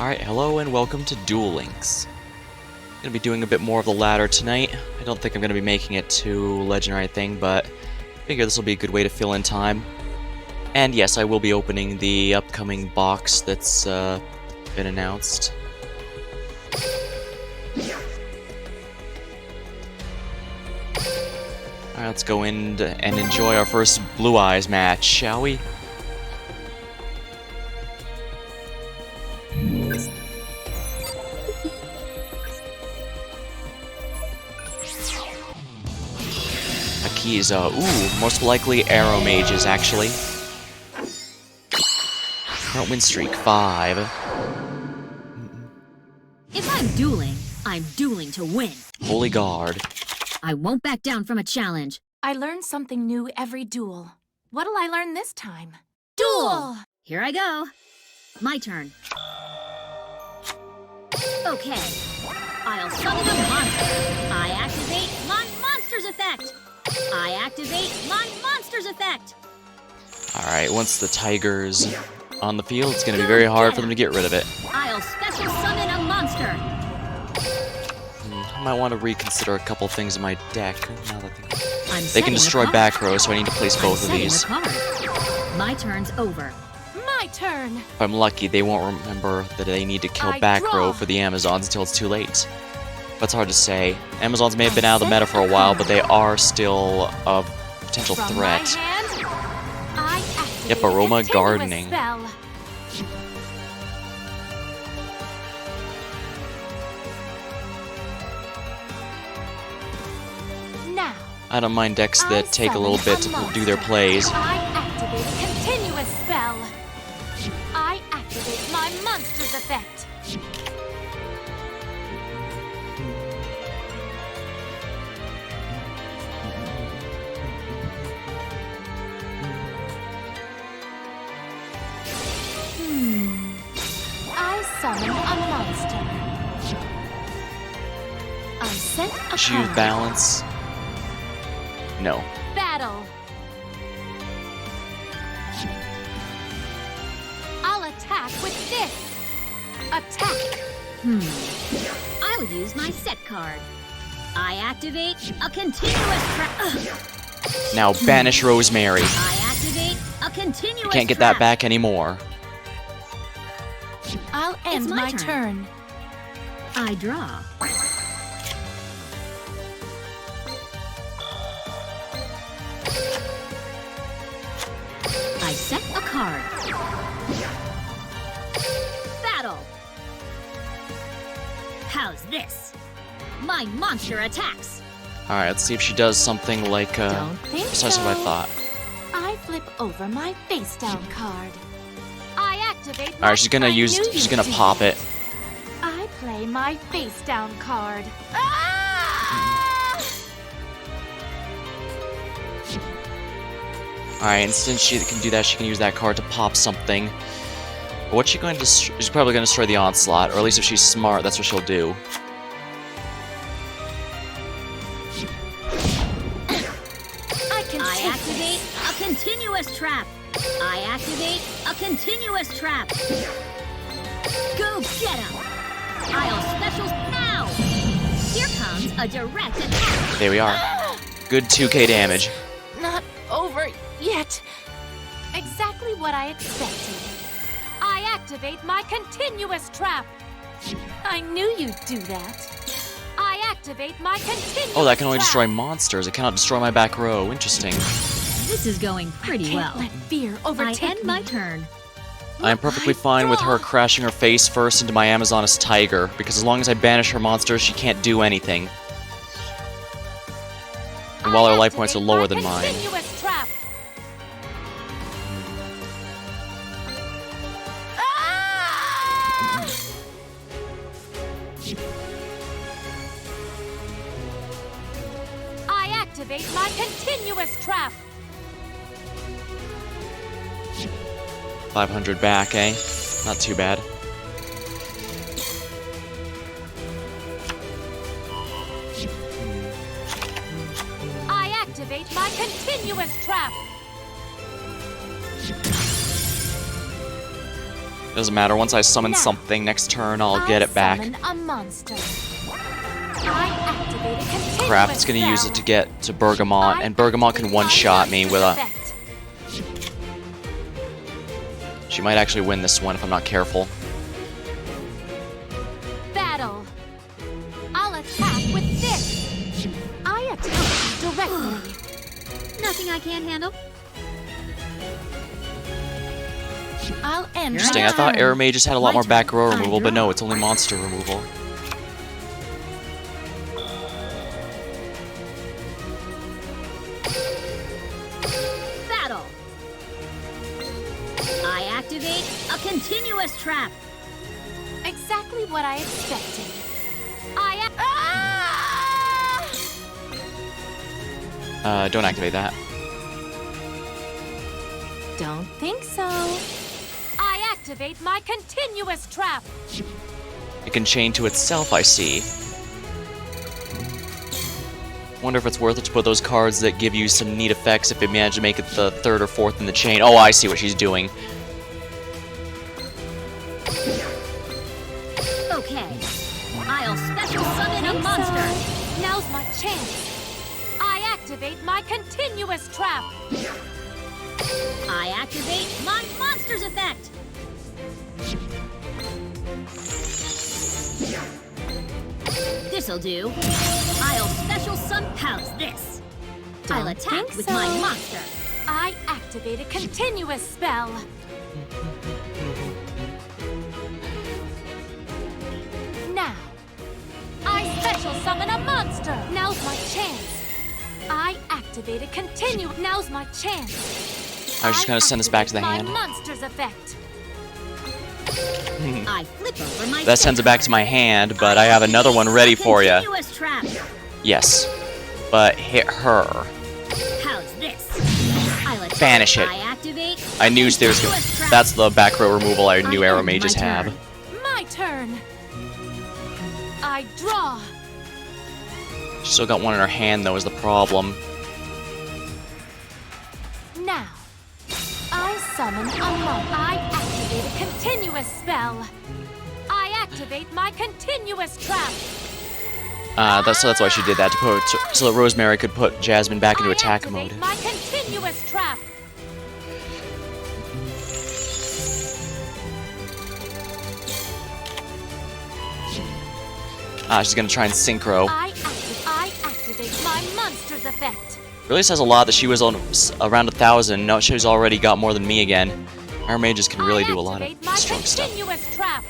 Alright, hello and welcome to Duel Links. I'm gonna be doing a bit more of the ladder tonight. I don't think I'm gonna be making it to Legend or anything, but I figure this will be a good way to fill in time. And yes, I will be opening the upcoming box that's been announced. Alright, let's go in and enjoy our first Blue Eyes match, shall we? Akiza, ooh, most likely Arrow Mages, actually. Current win streak, 5. If I'm dueling to win. Holy Guard. I won't back down from a challenge. I learn something new every duel. What'll I learn this time? Duel! Here I go. My turn. Okay. I'll summon a monster. I activate my monster's effect. I activate my monster's effect. Alright, once the Tiger's on the field, it's going to be very hard for them to get rid of it. I'll special summon a monster. I might want to reconsider a couple things in my deck. Now that they can setting destroy the back row, so I need to place both of setting these. the card. My turn's over. My turn! If I'm lucky, they won't remember that they need to kill I back draw. row for the Amazons until it's too late. But it's hard to say. Amazons may have been out of the meta for a while, but they are still a potential From threat. my hand, I activate Yep, Aroma a continuous Gardening. Spell. Now, I don't mind decks that take a little bit to do their plays. I activate a continuous spell. I activate my monster's effect. I summon a monster. I set a Choose card. balance. No. Battle. I'll attack with this. Attack. I'll use my set card. I activate a continuous trap. Now banish Rosemary. I activate a continuous You can't get that trap. back anymore. I'll end my my turn. turn. I draw. I set a card. Battle. How's this? My monster attacks. Alright, let's see if she does something like, Don't think precisely what I so. thought. I flip over my face down card. I activate my Alright, she's gonna she's gonna pop it. I play my face down card. Ah! Alright, and since she can do that, she can use that card to pop something. But what's she going to she's probably going to destroy the Onslaught, or at least if she's smart, that's what she'll do. I activate a continuous trap. I activate a continuous trap. Go get him. I'll special now. Here comes a direct attack. There we are. Good 2k damage. Not over yet. Exactly what I expected. I activate my continuous trap. I knew you'd do that. I activate my continuous Oh, that can only trap. destroy monsters. It cannot destroy my back row. Interesting. This is going pretty Can't well. let fear I overtake end my me. turn. I am perfectly fine with her crashing her face first into my Amazoness Tiger, because as long as I banish her monsters, she can't do anything. And while her life points are activate lower my than mine. continuous trap. Ah! I activate my continuous trap. 500 back, eh? Not too bad. I activate my continuous trap. Doesn't matter. Once I summon Now, something next turn, I'll get it back. Summon a monster. I activate a continuous Crap, it's gonna use it to get to Bergamot, and Bergamot can one-shot me with a... She might actually win this one if I'm not careful. Battle. I'll attack with this. I attack directly. Nothing I can't handle. I'll end. Interesting, I thought Air Mages had a lot more back row removal, but no, it's only monster removal. Battle. I activate a continuous trap. Exactly what I expected. Don't activate that. Don't think so. I activate my continuous trap. It can chain to itself, I see. Wonder if it's worth it to put those cards that give you some neat effects if you manage to make it the third or fourth in the chain. Oh, I see what she's doing. Okay. I'll special summon a monster. Now's my chance. I activate my continuous trap. I activate my monster's effect. This'll do. I'll special summon. How's this? I'll Don't attack think with so. my monster. I activate a continuous spell. Now, I special summon a monster. Now's my chance. I activate a continue. Now's my chance. I was just gonna send this back to the hand. My monster's effect. I flip over my That sends it back to my hand, but I have another one ready for you. Continuous trap. Yes. But hit her. How's this? I'll attack. Banish it. I activate. I knew there's... continuous trap. That's the back row removal I knew I Arrow end my Mages have. turn. My turn. I draw. She's still got one in her hand, though, is the problem. Now, I summon a monk. I activate a continuous spell. I activate my continuous trap. So that's why she did that, to put so that Rosemary could put Jasmine back into attack I activate mode. my continuous trap. She's gonna try and synchro. I activate my monster's effect. Really says a lot that she was on around 1,000. No, she's already got more than me again. Our mages can really do a lot of I activate my strong stuff. continuous trap.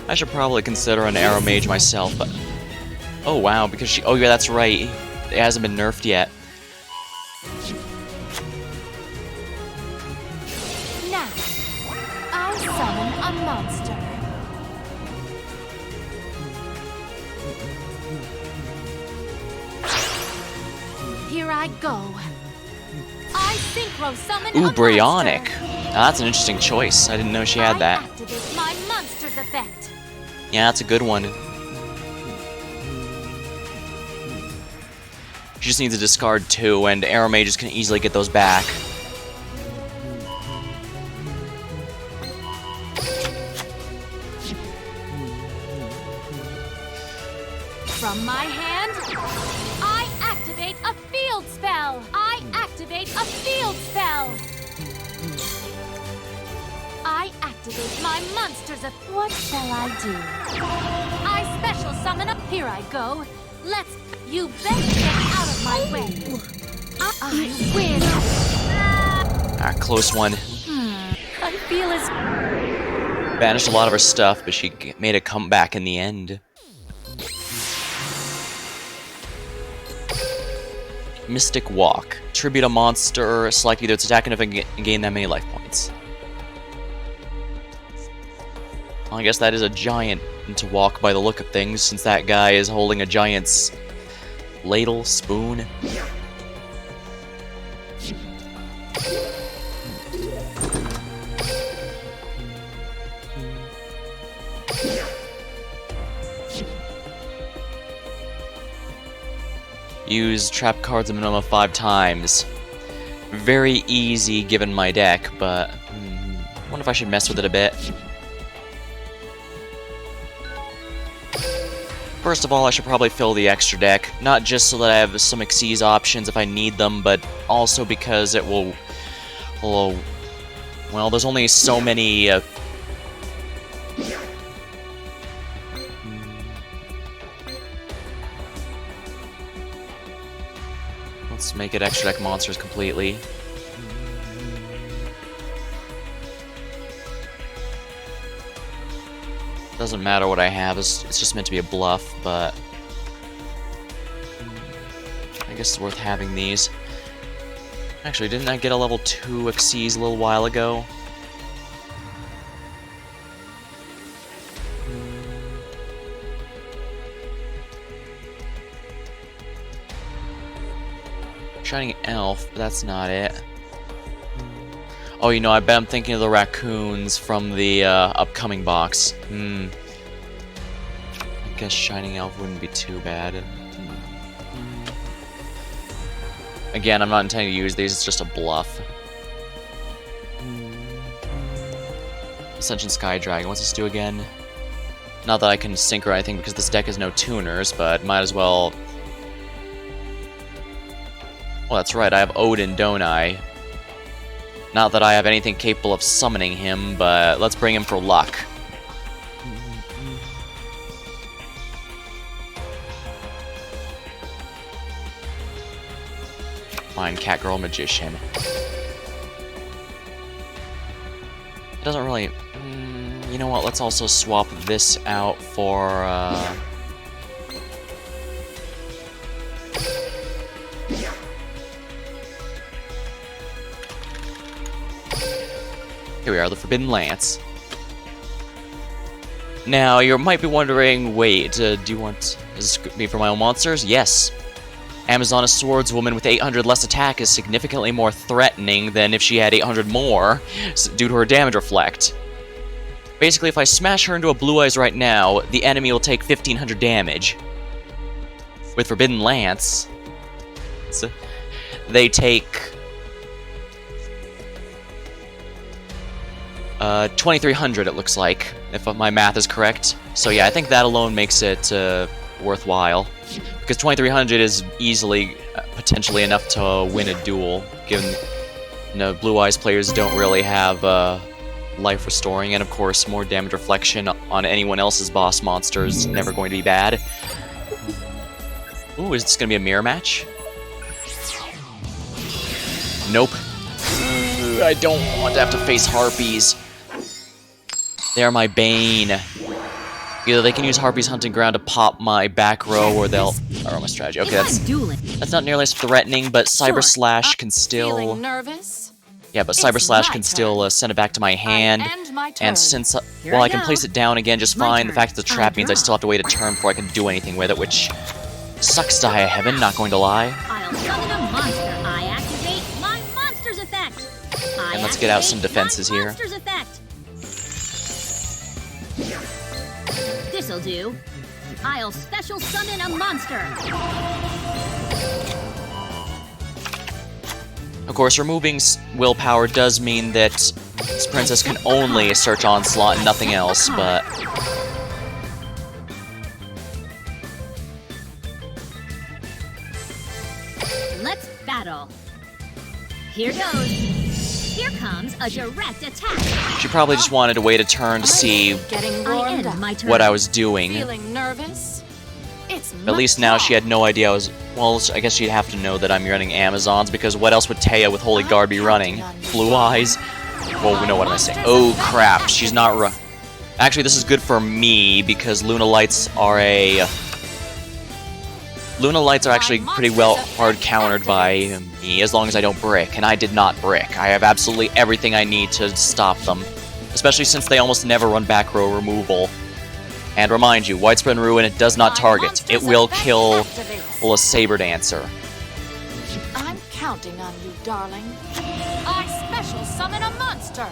I should probably consider an arrow mage myself, but... Oh wow, because she... Oh yeah, that's right. It hasn't been nerfed yet. Now, I summon a monster. Here I go. I synchro summon Ooh, a Bryonic. monster. Now, that's an interesting choice. I didn't know she had I that. activate my monster's effect. Yeah, that's a good one. She just needs to discard 2, and arrow mages can easily get those back. From my hand, I activate a field spell. I activate a field spell. I activate my monster's effect. What shall I do? I special summon up. Here I go. Let's. You better get out of my way. I win. Ah, close one. I feel as. Banished a lot of her stuff, but she made a comeback in the end. Mystic Walk. Tribute a monster, select either its attack and if it gain that many life points. Well, I guess that is a giant to walk by the look of things, since that guy is holding a giant's ladle, spoon. Use trap cards a minimum of 5 times. Very easy given my deck, but I wonder if I should mess with it a bit. First of all, I should probably fill the extra deck, not just so that I have some Xyz options if I need them, but also because it will well, there's only so many let's make it extra deck monsters completely. Doesn't matter what I have, it's just meant to be a bluff, but I guess it's worth having these. Actually, didn't I get a level 2 Xyz a little while ago? Shining Elf, but that's not it. Oh, you know, I bet I'm thinking of the raccoons from the upcoming box. I guess Shining Elf wouldn't be too bad. Again, I'm not intending to use these, it's just a bluff. Ascension Sky Dragon, what's this do again? Not that I can sync or anything because this deck has no tuners, but might as well... Well, that's right, I have Odin, don't I? Not that I have anything capable of summoning him, but let's bring him for luck. Fine, Catgirl Magician. It doesn't really... you know what, let's also swap this out for, Here we are, the Forbidden Lance. Now, you might be wondering, wait, do you want... Is this me for my own monsters? Yes. Amazona Swordswoman with 800 less attack is significantly more threatening than if she had 800 more, due to her damage reflect. Basically, if I smash her into a Blue Eyes right now, the enemy will take 1500 damage. With Forbidden Lance, they take... 2300 it looks like, if my math is correct. So yeah, I think that alone makes it worthwhile. Because 2300 is easily, potentially enough to win a duel, given Blue Eyes players don't really have life restoring, and of course more damage reflection on anyone else's boss monster is never going to be bad. Ooh, is this going to be a mirror match? Nope. I don't want to have to face Harpies. They are my bane. Either they can use Harpy's Hunting Ground to pop my back row, or they'll... Oh, my strategy. Okay, that's not nearly as threatening, but Cyber Slash can still... Feeling nervous? Yeah, but Cyber Slash can still send it back to my hand. And since... Well, I can place it down again just fine. The fact that the trap means I still have to wait a turn before I can do anything with it, which sucks to high heaven, not going to lie. I'll summon a monster. I activate my monster's effect. And let's get out some defenses here. This'll do. I'll special summon a monster. Of course, removing willpower does mean that this princess can only search Onslaught and nothing else, but... Let's battle. Here goes. Here comes a direct attack. She probably just wanted to wait a turn to see what I was doing. Feeling nervous? At least now she had no idea I was... Well, I guess she'd have to know that I'm running Amazons, because what else would Taya with Holy Guard be running? Blue Eyes? Well, no, what am I saying? Oh, crap. She's not Actually, this is good for me, because Luna Lights are a... Luna Lights are actually pretty well hard countered by me, as long as I don't brick, and I did not brick. I have absolutely everything I need to stop them, especially since they almost never run back row removal. And remind you, Widespread Ruin, it does not target. It will kill a Saber Dancer. I'm counting on you, darling. I special summon a monster.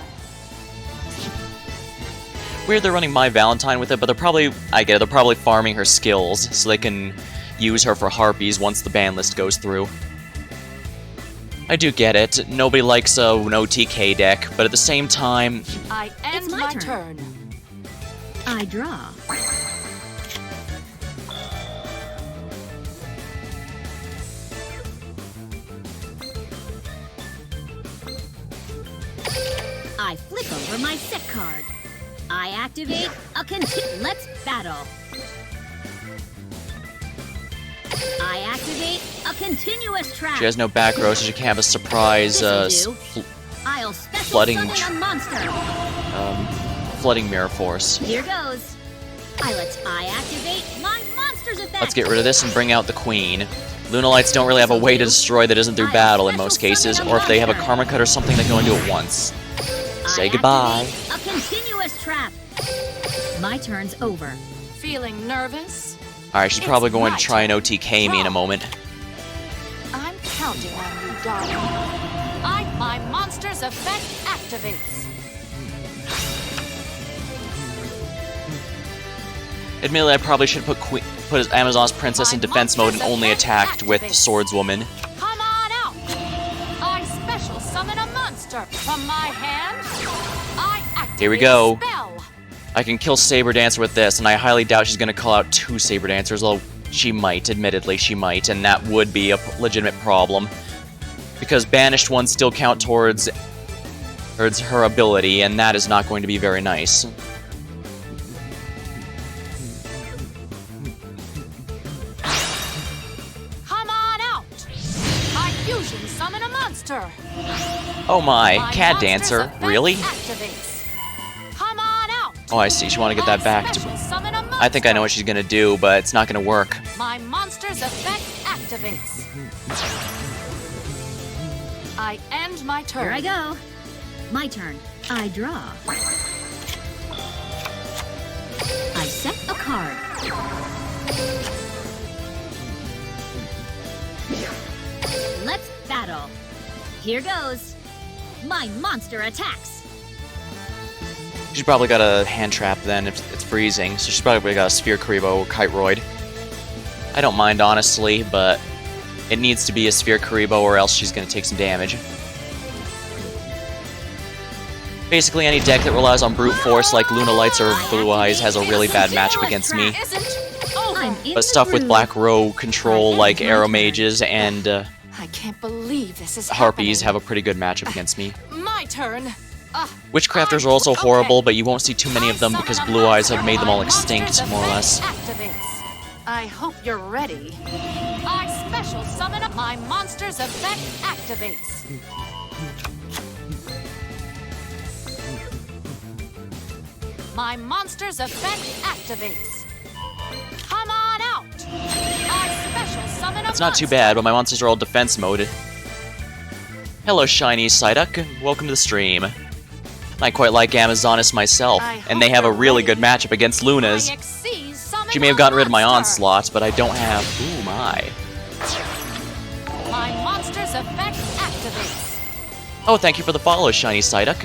Weird they're running My Valentine with it, but they're probably, I get it, they're probably farming her skills, so they can use her for Harpies once the ban list goes through. I do get it. Nobody likes a no TK deck, but at the same time... I end It's my turn. I draw. I flick over my set card. I activate a Let's battle. I activate a continuous trap. She has no back row, so she can't have a surprise This'll do. I'll special flooding summon a monster. flooding mirror force. Here goes. I activate my monster's effect. Let's get rid of this and bring out the queen. Lunalights don't really have a way to destroy that isn't through battle in most cases, or if they have a karma cut or something, they can only do it once. Say goodbye. A continuous trap. My turn's over. Feeling nervous? Alright, she's It's probably going my to try and turn. OTK me in a moment. I'm counting on you, darling. My monster's effect activates. Admittedly, I probably should put Amazon's princess in My defense mode and monster's only effect attacked with activates. Swordswoman. Come on out! I special summon a monster from my hand. I activate Here we go. a spell. I can kill Saber Dancer with this, and I highly doubt she's going to call out 2 Saber Dancers, although she might, admittedly she might, and that would be a legitimate problem. Because banished ones still count towards her ability, and that is not going to be very nice. Come on out! I fusion summon a monster. Oh my, My Cat monster's Dancer, effect really? activates. Come on out! Oh, I see, she want to get that back. Special summon a I think I know monster. what she's going to do, but it's not going to work. My monster's effect activates. I end my turn. Here I go. My turn. I draw. I set a card. Let's battle. Here goes. My monster attacks. She's probably got a hand trap then if it's freezing, so she's probably got a Sphere Karibo or Kiteroid. I don't mind, honestly, but it needs to be a Sphere Karibo or else she's going to take some damage. Basically, any deck that relies on brute force like Luna Lights or Blue Eyes has a really bad matchup against me. Isn't over. I'm in But stuff the with groove. Black Row control like Arrow Mages and I can't believe this is Harpies have happening. a pretty good matchup against me. My turn. Witchcrafters are also horrible, but you won't see too many of them because Blue Eyes have made them all extinct, more or less. Activates. I hope you're ready. I special summon up my monster's effect activates. My monster's effect activates. Come on out. I special summon a It's not too monster. bad, but my monsters are all defense moded. Hello, shiny Psyduck. Welcome to the stream. I quite like Amazonis myself, I and they hope have a you're really ready. good matchup against Lunas. I exceed summon She may have a gotten rid of my monster. Onslaught, but I don't have... Ooh, my. My monster's effect activates. Oh, thank you for the follow, shiny Psyduck.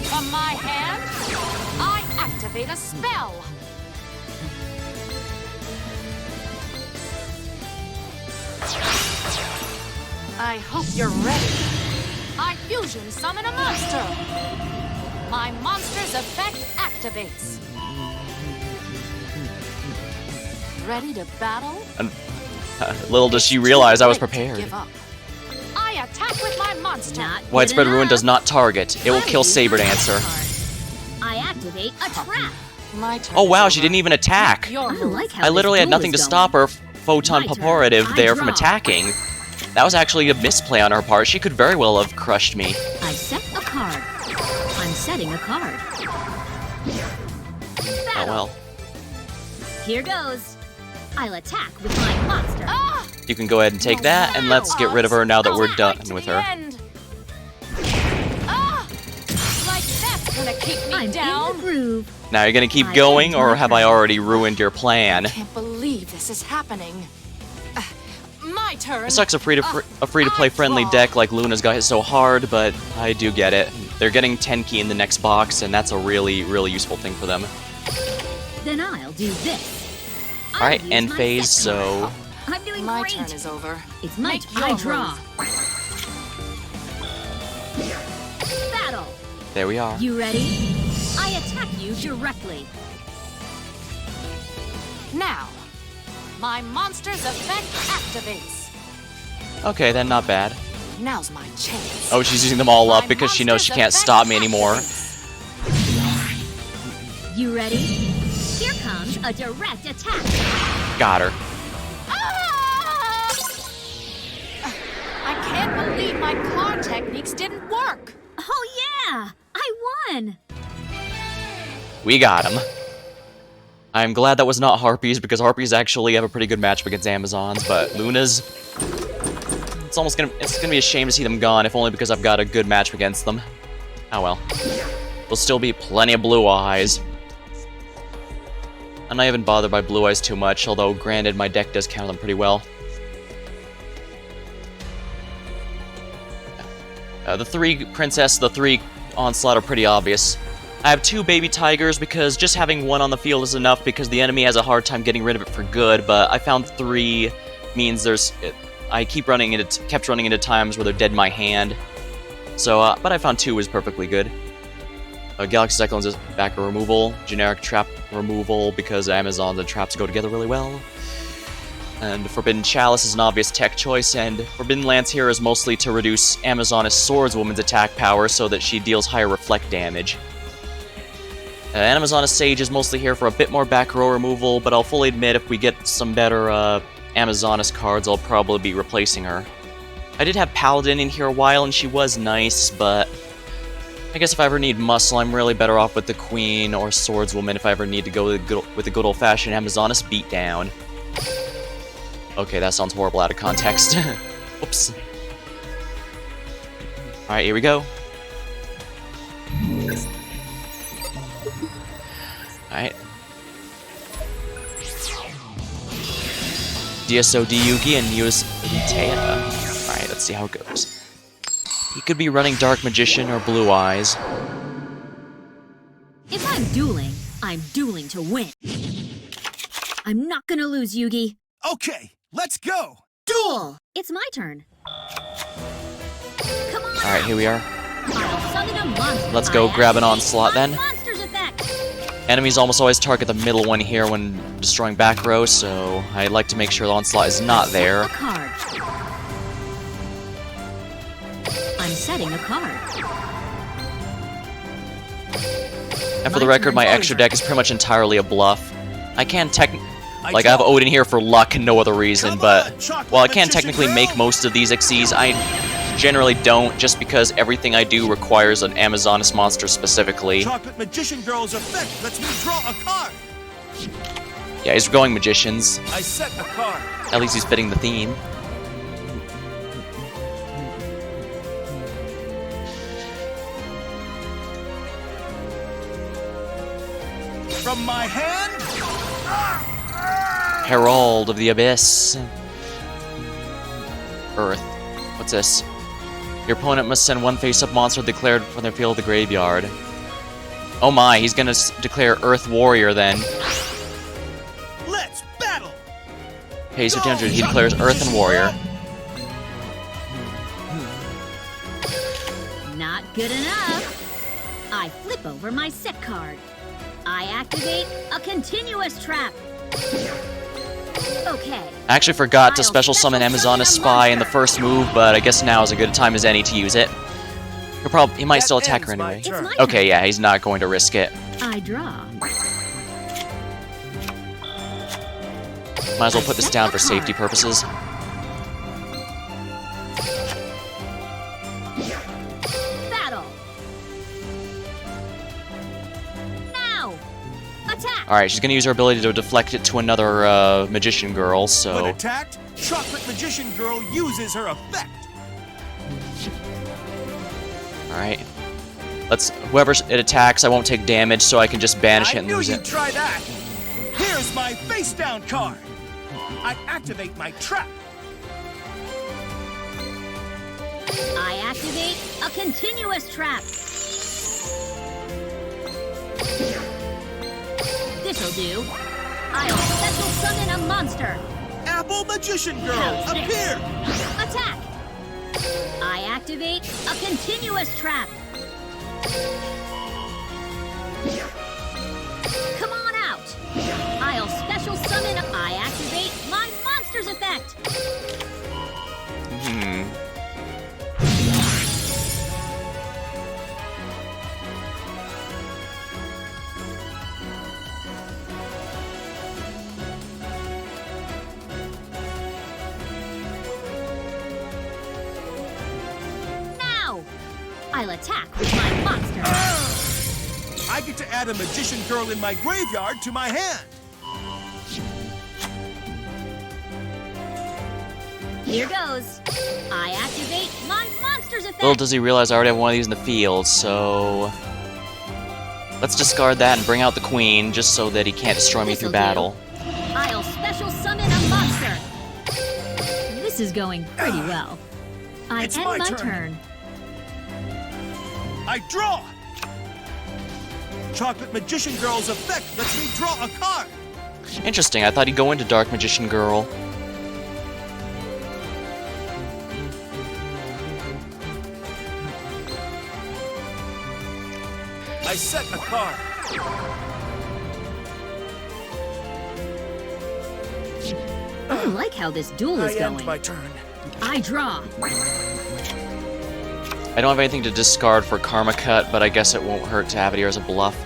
From my hand, I activate a spell. I hope you're ready. I fusion summon a monster. My monster's effect activates. Ready to battle? Little does she realize I was Too late to prepared. give up. I attack with my monster. Not good Widespread Ruin enough. does not target. It will I kill use Saber my Dancer. card. I activate a trap. My turn Oh wow, is she over. didn't even attack. Your I move. like how I literally this had duel nothing to is stop going. her Photon My turn. Paporative I there from draw. attacking. That was actually a misplay on her part. She could very well have crushed me. I set a card. I'm setting a card. Oh Battle. well. Here goes. I'll attack with my monster. Ah! You can go ahead and take that, and let's get rid of her now that we're done with her. Ah! Like that's gonna keep me I'm in down. the groove. Now, you're gonna keep I going, end or my have I turn. already ruined your plan? I can't believe this is happening. My turn. It sucks a free-to-play friendly draw. deck like Luna's got hit so hard, but I do get it. They're getting Tenki in the next box, and that's a really, really useful thing for them. Then I'll do this. Alright, use end my phase, set card. so... I'm doing My great. turn is over. It's my Make turn. your I draw. move. Battle. There we are. You ready? I attack you directly. Now, my monster's effect activates. Okay, then not bad. Now's my chance. Oh, she's using them all up My because she knows she monster's can't effect stop me anymore. activates. You ready? Here comes a direct attack. Got her. Ah! I can't believe my card techniques didn't work. Oh yeah! I won! We got him. I'm glad that was not Harpies, because Harpies actually have a pretty good matchup against Amazons, but Luna's... It's gonna be a shame to see them gone, if only because I've got a good matchup against them. Oh well. There'll still be plenty of Blue Eyes. I'm not even bothered by Blue Eyes too much, although granted my deck does counter them pretty well. The 3 Princess, the 3 Onslaught are pretty obvious. I have 2 Baby Tigers because just having 1 on the field is enough because the enemy has a hard time getting rid of it for good, but I found 3 means I kept running into times where they're dead in my hand. So, but I found 2 was perfectly good. Galaxy Cyclone's is back removal, generic trap removal because Amazons and traps go together really well. And Forbidden Chalice is an obvious tech choice, and Forbidden Lance here is mostly to reduce Amazoness Swordswoman's attack power so that she deals higher reflect damage. Amazoness Sage is mostly here for a bit more back row removal, but I'll fully admit if we get some better Amazoness cards, I'll probably be replacing her. I did have Paladin in here a while, and she was nice, but I guess if I ever need muscle, I'm really better off with the Queen or Swordswoman if I ever need to go with the good old-fashioned Amazoness beatdown. Okay, that sounds horrible out of context. Oops. Alright, here we go. Alright. DSOD Yugi and Neos Tea. Alright, let's see how it goes. He could be running Dark Magician or Blue Eyes. If I'm dueling to win. I'm not gonna lose, Yugi. Okay, let's go! Duel! It's my turn. Come on! Alright, here we are. I'll summon a monster. Let's go grab an Onslaught then. Monster's effect. Enemies almost always target the middle one here when destroying back row, so I'd like to make sure the Onslaught is not there. A card. I'm setting a card. And for the record, my extra deck is pretty much entirely a bluff. I can I have Odin here for luck and no other reason, but while I can technically make most of these Xyzs, I generally don't, just because everything I do requires an Amazoness monster specifically. Chocolate Magician Girl's effect lets me draw a card. Yeah, he's going Magicians. I set a card. At least he's fitting the theme. From my hand. Herald of the Abyss. Earth. What's this? Your opponent must send 1 face-up monster declared from their field to the graveyard. Oh my, he's gonna declare Earth Warrior then. Let's battle. Pays 200, he declares Earth and Warrior. Not good enough. I flip over my set card. I activate a continuous trap. Okay. I actually forgot to special summon Amazoness Spy in the first move, but I guess now is as good a time as any to use it. He might still attack her anyway. It's my Okay, turn. yeah, he's not going to risk it. I draw. Might as well put this down for safety purposes. Battle. Now. Attack. Alright, she's gonna use her ability to deflect it to another Magician Girl, When so... attacked, Chocolate Magician Girl uses her effect. Alright. Whoever it attacks, I won't take damage, so I can just banish it I and knew lose you'd it. try that. Here's my face down card. I activate my trap. I activate a continuous trap. This'll do. I'll special summon a monster. Apple Magician Girl, How's this? appear! Attack! I activate a continuous trap. Come on out! I'll special summon. I activate my monster's effect. Now, I'll attack with my monster. I get to add a Magician Girl in my graveyard to my hand. Here goes. I activate my monster's effect. Little does he realize I already have one of these in the field, so... Let's discard that and bring out the queen, just so that he can't destroy me through battle. I'll special summon a monster. This is going pretty well. I It's end my my turn. turn. I draw! Chocolate Magician Girl's effect lets me draw a card. Interesting, I thought he'd go into Dark Magician Girl. I set a card. I like how this duel I is end going. my turn. I draw. I don't have anything to discard for Karma Cut, but I guess it won't hurt to have it here as a bluff.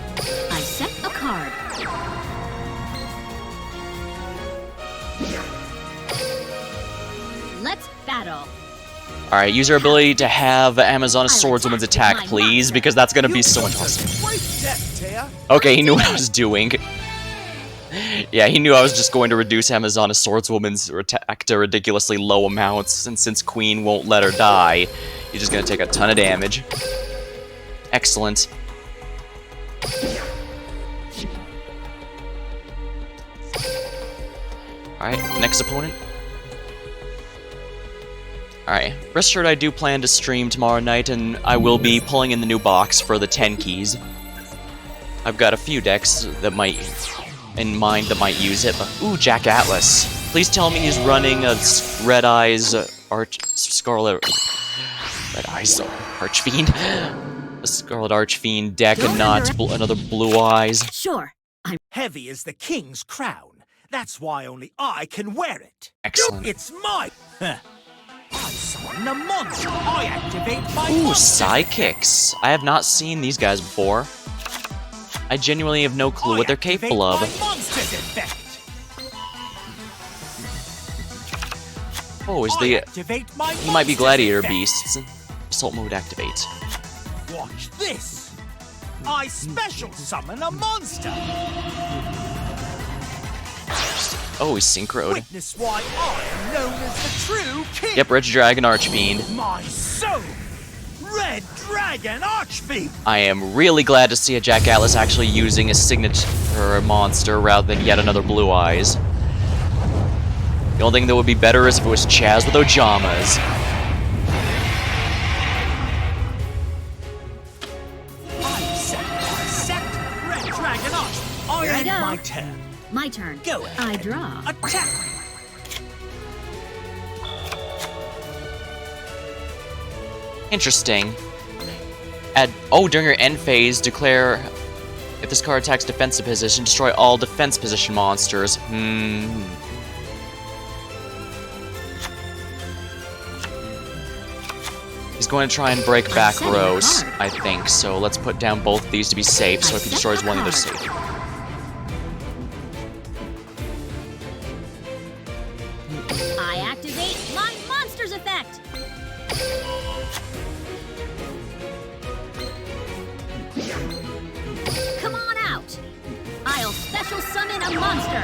I set a card. Let's battle. Alright, use your ability to have Amazoness I'll Swordswoman's attack attack, with my please, monster. because that's gonna be You so much chose awesome. a great deck, Taya. Okay, he knew what I was doing. Yeah, he knew I was just going to reduce Amazoness Swordswoman's attack to ridiculously low amounts, and since Queen won't let her die, he's just gonna take a ton of damage. Excellent. Alright, next opponent. Alright, rest assured I do plan to stream tomorrow night, and I will be pulling in the new box for the 10 keys. I've got a few decks that might, in mind that might use it, but ooh, Jack Atlas. Please tell me he's running a Red Eyes Scarlet Archfiend, a Scarlet Archfiend deck, and not another Blue Eyes. Sure. Heavy is the king's crown. That's why only I can wear it. Excellent. It's mine. I summon a monster. I activate my Ooh, monster. Psychics. I have not seen these guys before. I genuinely have no clue what they're capable I of. activate my monster's effect. Oh, is I the... activate my He might be monster's Gladiator effect. Beasts. Assault mode activate. Watch this. I special summon a monster. Oh, he's synchroed. Witness why I am known as the true king. Yep, Red Dragon Archfiend. My soul, Red Dragon Archfiend. I am really glad to see a Jack Atlas actually using a signature monster rather than yet another Blue Eyes. The only thing that would be better is if it was Chaz with Ojamas. I set Red Dragon Archfiend. I Here I end go. my turn. My turn. Go ahead. I draw. Attack. Interesting. During your end phase, declare if this card attacks defensive position, destroy all defense position monsters. He's going to try and break back setting a rows, card. I think, so let's put down both of these to be safe, so I if he set destroys a one, they're card. safe. I activate my monster's effect. Come on out. I'll special summon a monster.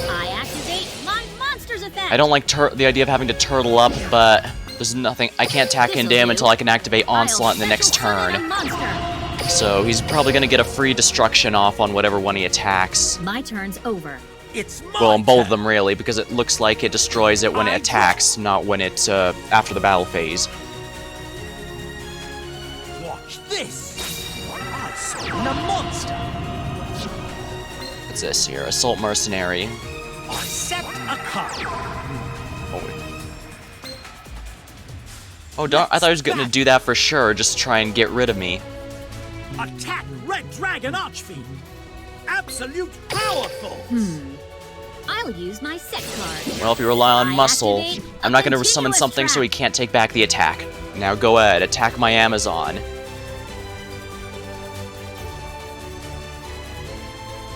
I activate my monster's effect. I don't like the idea of having to turtle up, but there's nothing. I can't tack into him until I can activate Onslaught in the next I'll special turn. summon a monster. So he's probably going to get a free destruction off on whatever one he attacks. My turn's over. It's my Well, on both of turn. them really, because it looks like it destroys it when it attacks, not when it after the battle phase. Watch this. I summon a monster. Let's What's this here? Assault Mercenary. Accept a card. Oh, darn, I thought he was going to do that for sure, just try and get rid of me. Attack Red Dragon Archfiend. Absolute powerful. I'll use my set card. Well, if you rely on I muscle, activate I'm a not going to summon continuous something so he trap. can't take back the attack. Now go ahead, attack my Amazon.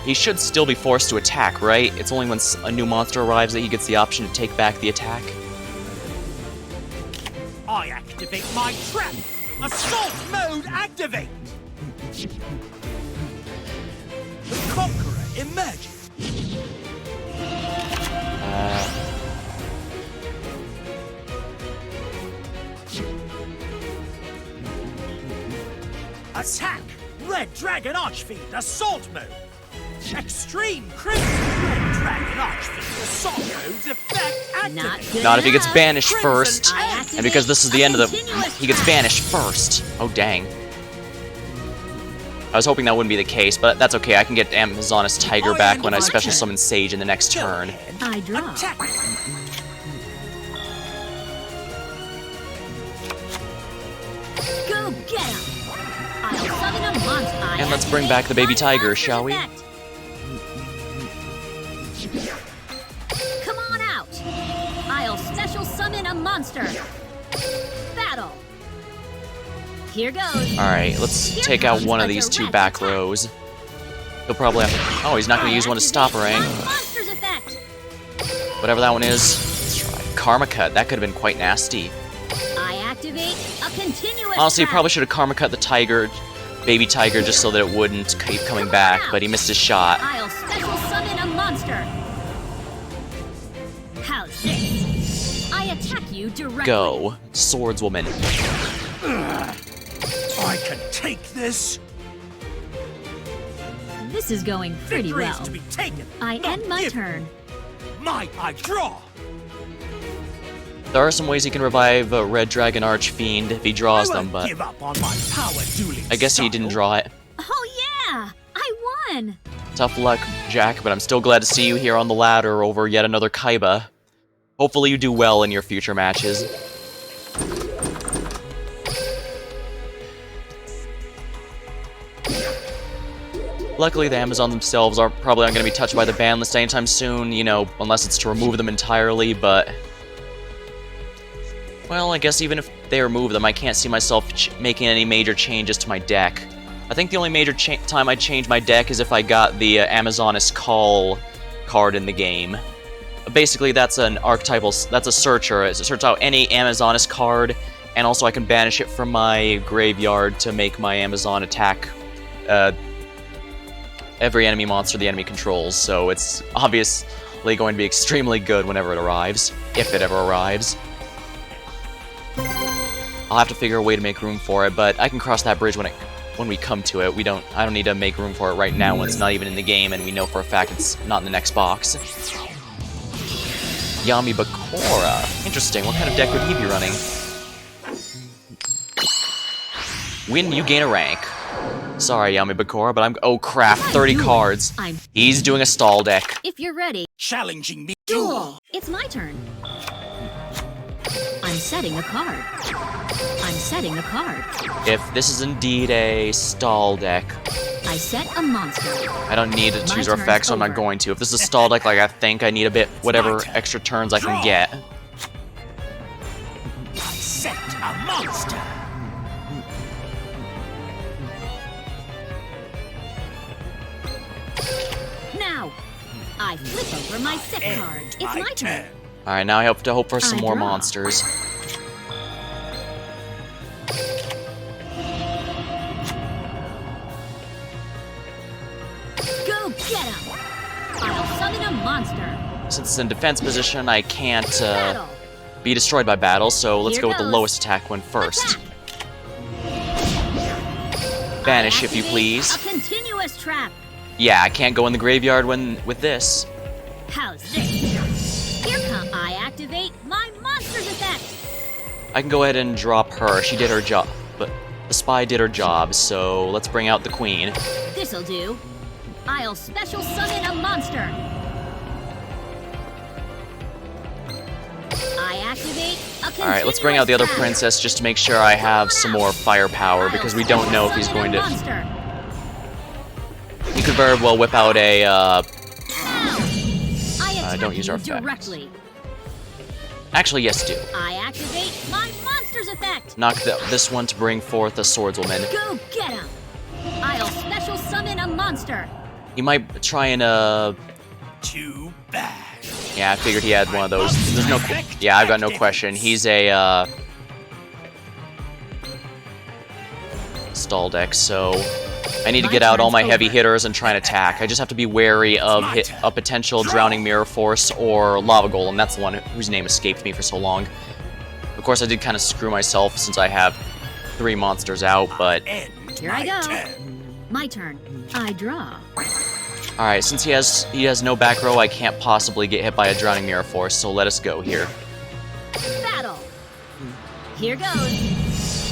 He should still be forced to attack, right? It's only when a new monster arrives that he gets the option to take back the attack. I activate my trap. Assault mode activate. The Conqueror emerges. Attack! Red Dragon Archfiend, Assault Mode! Extreme Crimson Red Dragon Archfiend, Assault Mode, effect Not activate! good Not if he gets enough. banished Crimson first. I And activate because this is the a end of the... continuous He gets trap. banished first. Oh, dang. I was hoping that wouldn't be the case, but that's okay. I can get Amazoness Tiger back when I special summon Sage in the next turn. I draw. Attack! Go get him! I'll summon a monster. And let's bring back the baby My tiger, monster's shall we? effect. Come on out! I'll special summon a monster. Battle. Here goes. Alright, let's take out one of these two back rows. He'll probably have to... Oh, he's not going to use one to stop her, My eh? monster's effect. Whatever that one is. Let's try. Karma Cut. That could have been quite nasty. I activate a continuous Honestly, he trap. probably should have Karma Cut the tiger, baby tiger, just so that it wouldn't keep coming back, but he missed his shot. I'll special summon a monster. How's this? I attack you directly. Go, swordswoman. I can take this! This is going pretty Victory well. is to be taken! I not end my given. turn. I draw! There are some ways he can revive a Red Dragon Archfiend if he draws I them, won't but give up on my power dueling I guess he didn't style. draw it. Oh yeah! I won! Tough luck, Jack, but I'm still glad to see you here on the ladder over yet another Kaiba. Hopefully you do well in your future matches. Luckily, the Amazon themselves are probably not going to be touched by the ban list anytime soon, you know, unless it's to remove them entirely, but... Well, I guess even if they remove them, I can't see myself making any major changes to my deck. I think the only major time I'd change my deck is if I got the Amazoness Call card in the game. Basically, that's an archetypal... That's a searcher. It searches out any Amazoness card, and also I can banish it from my graveyard to make my Amazon attack... every enemy monster the enemy controls, so it's obviously going to be extremely good whenever it arrives, if it ever arrives. I'll have to figure a way to make room for it, but I can cross that bridge when we come to it. I don't need to make room for it right now when it's not even in the game, and we know for a fact it's not in the next box. Yami Bakura. Interesting. What kind of deck would he be running? When you gain a rank. Sorry, Yami Bakura, but I'm... Oh, crap. 30 cards. He's doing a stall deck. If you're ready, Challenging me. duel! It's my turn. I'm setting a card. I'm setting a card. If this is indeed a stall deck, I set a monster. I don't need to choose My our turn's effects, so I'm not over. going to. If this is a stall deck like I think, I need a bit... whatever turn. extra turns I can Draw. get. I set a monster. Now, I flip over my set card. It's my turn. Alright, now I have to hope for some I more draw. monsters. Go get him! I'll summon a monster. Since it's in defense position, I can't Battle. be destroyed by battle, so let's Here go with the goes. lowest attack one first. Attack. Banish, I if you activate please. A continuous trap. Yeah, I can't go in the graveyard with this. How's this? Here come. I activate my monster's effect. I can go ahead and drop her. She did her job, but the spy did her job, so let's bring out the queen. This'll do. I'll special summon a monster. I activate a continuous Alright, let's bring out the other trap. princess just to make sure I have some more firepower, because we don't know if he's going to... He could very well whip out a, don't use our effects. directly. Actually, yes, do. I activate my monster's effect. Knock this one to bring forth a swordswoman. Go get him. I'll special summon a monster. He might try and, Too bad. Yeah, I figured he had one of those. There's no... Yeah, I've got no question. He's a, stall deck, so... I need to get out all my heavy hitters and try and attack. I just have to be wary of a potential Drowning Mirror Force or Lava Golem. That's the one whose name escaped me for so long. Of course, I did kind of screw myself since I have 3 monsters out, but... Here I go. My turn. I draw. Alright, since he has no back row, I can't possibly get hit by a Drowning Mirror Force, so let us go here. Battle. Here goes.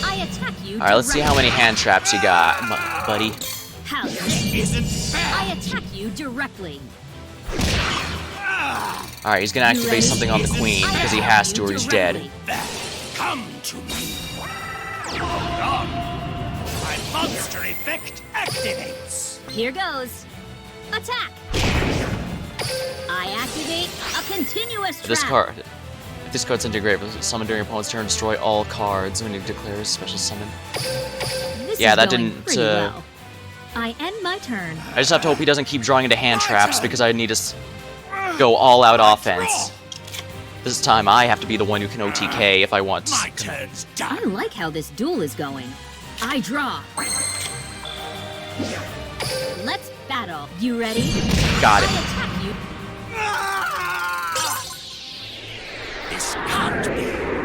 I attack you. Alright, let's see how many hand traps you got, buddy. How's This isn't fair. I attack you directly. Alright, he's gonna activate something on the queen, because he has to or he's dead. Come to me. Hold on. My monster effect activates. Here goes. Attack. I activate a continuous trap. This card... If this card's integrated, summon during your opponent's turn, destroy all cards when you declare a special summon. This Yeah, is that going didn't, pretty well. I end my turn. I just have to hope he doesn't keep drawing into hand traps, because I need to go all-out offense. This time, I have to be the one who can OTK if I want to. My turn's I done. like how this duel is going. I draw. Let's battle. You ready? Got I it. attack you. This can't be.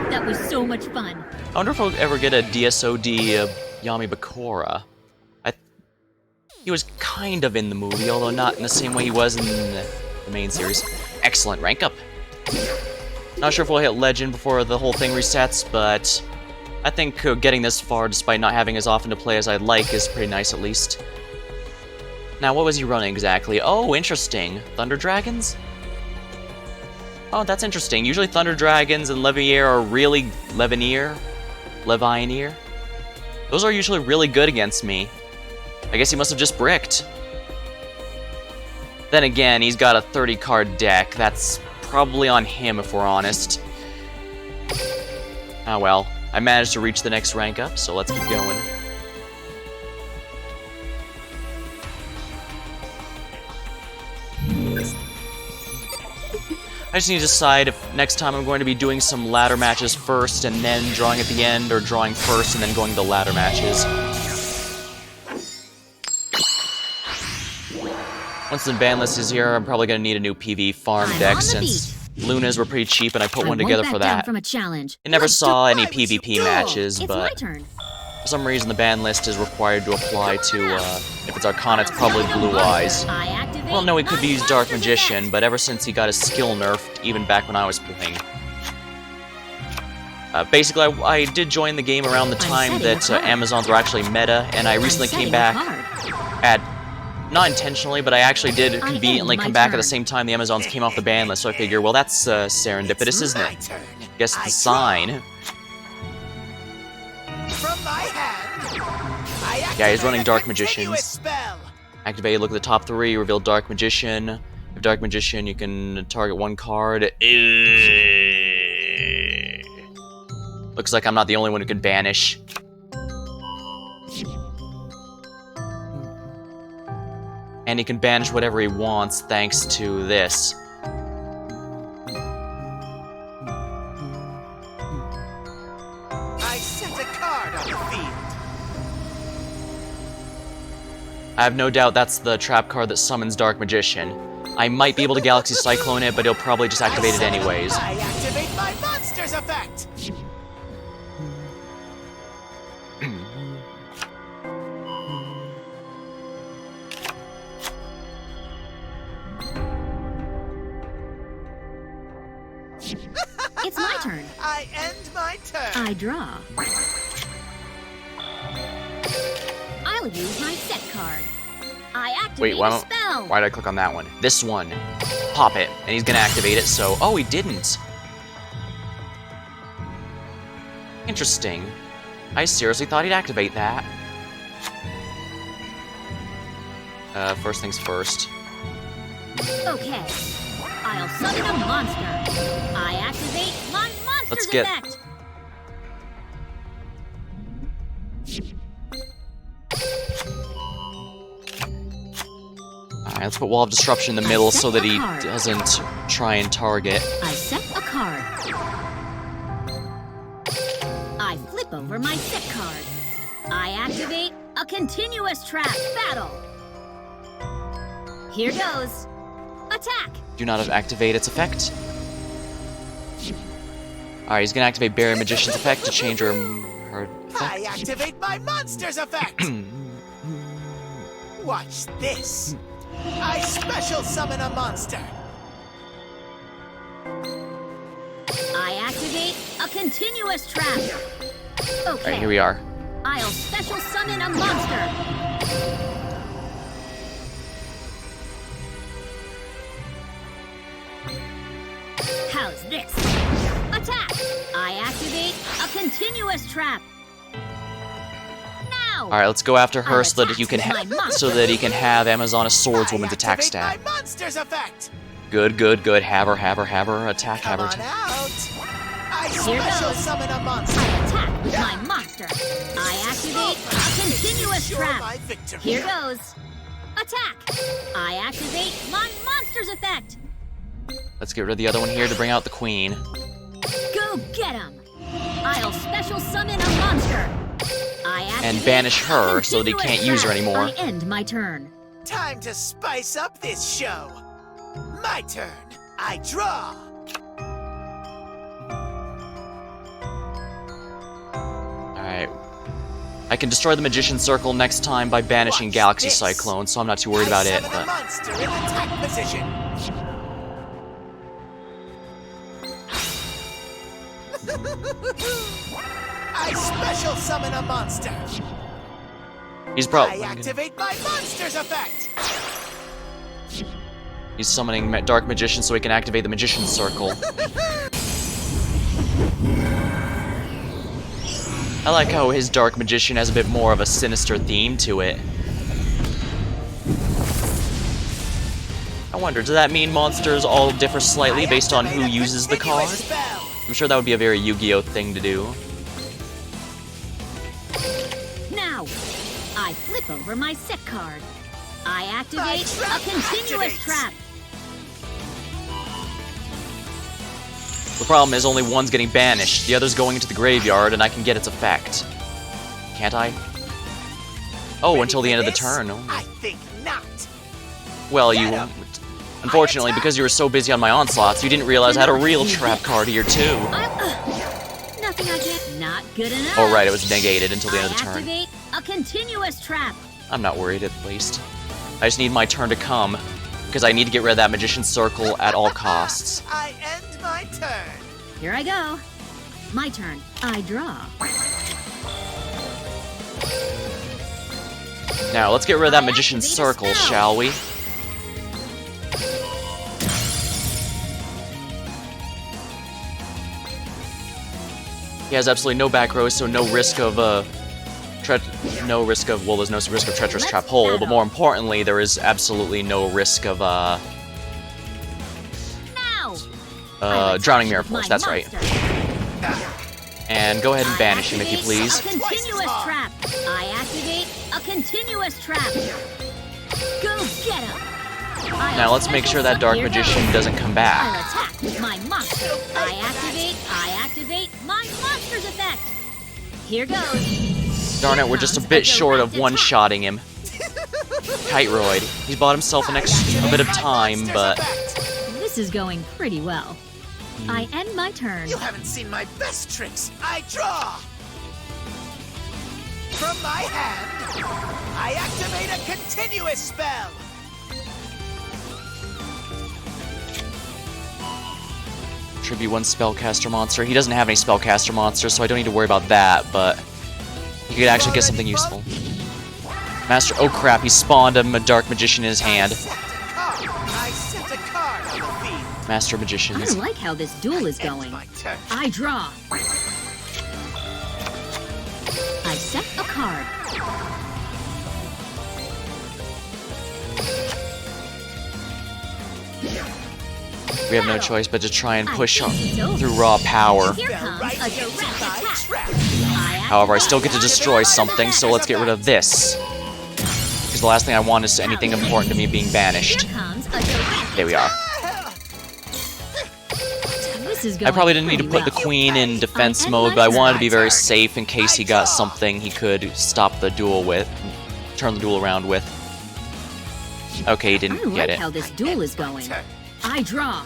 That was so much fun. I wonder if we'll ever get a DSOD Yami Bakura. He was kind of in the movie, although not in the same way he was in the main series. Excellent, rank up. Not sure if we'll hit Legend before the whole thing resets, but I think getting this far, despite not having as often to play as I'd like, is pretty nice at least. Now, what was he running exactly? Oh, interesting. Thunder Dragons? Oh, that's interesting. Usually Thunder Dragons and Levier are really... Levinier? Those are usually really good against me. I guess he must have just bricked. Then again, he's got a 30-card deck. That's probably on him, if we're honest. Ah well. I managed to reach the next rank up, so let's keep going. I just need to decide if next time I'm going to be doing some ladder matches first and then drawing at the end, or drawing first and then going to ladder matches. Once the ban list is here, I'm probably going to need a new PV farm I'm deck, on the since Lunas were pretty cheap and I put one I together won't for back down that. from a challenge. I never Let's saw do- any PvP matches, It's my but turn. for some reason the ban list is required to apply to, if it's Arcana, it's probably Blue Eyes. I activate Well, no, he could my use Dark monster's Magician, effect. but ever since he got his skill nerfed, even back when I was playing. Basically, I did join the game around the time that Amazons were actually meta, and I recently came back at... Not intentionally, but I actually did conveniently come back at the same time the Amazons came off the ban list, so I figure, well, that's serendipitous, isn't My it? turn. Guess it's a sign. From my hand, Yeah, he's running activate a Dark continuous Magicians. Spell. Activate, look at the top 3, reveal Dark Magician. If Dark Magician, you can target 1 card. Looks like I'm not the only one who can banish. And he can banish whatever he wants thanks to this. I set a card on the field. I have no doubt that's the trap card that summons Dark Magician. I might be able to Galaxy Cyclone it, but he'll probably just activate it anyways. I activate my monster's effect. It's my turn. I end my turn. I draw. I'll use my set card. I activate Wait, a spell. why did I click on that one? This one. Pop it, and he's gonna activate it, so... Oh, he didn't. Interesting. I seriously thought he'd activate that. First things first. Okay. I'll summon a monster. I activate my monster's effect. Alright, let's put Wall of Disruption in the middle so that he doesn't try and target. I set a card. I flip over my set card. I activate a continuous trap battle. Here goes. Attack! Do not activate its effect. Alright, he's gonna activate Barrier Magician's effect to change her effect. I activate my monster's effect! Watch this! I special summon a monster! I activate a continuous trap. Okay. Alright, here we are. I'll special summon a monster. How's this? Attack! I activate a continuous trap. Now! Alright, let's go after her I'll so that attack you can with my monster. so that he can have Amazoness Swordswoman's attack I stat. activate my monster's effect! Good, good, good. Have her. Attack, have Come her. on out! I Here special goes. summon a monster! I attack with my monster. I activate a continuous Ensure trap. my victory. Here goes. Attack! I activate my monster's effect. Let's get rid of the other one here to bring out the queen. Go get him! I'll special summon a monster. I activate And banish her a so that he can't continuous use her trap. anymore. I end my turn. Time to spice up this show! My turn! I draw! Alright. I can destroy the Magician's Circle next time by banishing Watch Galaxy this. Cyclone, so I'm not too worried about it. I summon a But monster in attack position! I special summon a monster! he's I probably activate my monster's effect! he's summoning Dark Magician so he can activate the Magician's Circle. I like how his Dark Magician has a bit more of a sinister theme to it. I wonder, does that mean monsters all differ slightly based on who uses the card? I'm sure that would be a very Yu-Gi-Oh thing to do. Now, I flip over my set card. I activate My a trap continuous activates. trap. The problem is only one's getting banished, the other's going into the graveyard, and I can get its effect. Can't I? Oh, until the end of the turn. Oh. I think not. Well, Get you... him. Unfortunately, because you were so busy on my onslaughts, you didn't realize I had a real trap card here, too. Nothing I get. Not good enough. Oh, right, it was negated until the end I of the turn. activate a continuous trap. I'm not worried, at least. I just need my turn to come, because I need to get rid of that Magician's Circle at all costs. I end my turn. Here I go. My turn. I draw. Now, let's get rid of that I Magician's activate a Circle, spell. shall we? He has absolutely no back row, so no risk of, well, there's no risk of Treacherous Trap Hole, but more importantly, there is absolutely no risk of, Now. Drowning Mirror Force, My that's right. monster. And go ahead and I banish him if you activate please. A continuous trap. I activate a continuous trap. Go get him. Now let's make sure that Dark Magician doesn't come I'll back. attack with my monster. I activate my monster's effect. Here goes. Darn it, we're just a bit short of one-shotting him. Kiteroid. He's bought himself a bit of time, but... This is going pretty well. I end my turn. You haven't seen my best tricks. I draw. From my hand, I activate a continuous spell. Tribute one spellcaster monster. He doesn't have any spellcaster monsters, so I don't need to worry about that, but he could actually get something useful. Master, oh crap, he spawned a dark magician in his hand. I set a card on the field. Master I magicians. don't like how this duel is going. My turn. I draw. I set a card. We have no choice but to try and push I think it's over. through raw power. Here Fell comes right a into direct my attack. trap. However, I still get to destroy something, so let's get rid of this. Because the last thing I want is anything important to me being banished. Here comes a direct There we are. This is I going probably didn't need to pretty put the well. queen in defense I mode, but I like wanted to be my very turn. safe in case he got something he could stop the duel with. Turn the duel around with. Okay, he I didn't don't get like it. how this duel is going. Turn. I draw.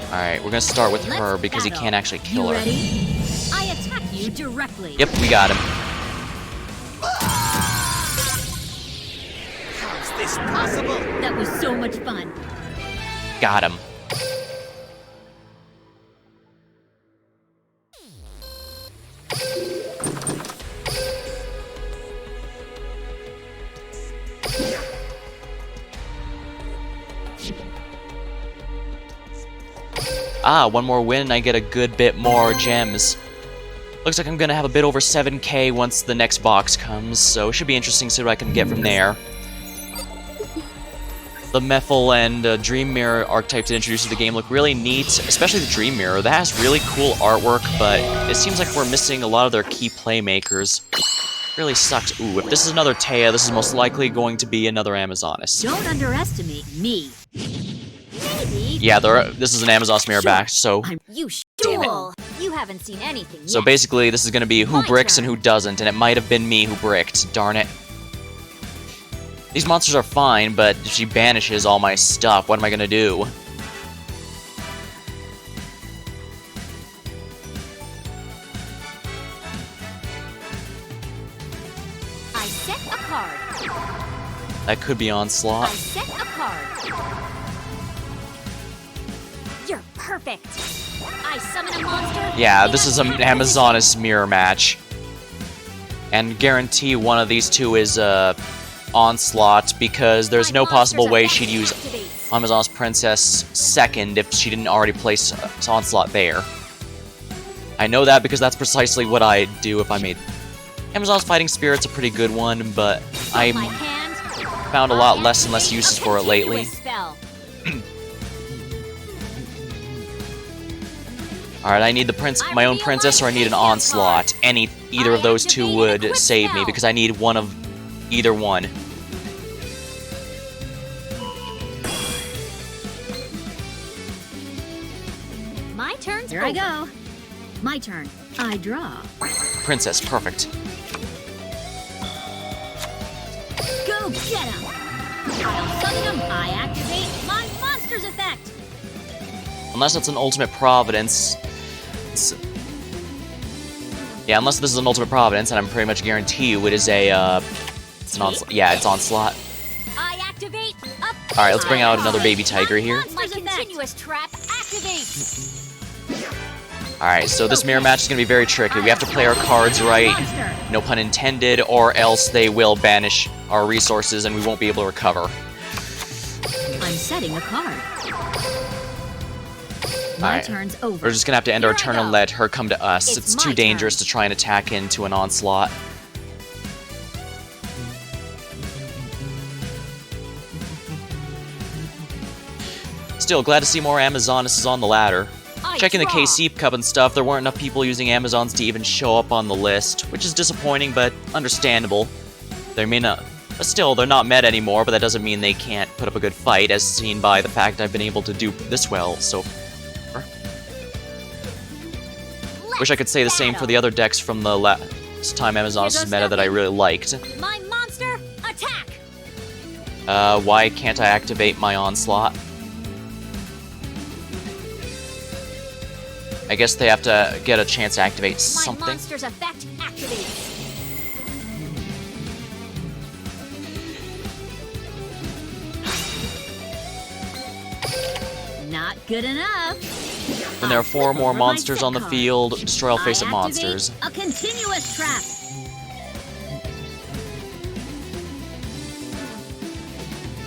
Alright, we're gonna start with Let's her because he battle. can't actually kill You her. ready? I attack you directly. Yep, we got him. How's this possible? That was so much fun. Got him. Ah, one more win and I get a good bit more gems. Looks like I'm gonna have a bit over 7k once the next box comes, so it should be interesting to see what I can get from there. The Mephil and Dream Mirror archetypes introduced to the game look really neat, especially the Dream Mirror. That has really cool artwork, but it seems like we're missing a lot of their key playmakers. Really sucks. Ooh, if this is another Taya, this is most likely going to be another Amazonis. Don't underestimate me. Maybe. Yeah, this is an Amazonis mirror back, so... You Damn it. duel. You haven't seen anything So yet. basically, this is going to be who My bricks turn. and who doesn't, and it might have been me who bricked. Darn it. These monsters are fine, but if she banishes all my stuff, what am I going to do? I set a card. That could be I Onslaught. set a card. You're perfect. I summon a monster. Yeah, in this a is an tap position. Amazonis mirror match. And guarantee one of these two is Onslaught, because there's My no possible monster's way effect she'd use activates. Amazonis Princess second if she didn't already place Onslaught there. I know that because that's precisely what I'd do if I made... Amazonis Fighting Spirit's a pretty good one, but I My hand. found a lot I less and less activate uses a for it lately. continuous spell. Alright, I need the my own princess or I need an Onslaught. Either of those two would save me because I need one of either one. My turn's Here I over. go. My turn. I draw. Princess, perfect. Go get him. I'll summon him. I activate my monster's effect. Unless it's an Ultimate Providence. Yeah, unless this is an Ultimate Providence, and I'm pretty much guarantee you it is a, it's an Onslaught. Yeah, it's Onslaught. I activate up. Alright, let's bring out another baby tiger here. My continuous trap activates. Alright, so this mirror match is going to be very tricky. We have to play our cards right, Monster. no pun intended, or else they will banish our resources and we won't be able to recover. I'm setting a card. My Alright. turn's over. We're just going to have to end our Here I turn go. and let her come to us. It's It's too my dangerous turn. to try and attack into an Onslaught. Still, glad to see more Amazonis on the ladder. I Checking the draw. KC Cup and stuff, there weren't enough people using Amazons to even show up on the list, which is disappointing, but understandable. They may not... But still, they're not met anymore, but that doesn't mean they can't put up a good fight, as seen by the fact I've been able to do this well so far. Wish I could say the same for the other decks from the last time Amazonis was meta that I really liked. My monster attack. Why can't I activate my Onslaught? I guess they have to get a chance to activate My something. monster's effect activates. Not good enough. When there are I'll 4 flip more over my monsters set on the card. field, destroy all I face-up activate monsters. a continuous trap.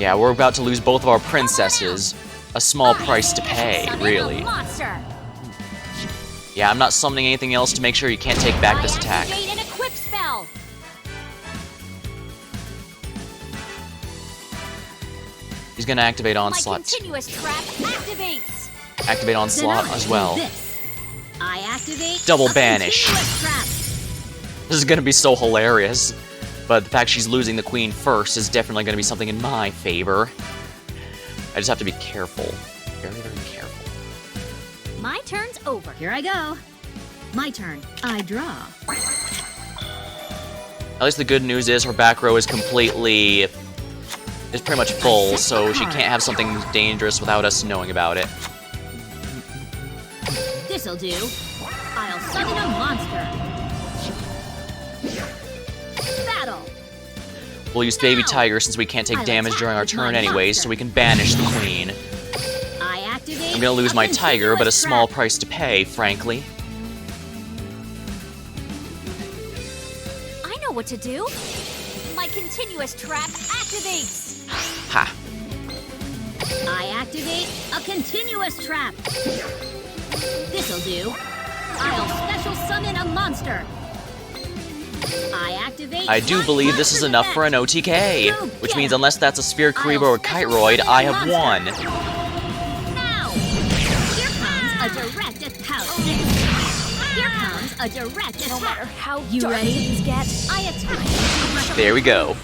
Yeah, we're about to lose both of our princesses. A small price to pay, really. Yeah, I'm not summoning anything else to make sure you can't take back this attack. Activate an equip spell. He's gonna activate My Onslaught. continuous trap activates. Activate Onslaught as well. I activate Double a banish. continuous trap. This is gonna be so hilarious. But the fact she's losing the queen first is definitely gonna be something in my favor. I just have to be careful. Very, very careful. My turn's over. Here I go. My turn. I draw. At least the good news is her back row is completely... is pretty much full, so she can't have something dangerous without us knowing about it. This'll do. I'll summon a monster. Battle. We'll use Baby Now. Tiger since we can't take I'll damage during our attack with turn my anyways, monster. so we can banish the queen. I activate I'm gonna lose a my tiger, but a continuous small trap. price to pay, frankly. I know what to do. My continuous trap activates. Ha! I activate a continuous trap. This'll do. I'll special summon a monster. I activate. I do my believe this is monster's enough for an effect. OTK, Go which get means him. unless that's a Sphere Karibo I'll or special Kiteroid, summon I a have monster. won. Now, here comes a direct attack. Here comes a direct attack. No matter how You dark ready? things get. I attack. There we go.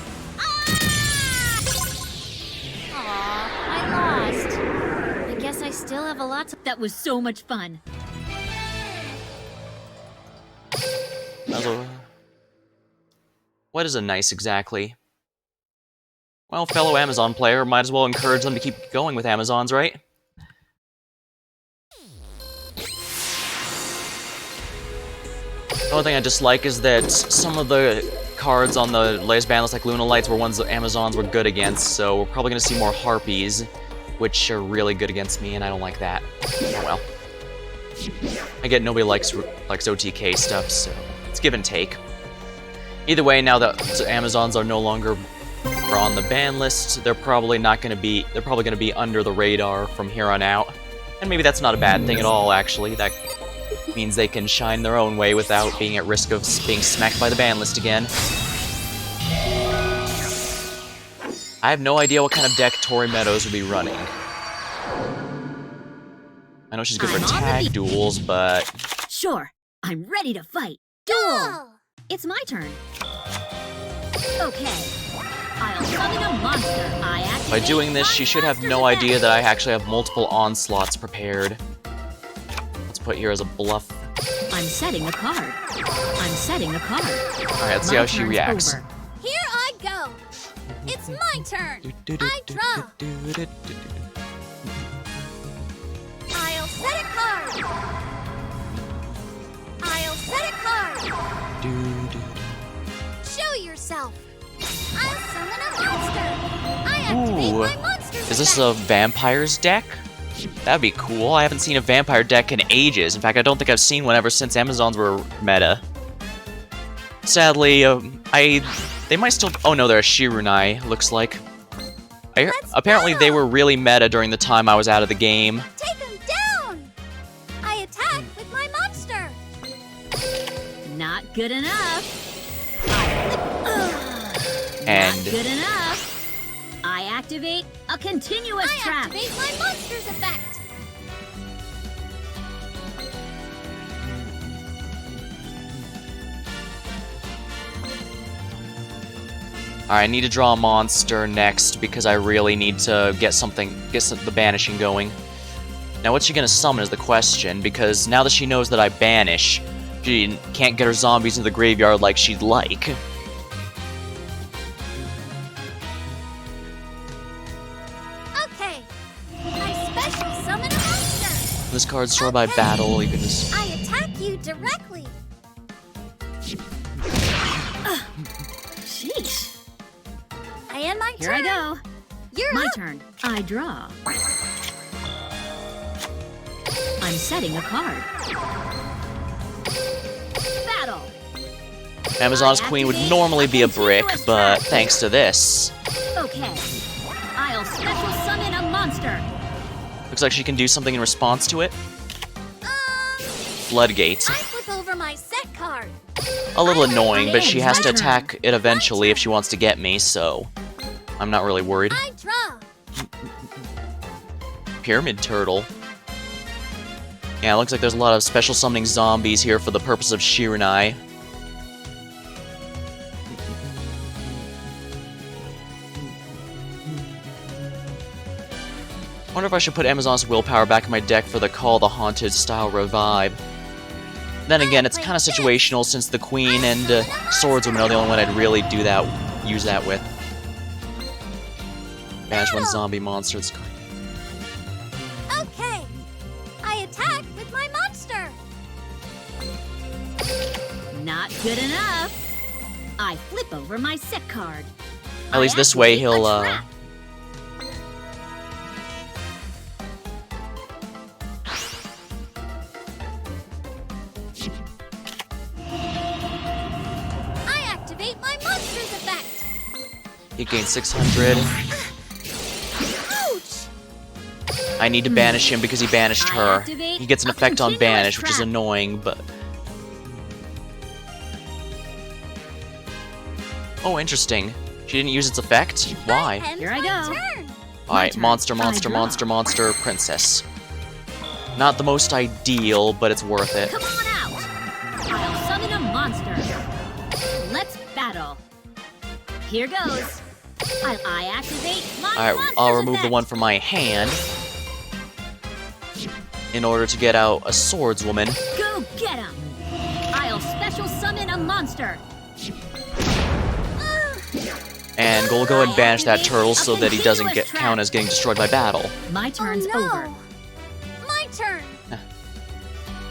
Aw, I lost. I guess I still have a lot to... That was so much fun. What is a nice exactly? Well, fellow Amazon player, might as well encourage them to keep going with Amazons, right? The only thing I dislike is that some of the cards on the latest ban list, like Luna Lights, were ones that Amazons were good against, so we're probably going to see more Harpies, which are really good against me, and I don't like that. Oh well. I get nobody likes OTK stuff, so it's give and take. Either way, now that Amazons are no longer on the ban list, they're probably going to be under the radar from here on out. And maybe that's not a bad thing at all, actually. That means they can shine their own way without being at risk of being smacked by the ban list again. I have no idea what kind of deck Tori Meadows would be running. I know she's good for I'm on the tag beat. duels, but... Sure, I'm ready to fight. Duel! It's my turn. Okay. I'll summon a monster. I activate By doing this, she should have no monster's idea that I actually have multiple onslaughts prepared. Let's put here as a bluff. effect. I'm setting a card. I'm setting a card. Alright, let's see My how she turn's reacts. over. Here I go. It's my turn. I draw. I'll set a card. I'll set a card. Show yourself. I'll summon a monster. I activate Ooh. my monster's Is this effect. a vampires deck? That'd be cool. I haven't seen a vampire deck in ages. In fact, I don't think I've seen one ever since Amazons were meta. Sadly, they might still... Oh no, they're a Shirunai, looks like. Apparently they were really meta during the time I was out of the game. Take him down. I attack with my monster. Not good enough. And- Not good enough. I activate a continuous I trap. activate my monster's effect. Alright, I need to draw a monster next because I really need to get the banishing going. Now what's she gonna summon is the question, because now that she knows that I banish, she can't get her zombies into the graveyard like she'd like. Okay. I special summon a monster. This card's drawn by battle, you can just... I attack you directly. Sheesh. I end my Here I turn. go. You're My up. turn. I draw. I'm setting a card. Battle. Amazon's Queen would normally be a brick, but thanks to this... Okay. I'll special summon a monster. Looks like she can do something in response to it. Floodgate. I flip over my set card. A little annoying, but she It's has my to turn. attack it eventually if she wants to get me, so I'm not really worried. I draw. Pyramid Turtle. Yeah, it looks like there's a lot of special summoning zombies here for the purpose of Shiranai. I wonder if I should put Amazon's Willpower back in my deck for the Call the Haunted style revive. Then again, it's kind of situational since the Queen and Swordswoman are the only one I'd really use that with. Banish one zombie monster. Okay. I attack with my monster. Not good enough. I flip over my set card. At least I this way activate a he'll, trap. I activate my monster's effect. He gains 600. Ouch! I need to banish him because he banished I her. activate He gets an a effect on continuous banish, which is trap. annoying, but... Oh, interesting. She didn't use its effect? Why? End Here I my go. turn. Alright, turn. monster, I monster, draw. monster, monster, princess. Not the most ideal, but it's worth it. Come on out. I'll summon a monster. Let's battle. Here goes. I activate my Alright, monster's I'll remove the effect. one from my hand in order to get out a swordswoman. Go get him. I'll special summon a monster. And we'll go ahead and banish that activate turtle a so that he doesn't continuous trap. count as getting destroyed by battle. My turn's Oh, no. over. My turn.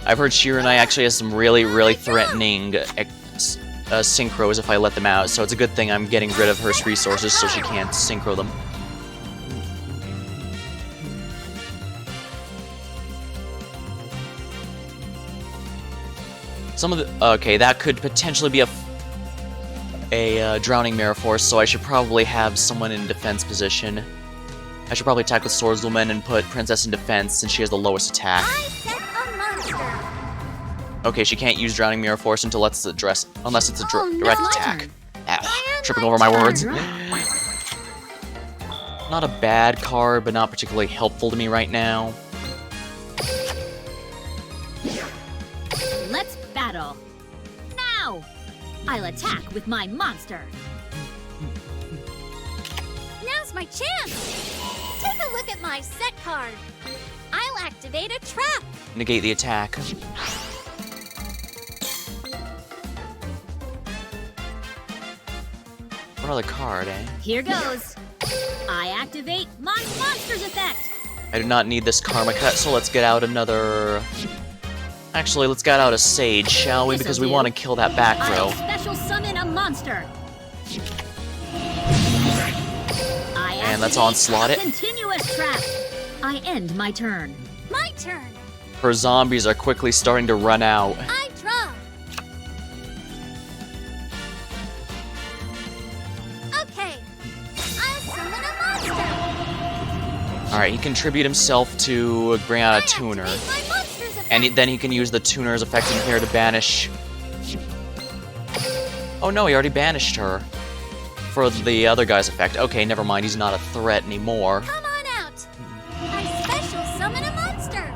I've heard Shiranai actually has some really, really threatening synchros if I let them out, so it's a good thing I'm getting rid of her resources so she can't synchro them. Some of the... Okay, that could potentially be a Drowning Mirror Force, so I should probably have someone in defense position. I should probably attack with Swordswoman and put Princess in defense since she has the lowest attack. I set a monster. Okay, she can't use Drowning Mirror Force until unless it's a Oh, no. direct My attack. turn. Ow, tripping over my words. Draw. Not a bad card, but not particularly helpful to me right now. Let's battle. Now. I'll attack with my monster. Now's my chance. Take a look at my set card. I'll activate a trap. Negate the attack. What other card, eh? Here goes. I activate my monster's effect. I do not need this Karma Cut, so let's get out another... Actually, let's get out a Sage, shall we? This'll Because we do. want to kill that back I'll row. special summon a monster. And let's onslaught it. Continuous trap. I end my turn. My turn. Her zombies are quickly starting to run out. I draw. Okay. I'll summon a monster. Alright, he can contribute himself to bring out a tuner. Activate my monster's effect. And then he can use the tuner's effect in here to banish... Oh no, he already banished her. For the other guy's effect. Okay, never mind, he's not a threat anymore. Come on out. I special summon a monster.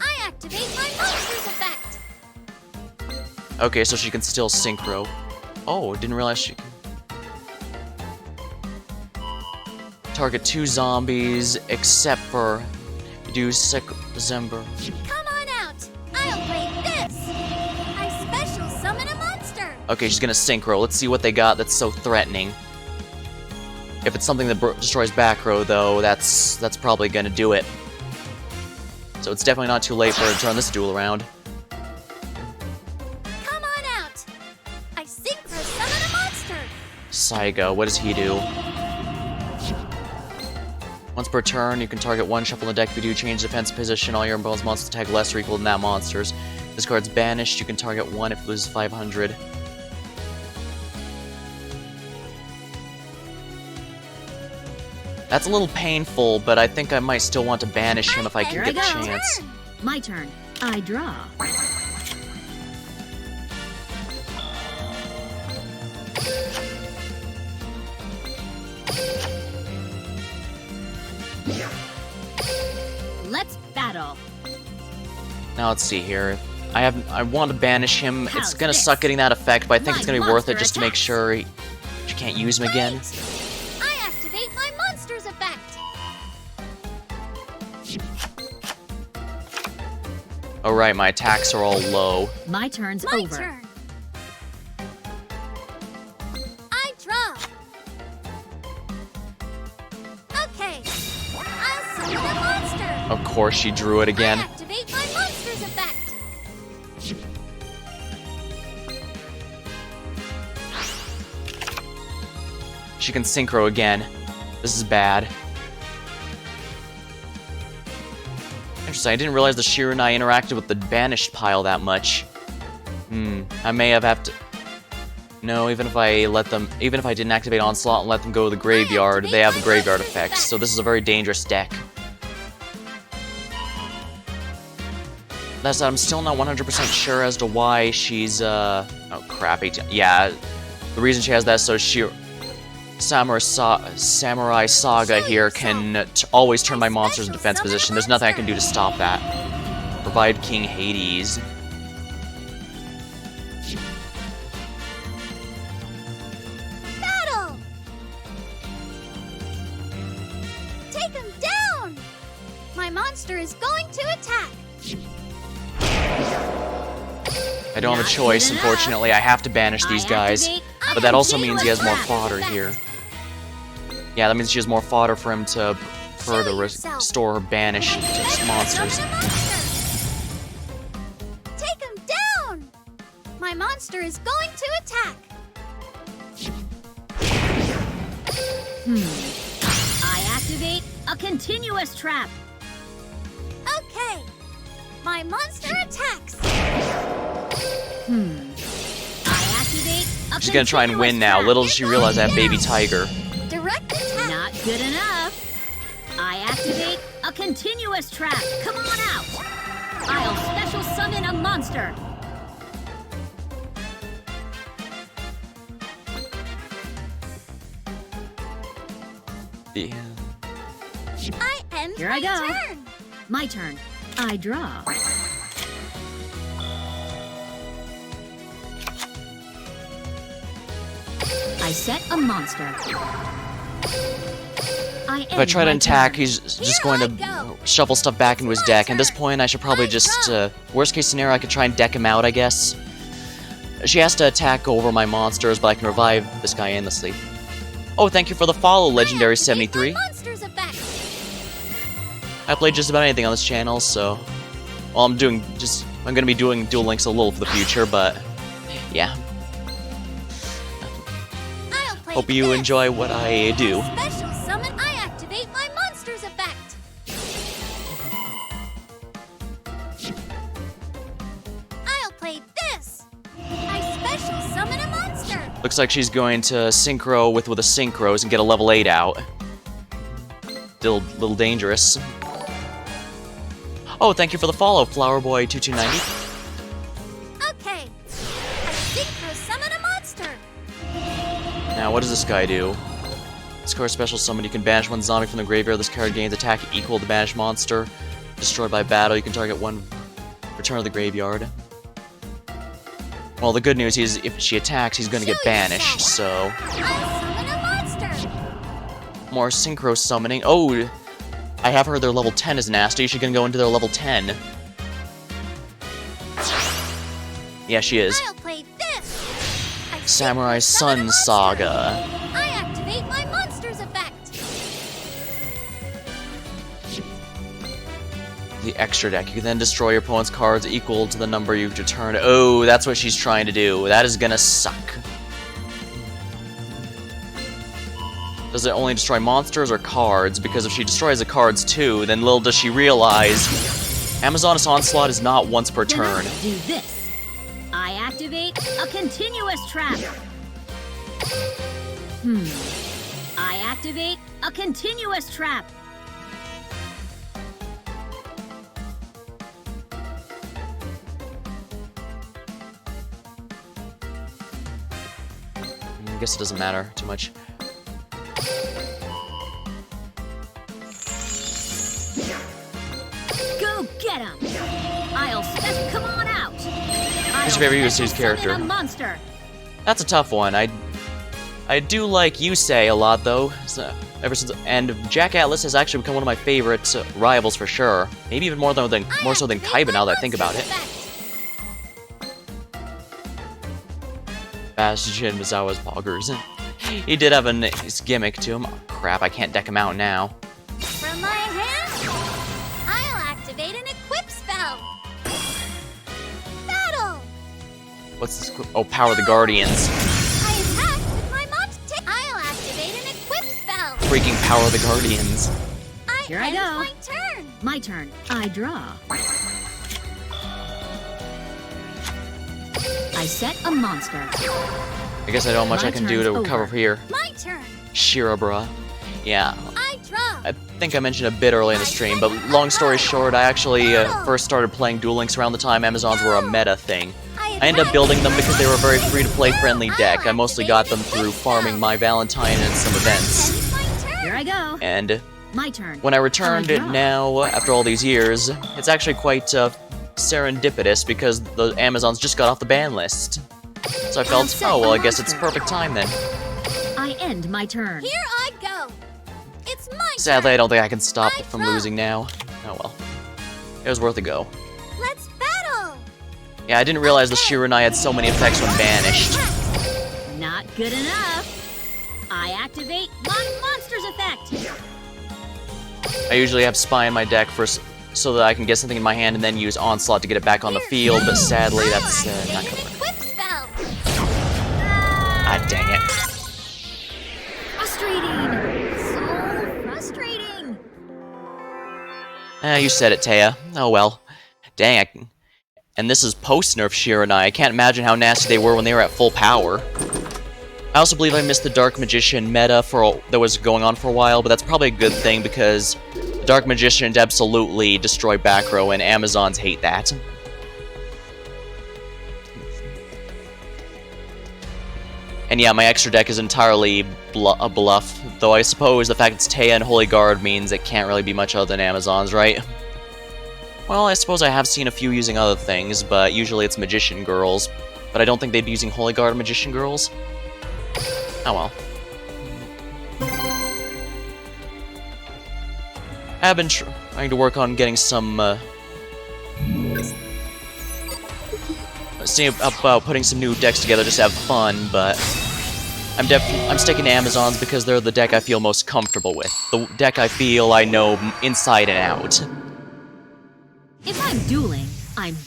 I activate my monster's effect. Okay, so she can still synchro. Oh, didn't realize she can... Target 2 zombies, except for... Do Zember. Come on out. I'll play this. I special summon a monster. Okay, she's gonna synchro. Let's see what they got that's so threatening. If it's something that destroys back row, though, that's probably gonna do it. So it's definitely not too late for her to turn this duel around. Come on out. I synchro summon a monster. Saiga, what does he do? Once per turn, you can target one shuffle in the deck. If you do change defense position, all your opponent's monsters attack less or equal than that monster's. This card's banished. You can target one if it loses 500. That's a little painful, but I think I might still want to banish him if I can Here get the I go. chance. My turn. I draw. Let's battle. Now let's see here. I want to banish him. It's How's gonna this? suck getting that effect, but I think My it's gonna be worth it monster just to make attacks. sure you can't use him again. I activate my monster's effect. Oh right, my attacks are all low. My turn's My over. turn. I draw. Okay. I'll summon a monster. Of course, she drew it I again. activate my monster's effect. She can synchro again. This is bad. Interesting, I didn't realize the Shiro and I interacted with the banished pile that much. I may have to... No, even if I didn't activate Onslaught and let them go to the graveyard, they have the graveyard effect, so this is a very dangerous deck. That said, I'm still not 100% sure as to why she's, oh crap, yeah, the reason she has that is so Samurai Saga here can always turn my monsters in defense position. There's nothing I can do to stop that. Provide King Hades. Battle. Take him down. My monster is going to attack. I don't have a Not choice, good enough. unfortunately. I have to banish these I guys. activate a But that also means he has more continuous fodder trap. here. Yeah, that means she has more fodder for him to further restore her banished monsters. Summon a monster. Take him down. My monster is going to attack. I activate a continuous trap. Okay. My monster attacks. I activate a She's gonna try and win continuous now. trap. Little does she realize I have Baby Tiger. Direct attack. Not good enough. I activate a continuous trap. Come on out. I'll special summon a monster. Yeah. I end Here my I go. turn. My turn. I draw. I set a monster. If I try to attack, he's just going to shuffle stuff back into his deck. At this point, I should probably just, worst case scenario, I could try and deck him out, I guess. She has to attack over my monsters, but I can revive this guy endlessly. Oh, thank you for the follow, Legendary73. Monster's effect. I play just about anything on this channel, so... Well, I'm gonna be doing Duel Links a little for the future, but... Yeah. I'll play Hope you this. enjoy what I do. Special summon. I activate my monster's effect. I'll play this. I special summon a monster. Looks like she's going to synchro with a synchros and get a level 8 out. Still a little dangerous. Oh, thank you for the follow, Flowerboy2290. Okay. I synchro summon a monster. Now, what does this guy do? This card special summon. You can banish one zombie from the graveyard. This card gains attack equal to the banished monster. Destroyed by battle. You can target one. Return to the graveyard. Well, the good news is if she attacks, he's going to get banished, so... I summon a monster. More synchro summoning. Oh, I have heard their level 10 is nasty. She's going to go into their level 10. Yeah, she is. I'll play this. I Samurai synchro summon a Sun monster. Saga. I activate my monster's effect. The extra deck. You can then destroy your opponent's cards equal to the number you've returned. Oh, that's what she's trying to do. That is gonna suck. Does it only destroy monsters or cards? Because if she destroys the cards too, then little does she realize Amazoness Onslaught is not once per Then turn. I'll do this. I activate a continuous trap. I activate a continuous trap. I guess it doesn't matter too much. Go get him! I'll come on out! Who's your favorite USC's character? A monster. That's a tough one. I do like Yusei a lot though. So, and Jack Atlas has actually become one of my favorite rivals for sure. Maybe even more so than Kaiba now that I think about it. Bastion Misawa's poggers. He did have a nice gimmick to him. Oh, crap, I can't deck him out now. From my hand, I'll activate an equip spell. Battle! What's this? Oh, Power of the Guardians. I attack with my monster. I'll activate an equip spell. Freaking Power of the Guardians. Here I go. My turn. My turn. I draw. I set a monster. I guess I don't know much I can do to recover here. My turn. Shirabra. Yeah. I draw. I think I mentioned a bit early in the stream, but long story short, I actually first started playing Duel Links around the time Amazons were a meta thing. I ended up building them because they were a very free-to-play friendly deck. I mostly got them through farming my Valentine and some events. Here I go. And my turn. When I returned it now, after all these years, it's actually quite serendipitous because the Amazons just got off the ban list. So I felt, oh well, I guess it's perfect time then. I end my turn. Here I go. It's my turn. Sadly, I don't think I can stop it from losing now. Oh well. It was worth a go. Let's battle. Yeah, I didn't realize the Shiranai had so many effects when banished. Not good enough. I activate my monster's effect. I usually have Spy in my deck first so that I can get something in my hand and then use Onslaught to get it back on the field, but sadly that's not gonna work. Ah, dang it. Frustrating! So frustrating! You said it, Taya. Oh well. Dang. And this is post-nerf Shiranai. I can't imagine how nasty they were when they were at full power. I also believe I missed the Dark Magician meta that was going on for a while, but that's probably a good thing because the Dark Magicians absolutely destroy back row and Amazons hate that. And yeah, my extra deck is entirely a bluff, though I suppose the fact it's Taya and Holy Guard means it can't really be much other than Amazons, right? Well, I suppose I have seen a few using other things, but usually it's Magician Girls. But I don't think they'd be using Holy Guard Magician Girls. Oh well. I have been trying to work on getting some, seeing about putting some new decks together just to have fun, but I'm sticking to Amazons because they're the deck I feel most comfortable with. The deck I feel I know inside and out. If I'm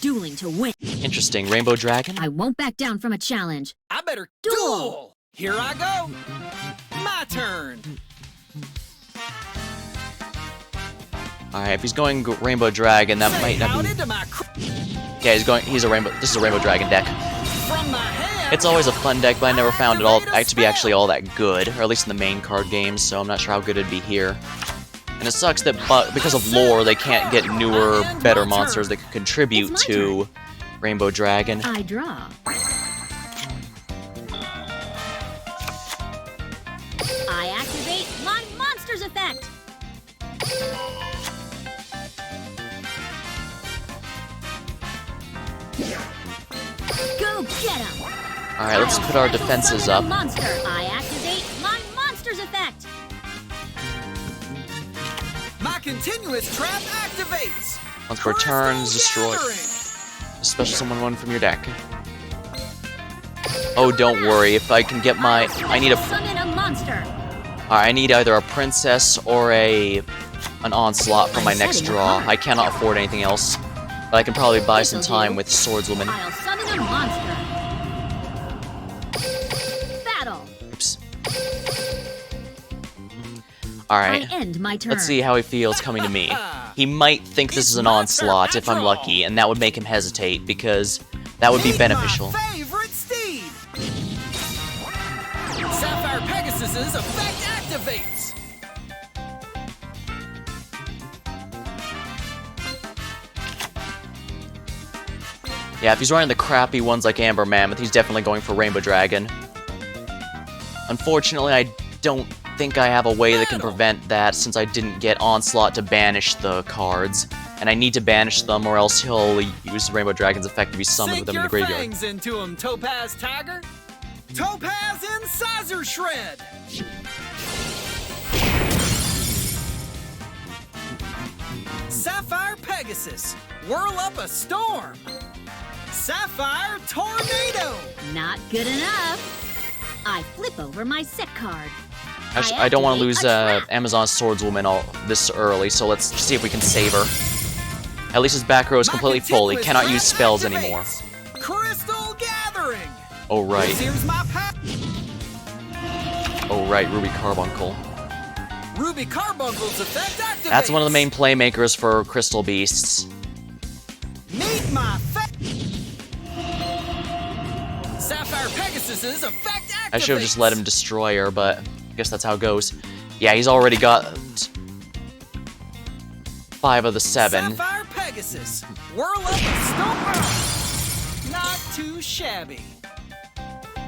dueling to win. Interesting. Rainbow Dragon? I won't back down from a challenge. I better Duel! Here I go. My turn. Alright, if he's going Rainbow Dragon, that might not be... Yeah, he's a Rainbow... This is a Rainbow Dragon deck. From my hand, It's always a fun deck, but I never found it to be actually all that good, or at least in the main card games, so I'm not sure how good it'd be here. And it sucks that because of lore, they can't get newer, better monsters that could contribute to Rainbow Dragon. I draw. I activate my monster's effect. Go get him! Alright, let's put our defenses up. Monster. I activate my monster's effect. my continuous trap activates. Once per turns, destroy. Special summon one from your deck. Oh, don't worry. If I can get my... I need a... Summon a monster. I need either a princess or an onslaught for my next draw. I cannot afford anything else. But I can probably buy some time with Swordswoman. I'll summon a monster. Battle. Oops. Alright. I end my turn. Let's see how he feels coming to me. He might think this is an onslaught if I'm lucky, and that would make him hesitate, because that would be beneficial. My favorite steed. Sapphire Pegasus's effect activates! Yeah, if he's running the crappy ones like Amber Mammoth, he's definitely going for Rainbow Dragon. Unfortunately, I don't think I have a way that can prevent that since I didn't get Onslaught to banish the cards. And I need to banish them or else he'll use Rainbow Dragon's effect to be summoned with them in the graveyard. Sink your fangs into him, Topaz Tiger! Topaz Incisor Shred! Sapphire Pegasus, whirl up a storm! Sapphire Tornado! Not good enough. I flip over my set card. Actually, I don't want to lose activate a trap. Amazon Swordswoman all this early, so let's see if we can save her. At least his back row is completely full. He cannot use spells anymore. Crystal Gathering! Oh right. Here's my pack. Oh right, Ruby Carbuncle. Ruby Carbuncle's effect activates! That's one of the main playmakers for Crystal Beasts. Meet my Sapphire Pegasus's effect activates! I should have just let him destroy her, but I guess that's how it goes. Yeah, he's already got 5 of the 7. Sapphire Pegasus, whirl up a storm! Not too shabby.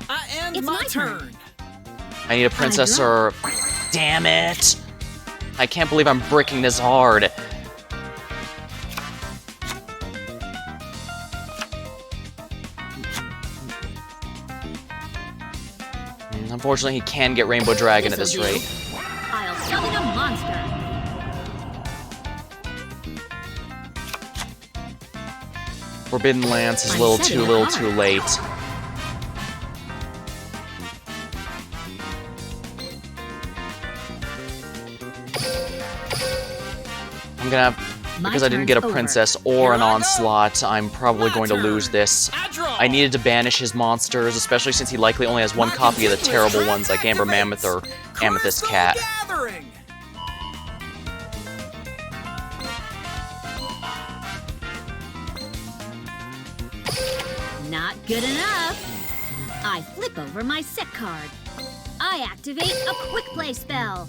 I end It's my my turn. turn. I need a princess or... Damn it! I can't believe I'm bricking this hard. Unfortunately, he can get Rainbow Dragon at this This'll do. rate. I'll summon a monster. Forbidden Lance is a I'm little setting a too card. late. I'm gonna have, My because I didn't get a turn's over. princess or an Here I go. onslaught, I'm probably My going to lose turn. this. I draw. I needed to banish his monsters, especially since he likely only has one My copy of the continuous terrible trap ones like Amber activates. Mammoth or Amethyst Crystal Cat. Gathering. Not good enough. I flip over my set card. I activate a quick play spell.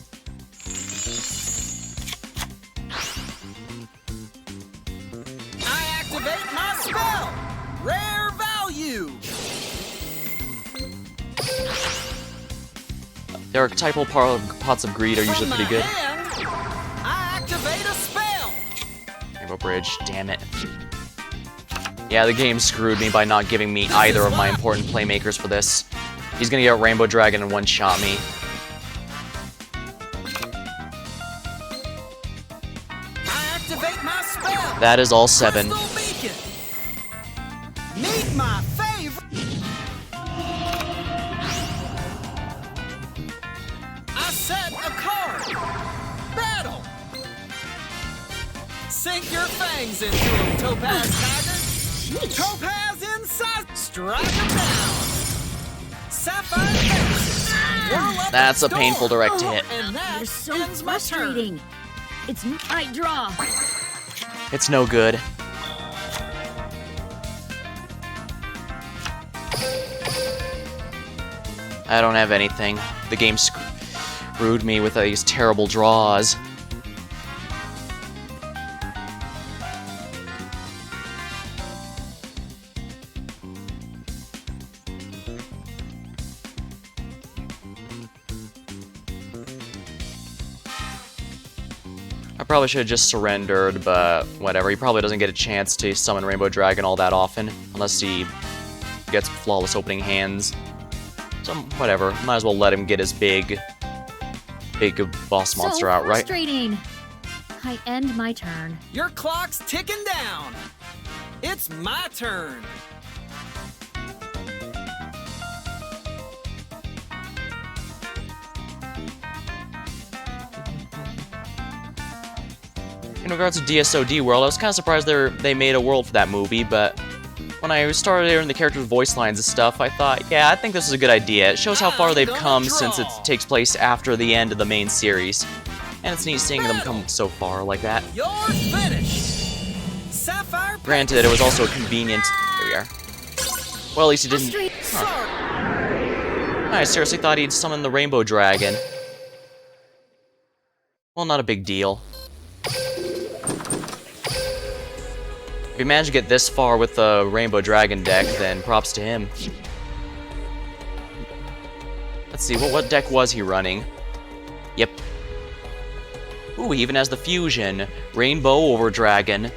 I activate my spell. Rare value. Their archetypal pots of greed are usually From pretty my good. hand, I activate a spell. Rainbow Bridge, damn it. Yeah, the game screwed me by not giving me either of my important playmakers for this. He's gonna get Rainbow Dragon and one-shot me. I activate my spell. That is all 7. Crystal Beacon. Meet my favorite. I set a card. Battle. Sink your fangs into him, Topaz Tiger. Jeez. Topaz inside. Strike him down. Sapphire Pegasus. Whirl up That's a storm. painful direct hit. And that You're so ends my turn. frustrating. It's I draw. It's no good. I don't have anything. The game screwed me with these terrible draws. I probably should have just surrendered, but whatever. He probably doesn't get a chance to summon Rainbow Dragon all that often, unless he gets flawless opening hands. So, whatever. Might as well let him get his big boss monster so out, right? frustrating. I end my turn. Your clock's ticking down. It's my turn. In regards to DSOD World, I was kind of surprised they made a world for that movie, but when I started hearing the characters' voice lines and stuff, I thought, yeah, I think this is a good idea. It shows how far they've come since it takes place after the end of the main series. And it's neat seeing them come so far like that. You're finished. Sapphire Granted, it was also convenient. There we are. Well, at least he didn't. Sorry. I seriously thought he'd summon the Rainbow Dragon. Well, not a big deal. If he managed to get this far with the Rainbow Dragon deck, then props to him. Let's see, what deck was he running? Yep. Ooh, he even has the fusion. Rainbow over Dragon.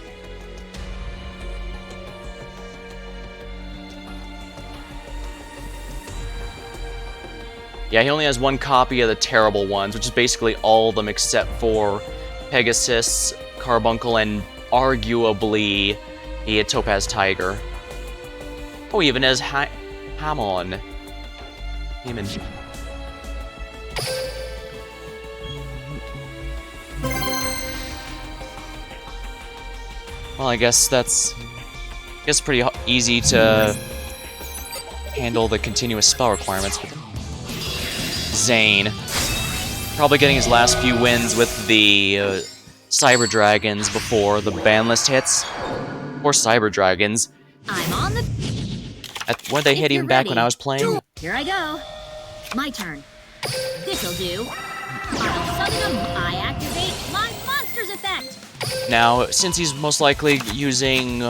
Yeah, he only has one copy of the terrible ones, which is basically all of them except for Pegasus, Carbuncle, and arguably a Topaz Tiger. Oh, he even has Hamon. Well, I guess that's pretty easy to handle the continuous spell requirements with Zane. Probably getting his last few wins with the Cyber Dragons before the ban list hits. Or Cyber Dragons. I'm on the... Weren't they hit even back when I was playing? Here I go. My turn. This'll do. I'll summon them. I activate my monster's effect. Now, since he's most likely using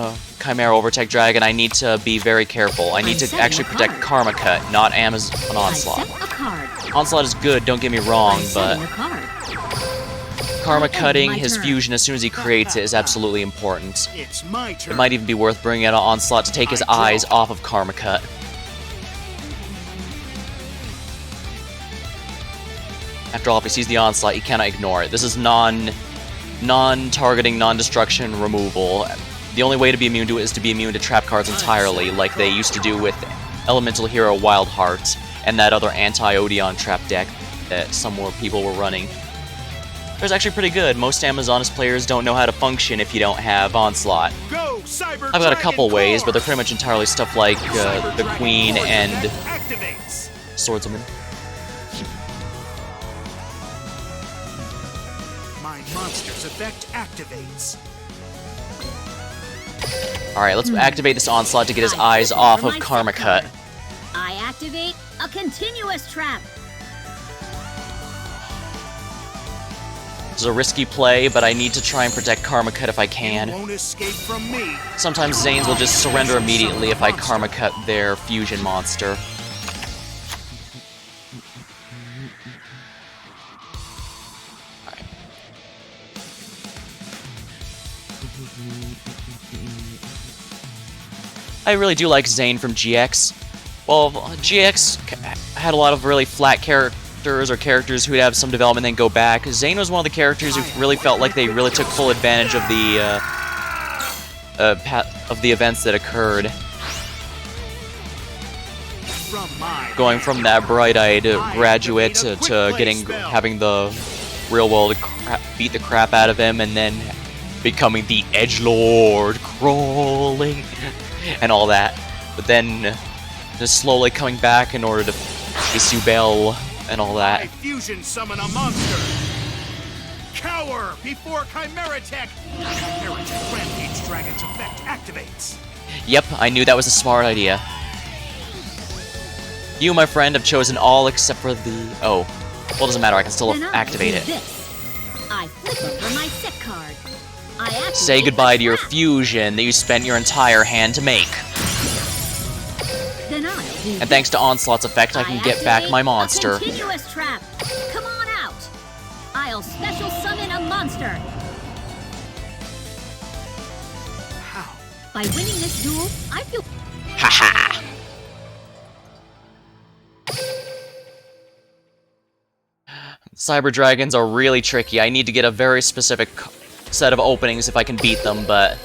Chimera Overtech Dragon, I need to be very careful. I need to actually protect Karma Cut, not Amazon Onslaught. I set a card. Onslaught is good, don't get me wrong, but A card. Karma Cutting his turn. fusion as soon as he creates it is absolutely important. It's my turn. It might even be worth bringing out an Onslaught to take his eyes off of Karma Cut. After all, if he sees the Onslaught, he cannot ignore it. This is non-targeting, non-destruction removal. The only way to be immune to it is to be immune to trap cards entirely, like they used to do with Elemental Hero Wildheart and that other anti-Odeon trap deck that some more people were running. It was actually pretty good. Most Amazoness players don't know how to function if you don't have Onslaught. Go, Cyber I've got a couple Dragon ways, Core! but they're pretty much entirely stuff like the Cyber Queen Dragon Core and effect activates. Swordswoman. My monster's effect activates. Alright, let's activate this Onslaught to get his eyes off of Karma Cut. I activate a continuous trap. This is a risky play, but I need to try and protect Karma Cut if I can. Won't escape from me. Sometimes Zanes will just surrender immediately if I Karma Cut their fusion monster. Alright. I really do like Zane from GX. Well, GX had a lot of really flat characters or characters who'd have some development and then go back. Zane was one of the characters who really felt like they really took full advantage of the events that occurred. Going from that bright-eyed graduate to having the real world beat the crap out of him, and then becoming the edgelord, crawling, and all that. But then just slowly coming back in order to issue bail and all that. I fusion summon a monster. Cower before Chimera Tech. Chimera Tech Rampage Dragon's effect activates. Yep, I knew that was a smart idea. You, my friend, have chosen all except for the... Oh. Well, it doesn't matter, I can still Then I'll activate do it. This. I flip over my set card. I activate Say goodbye to your trap. fusion that you spent your entire hand to make. Then I'll do And thanks to Onslaught's effect, I can get back my activate monster. A continuous trap. Come on out. I'll special summon a monster. How? By winning this duel, I feel... Haha! Cyber Dragons are really tricky. I need to get a very specific set of openings if I can beat them, but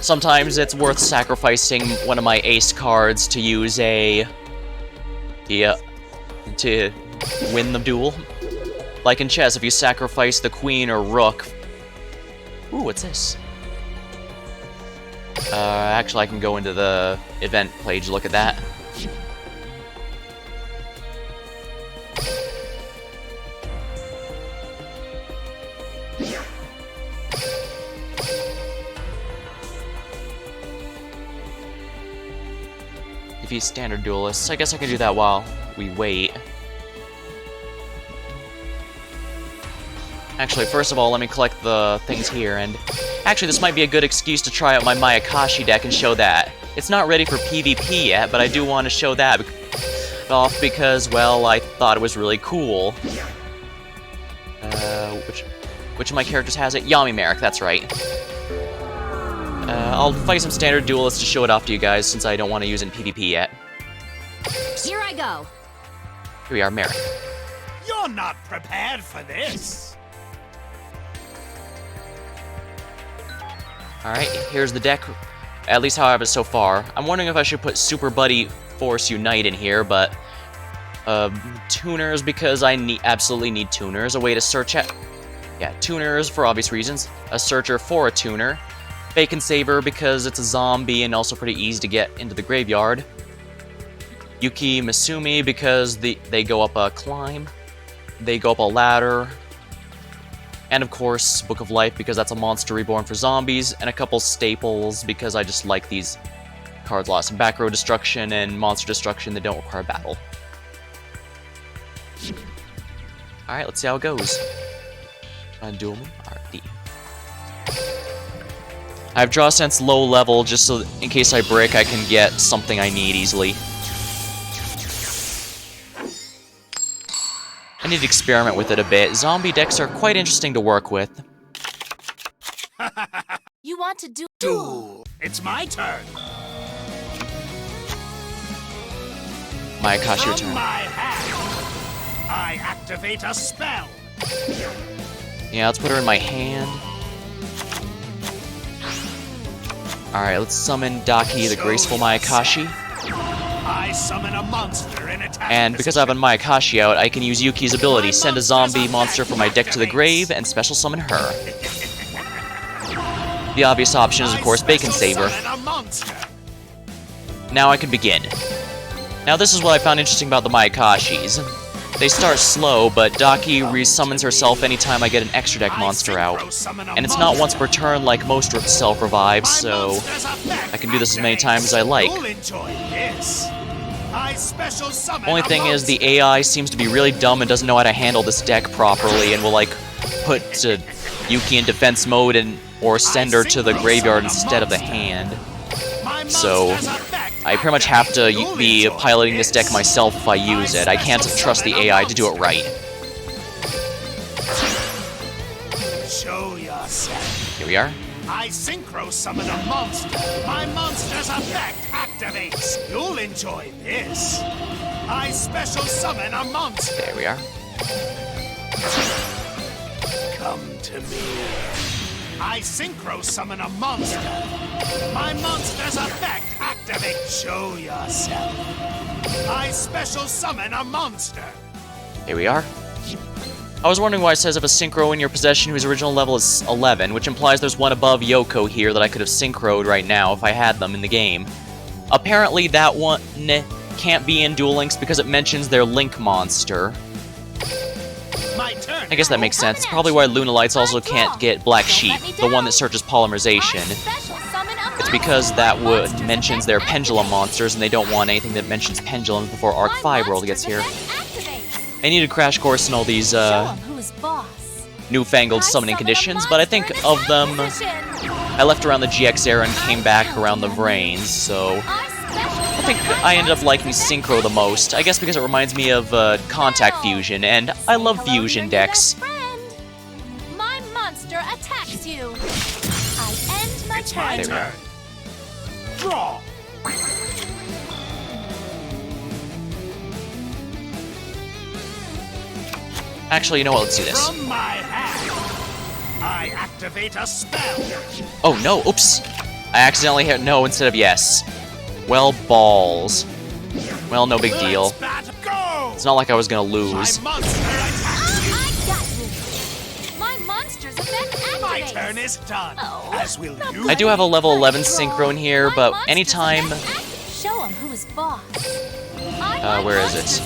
sometimes it's worth sacrificing one of my ace cards to use to win the duel. Like in chess, if you sacrifice the queen or rook... Ooh, what's this? Actually, I can go into the event page to look at that. Defeat standard duelists. I guess I can do that while we wait. Actually, first of all, let me collect the things here, and actually this might be a good excuse to try out my Mayakashi deck and show that. It's not ready for PvP yet, but I do want to show that off because, well, I thought it was really cool. Which of my characters has it? Yami Merrick, that's right. I'll fight some standard duelists to show it off to you guys, since I don't want to use it in PvP yet. Here I go. Here we are, Merrick. You're not prepared for this. Alright, here's the deck, at least how I have it so far. I'm wondering if I should put Super Buddy Force Unite in here, but tuners, because I absolutely need tuners. A way to search at... Yeah, tuners for obvious reasons. A searcher for a tuner. Bacon Saber because it's a zombie and also pretty easy to get into the graveyard. Yuki Misumi because they go up a climb. They go up a ladder. And of course, Book of Life because that's a monster reborn for zombies. And a couple staples because I just like these cards a lot. Some back row destruction and monster destruction that don't require battle. Alright, let's see how it goes. Duel me? RD. I have Draw Sense low level just so in case I break I can get something I need easily. I need to experiment with it a bit. Zombie decks are quite interesting to work with. You want to do... Duel. It's my turn. Mayakashi, your From turn. my hand, I activate a spell. Yeah, let's put her in my hand. Alright, let's summon Daki, the Graceful Mayakashi. I summon a monster in attack. And because I have a Mayakashi out, I can use Yuki's ability, send a zombie monster from my deck to the grave, and special summon her. The obvious option is, of course, Bacon Saber. Now I can begin. Now this is what I found interesting about the Mayakashis. They start slow, but Daki resummons herself anytime I get an extra deck monster out. And it's not once per turn like most self-revives, so I can do this as many times as I like. Only thing is, the AI seems to be really dumb and doesn't know how to handle this deck properly, and will like put Yuki in defense mode or send her to the graveyard instead of the hand. So I pretty much have to be piloting this deck myself if I use it. I can't trust the AI to do it right. Show yourself. Here we are. I synchro summon a monster. My monster's effect activates. You'll enjoy this. I special summon a monster. There we are. Come to me. I synchro summon a monster. My monster's effect activates. Show yourself. I special summon a monster. Here we are. I was wondering why it says if a synchro in your possession whose original level is 11, which implies there's one above Yoko here that I could have synchroed right now if I had them in the game. Apparently that one can't be in Duel Links because it mentions their Link monster. My turn. I guess that makes sense. It's probably why Lunalights also can't get Black Sheep, the one that searches polymerization. It's because that mentions their Pendulum monsters, and they don't want anything that mentions Pendulums before Arc 5 World gets here. I need a crash course in all these newfangled summoning conditions, but I think of them I left around the GX era and came back around the Vrains, so I think I ended up liking Synchro the most, I guess because it reminds me of Contact Fusion, and I love fusion decks. My monster attacks you. I end my turn. My turn. Draw. Actually, you know what, let's do this. From my hand, I activate a spell. Oh no, oops! I accidentally hit no instead of yes. Well, balls. Well, no big deal. It's not like I was gonna lose. My monster attacks I got you. My monster's effect activates. My turn is done. Oh, As will you. I do have a level 11 synchro in here, but anytime... Show him who is boss. Where is it?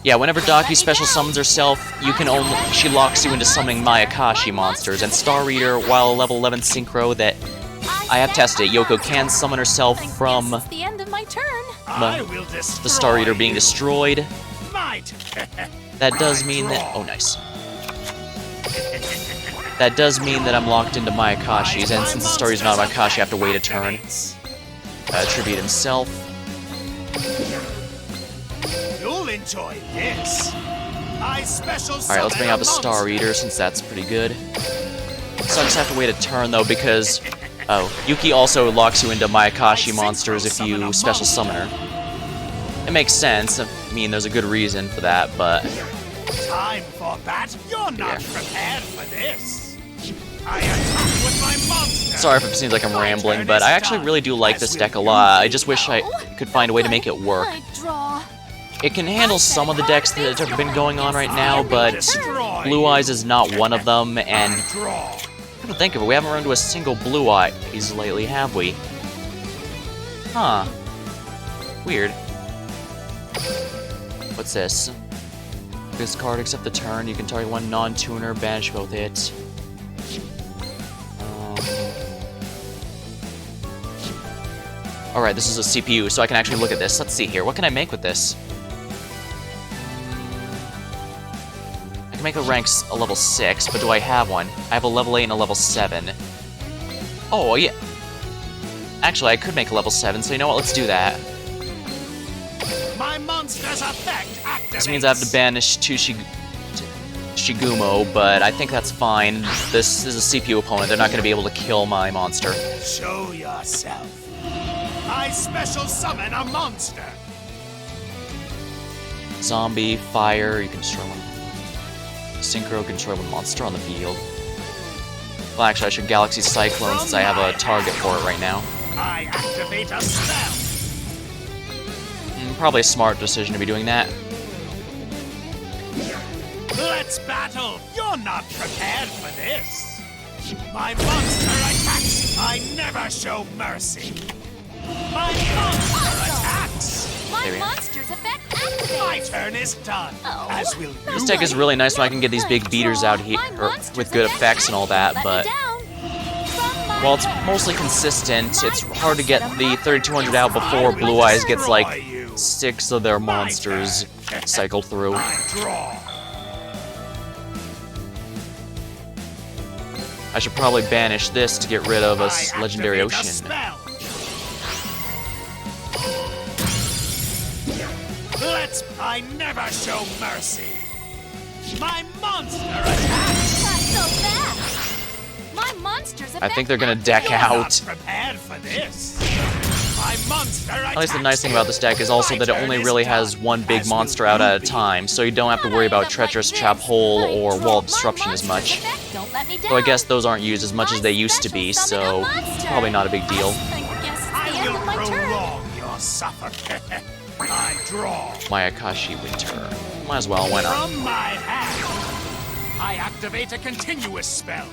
Yeah, whenever Daki special summons herself, you can only... she locks you into summoning Mayakashi monsters, and Star Reader, while a level 11 synchro that I have tested, Yoko can summon herself from the end of my turn. I will destroy the Star Eater being you. destroyed. Might. That does mean that... Oh, nice. That does mean that I'm locked into Mayakashi's, and since the Star Eater's not Mayakashi, I have to wait a turn. Tribute himself. You'll enjoy this. Alright, let's bring out the Star Eater, since that's pretty good. So I just have to wait a turn, though, because... Oh, Yuki also locks you into Mayakashi monsters if you special summon her. It makes sense. I mean, there's a good reason for that, but... Time for that. You're not Yeah. prepared for this. I attack with my monster. Sorry if it seems like I'm rambling, but I actually really do like this deck a lot. I just wish I could find a way to make it work. I draw. It can handle some of the decks that have been going on right now, but Blue Eyes is not one of them, and Draw. come to think of it, we haven't run into a single Blue Eyes lately, have we? Huh. Weird. What's this? This card, except the turn, you can target one non-tuner, banish both hits. Alright, this is a CPU, so I can actually look at this. Let's see here, what can I make with this? I can make a rank a level 6, but do I have one? I have a level 8 and a level 7. Oh, yeah. Actually, I could make a level 7, so you know what, let's do that. My monster's effect activates. This means I have to banish two Shigumo, but I think that's fine. This is a CPU opponent, they're not going to be able to kill my monster. Show yourself. I special summon a monster. Zombie, fire, you can destroy one. Synchro, can destroy one monster on the field. Well, actually, I should Galaxy Cyclone since I have a target for it right now. I activate a spell. Probably a smart decision to be doing that. Let's battle. You're not prepared for this. My monster attacks. I never show mercy. My monster attacks. My There we go. monster's effect My activates. turn is done. Oh. As will you. This deck is really nice when I can get these big beaters out here with good effects and all that, but while it's mostly consistent, it's hard to get the 3200 out before Blue Eyes gets like 6 of their monsters cycled through. I draw. I should probably banish this to get rid of a I legendary activate a ocean. spell. I never show mercy. My monster attacks. Not so fast. My monster's I think they're gonna deck out. Not prepared for this. My monster attacks. At least the nice thing about this deck is also that it only really has one big monster out at a time, so you don't have to worry about Treacherous Trap Hole or Wall of Disruption as much. So I guess those aren't used as much as they used to be, so probably not a big deal. I will prolong your suffering. I draw. Mayakashi Winter. Might as well, why not? From my hand, I activate a continuous spell.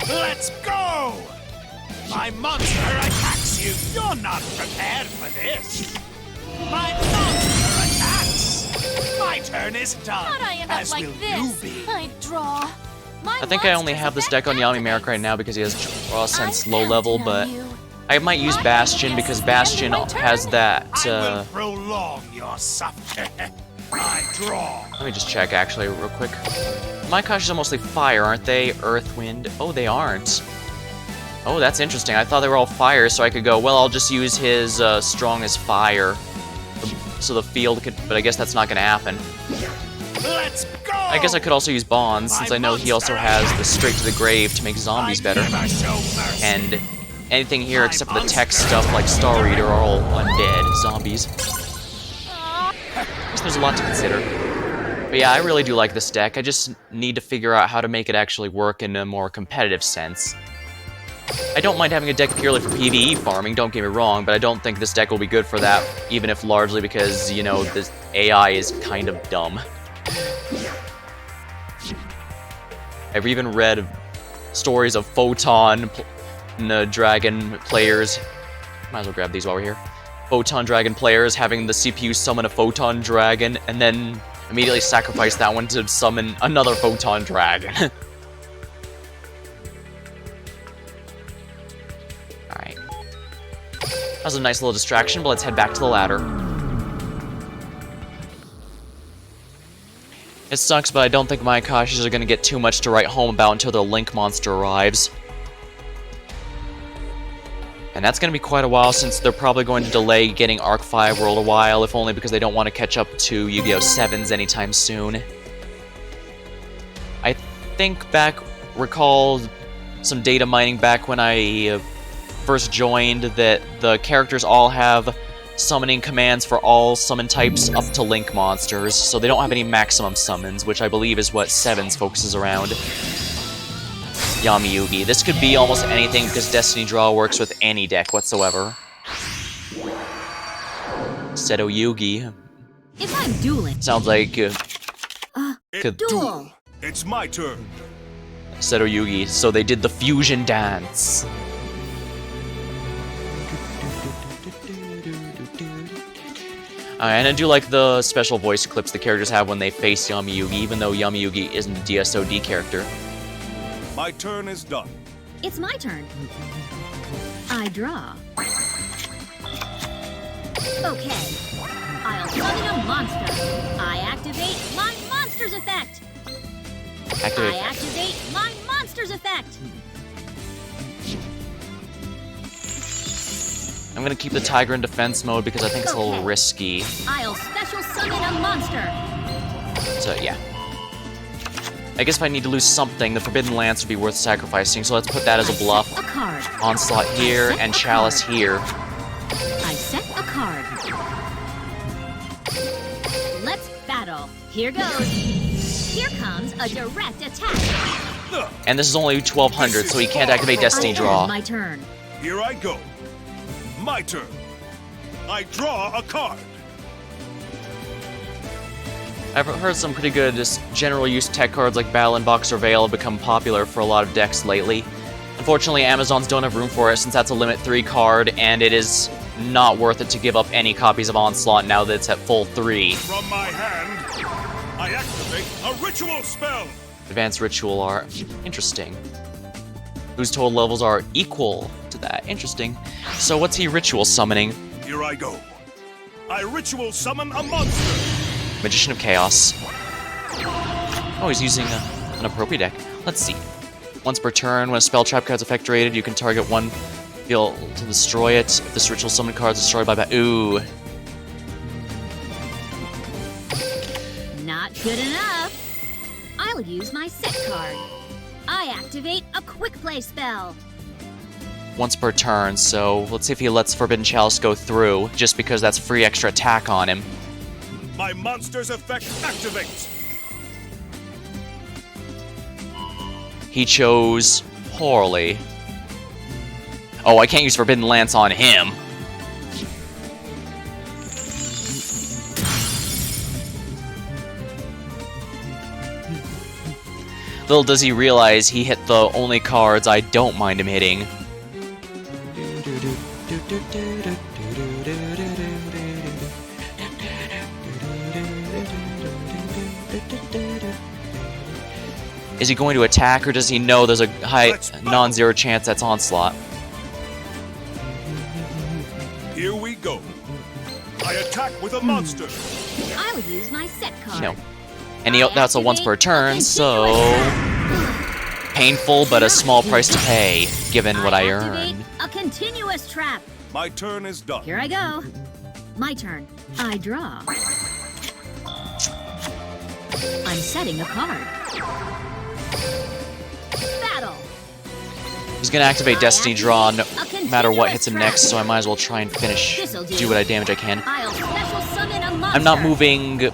Let's go! My monster attacks you. You're not prepared for this. My monster attacks. My turn is done. How'd I end up As like will this? you be. I draw. I think I only have this deck on Yami Merrick right now because he has Draw Sense low level, but I might use Bastion because Bastion has that, I will prolong your suffering. I draw. Let me just check actually real quick. Mayakashi's are mostly fire, aren't they? Earth, wind. Oh, they aren't. Oh, that's interesting. I thought they were all fire, so I could go, well, I'll just use his strongest fire. So the field could, but I guess that's not gonna happen. Let's go! I guess I could also use Bonds, since I know he also has the Straight to the Grave to make zombies better. I never show mercy. And anything here except for the tech stuff like Star Eater are all undead zombies. I guess there's a lot to consider. But yeah, I really do like this deck. I just need to figure out how to make it actually work in a more competitive sense. I don't mind having a deck purely for PvE farming, don't get me wrong, but I don't think this deck will be good for that, even if largely because, you know, this AI is kind of dumb. I've even read stories of Photon Dragon players. Might as well grab these while we're here. Photon Dragon players having the CPU summon a Photon Dragon and then immediately sacrifice that one to summon another Photon Dragon. That was a nice little distraction, but let's head back to the ladder. It sucks, but I don't think my Akashis are going to get too much to write home about until the Link monster arrives. And that's going to be quite a while, since they're probably going to delay getting Arc 5 World a while, if only because they don't want to catch up to Yu-Gi-Oh! 7s anytime soon. I recall some data mining back when I first joined that the characters all have summoning commands for all summon types up to Link monsters, so they don't have any maximum summons, which I believe is what 7s focuses around. Yami Yugi. This could be almost anything because Destiny Draw works with any deck whatsoever. Seto Yugi. If I'm dueling, Sounds like duel. It's my turn. Seto Yugi. So they did the fusion dance. And I do like the special voice clips the characters have when they face Yami Yugi, even though Yami Yugi isn't a DSOD character. My turn is done. It's my turn. I draw. Okay. I'll summon a monster. I activate my monster's effect. I activate my monster's effect. I'm gonna keep the Tiger in defense mode because I think it's a little risky. I'll special summon a monster. So yeah. I guess if I need to lose something, the Forbidden Lance would be worth sacrificing, so let's put that as a bluff. A card. Onslaught here and Chalice here. I set a card. Let's battle. Here goes. Here comes a direct attack. And this is only 1200, so he can't activate Destiny Draw. My turn. Here I go. My turn. I draw a card. I've heard some pretty good just general use tech cards like Battle and Box or Veil have become popular for a lot of decks lately. Unfortunately, Amazons don't have room for it since that's a Limit 3 card, and it is not worth it to give up any copies of Onslaught now that it's at full 3. From my hand, I activate a ritual spell. Advanced Ritual are interesting. Whose total levels are equal to that. Interesting. So what's he ritual summoning? Here I go. I ritual summon a monster. Magician of Chaos. Oh, he's using an appropriate deck. Let's see. Once per turn, when a spell trap card's effect rated, you can target one field to destroy it. If this ritual summon card is destroyed by ooh. Not good enough. I'll use my set card. I activate a quick play spell. Once per turn, so let's see if he lets Forbidden Chalice go through, just because that's free extra attack on him. My monster's effect activates. He chose poorly. Oh, I can't use Forbidden Lance on him. Little does he realize he hit the only cards I don't mind him hitting. Is he going to attack, or does he know there's a high non-zero chance that's Onslaught? Here we go. I attack with a monster. I'll use my set card. No. And that's a once per turn, so... painful, but a small price to pay, given what I earn. A continuous trap. My turn is done. Here I go. My turn. I draw. I'm setting a card. Battle. He's gonna activate Destiny Draw no matter what hits him next, so I might as well try and finish, do what damage I can. I'll special summon a monster. I'm not moving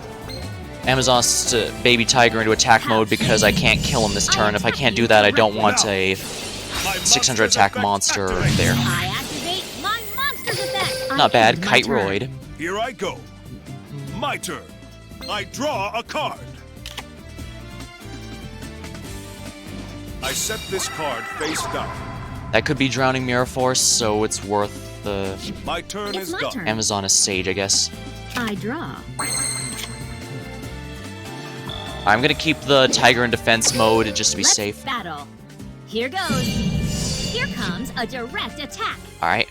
Amazon's Baby Tiger into attack mode because I can't kill him this turn. If I can't do that, I don't want a 600 attack monster there. I activate my monster's effect. Not bad, Kite-Roid. Here I go. My turn. I draw a card. I set this card face down. That could be Drowning Mirror Force, so it's worth the My turn is done. Amazon is Sage, I guess. I draw. I'm gonna keep the Tiger in defense mode just to be Let's safe. Battle. Here goes. Here comes a direct attack. Alright.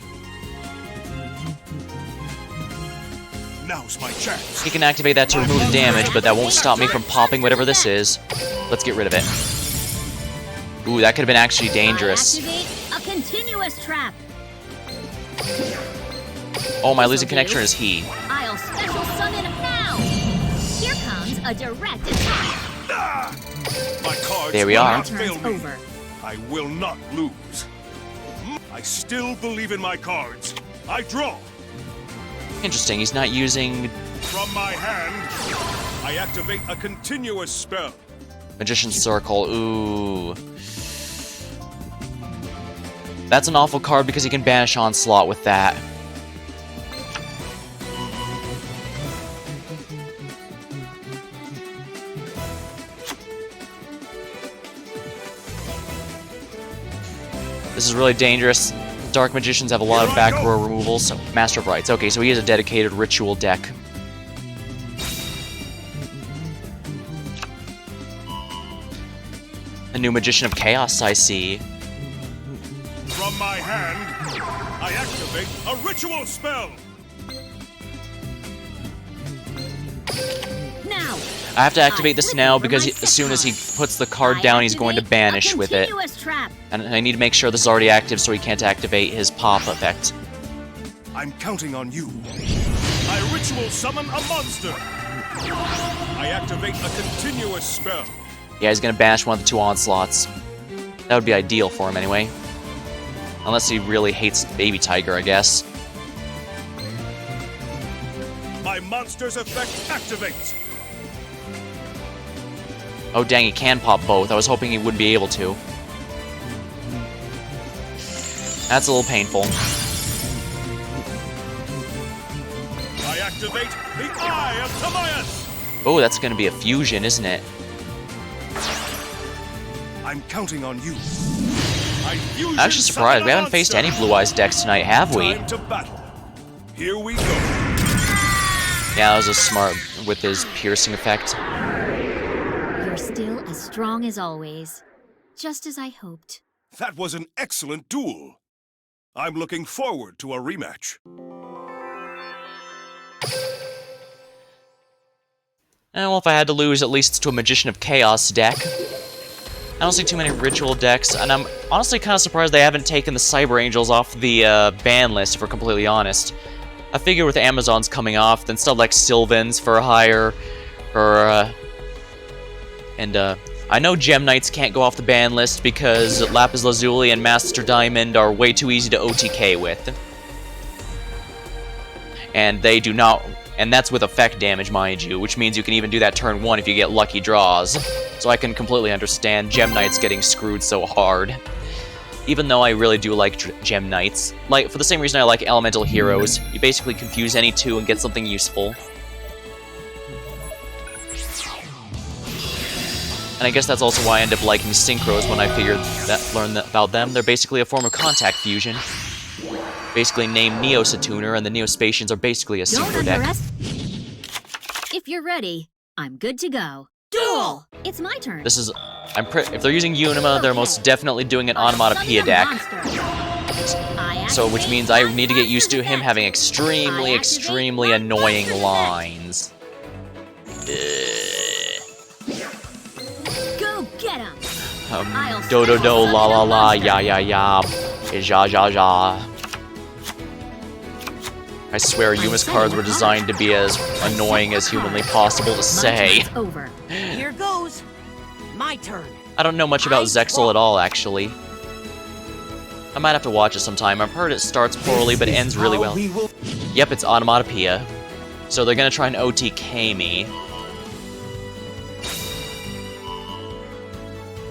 Now's my chance. He can activate that to remove the damage, but that won't stop me from popping whatever this is. Let's get rid of it. Ooh, that could have been actually dangerous. I activate a continuous trap. Oh, my losing connection is he. I'll special summon now. Here comes a direct attack. Ah! My cards There we will are. not fail Turn's me. over. I will not lose. I still believe in my cards. I draw. Interesting, he's not using From my hand, I activate a continuous spell. Magician's Circle. Ooh. That's an awful card because he can banish Onslaught with that. This is really dangerous. Dark Magicians have a lot of back row removals. So Master of Rites. Okay, so he has a dedicated ritual deck. A new Magician of Chaos, I see. From my hand, I activate a ritual spell. Now, I have to activate this now because as soon as he puts the card down, he's going to banish with it. continuous trap. And I need to make sure this is already active so he can't activate his pop effect. I'm counting on you. I ritual summon a monster. I activate a continuous spell. Yeah, he's gonna banish one of the two onslaughts. That would be ideal for him anyway. Unless he really hates Baby Tiger, I guess. My monster's effect activates. Oh dang, he can pop both. I was hoping he wouldn't be able to. That's a little painful. I activate the Eye of Timaeus. Oh, that's gonna be a fusion, isn't it? I'm counting on you. I I'm actually surprised. We haven't faced any Blue Eyes decks tonight, have we? Time to battle. Here we go. Yeah, that was a smart with his piercing effect. You're still as strong as always. Just as I hoped. That was an excellent duel. I'm looking forward to a rematch. Well, if I had to lose, at least it's to a Magician of Chaos deck. I don't see too many ritual decks, and I'm honestly kind of surprised they haven't taken the Cyber Angels off the ban list, if we're completely honest. I figure with Amazon's coming off, then stuff like Sylvans for hire, or I know Gem Knights can't go off the ban list because Lapis Lazuli and Master Diamond are way too easy to OTK with. And they do not, and that's with effect damage, mind you, which means you can even do that turn 1 if you get lucky draws. So I can completely understand Gem Knights getting screwed so hard. Even though I really do like Gem Knights. Like, for the same reason I like Elemental Heroes. You basically confuse any two and get something useful. And I guess that's also why I end up liking Synchros when I learned about them. They're basically a form of contact fusion. Basically named Neo-Satuner, and the Neospatians are basically a Don't Synchro deck. If you're ready, I'm good to go. Duel! It's my turn. This is... if they're using Unima, they're most definitely doing an Onomatopoeia deck. So, which means I need to get used to him having extremely annoying lines. Go get him! Do do do la la la ya ya ya ja ja ja. I swear Yuma's cards were designed to be as annoying as humanly possible to say. Over. Here goes. My turn. I don't know much about Zexal at all, actually. I might have to watch it sometime. I've heard it starts poorly, but ends really well. Yep, it's Onomatopoeia. So they're gonna try and OTK me.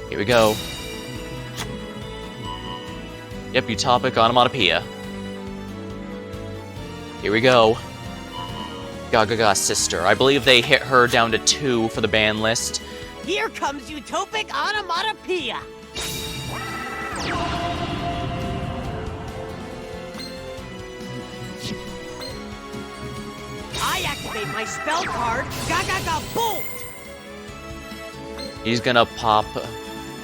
Here we go. Yep, Utopic Onomatopoeia. Here we go. Gaga sister. I believe they hit her down to 2 for the ban list. Here comes Utopic Onomatopoeia. I activate my spell card, Gaga Bolt! He's gonna pop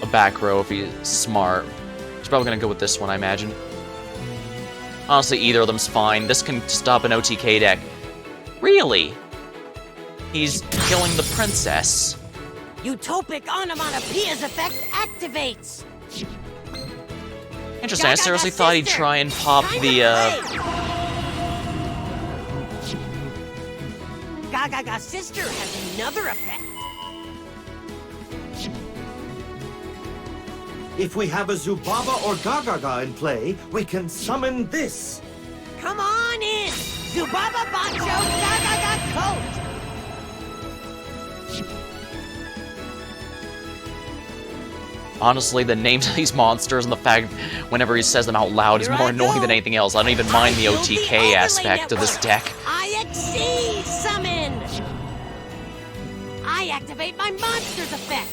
a back row if he's smart. He's probably gonna go with this one, I imagine. Honestly, either of them's fine. This can stop an OTK deck. Really? He's killing the princess. Utopic onomatopoeia's effect activates. Interesting, I seriously thought he'd try and pop the, Gaga Sister has another effect. If we have a Zubaba or Gagaga in play, we can summon this. Come on in! Zubaba Bancho Gaga Coat! Honestly, the names of these monsters and the fact whenever he says them out loud is Here more I annoying go. than anything else. I don't even mind the build the OTK overlay aspect of this network. deck. IXC summon! I activate my monster's effect.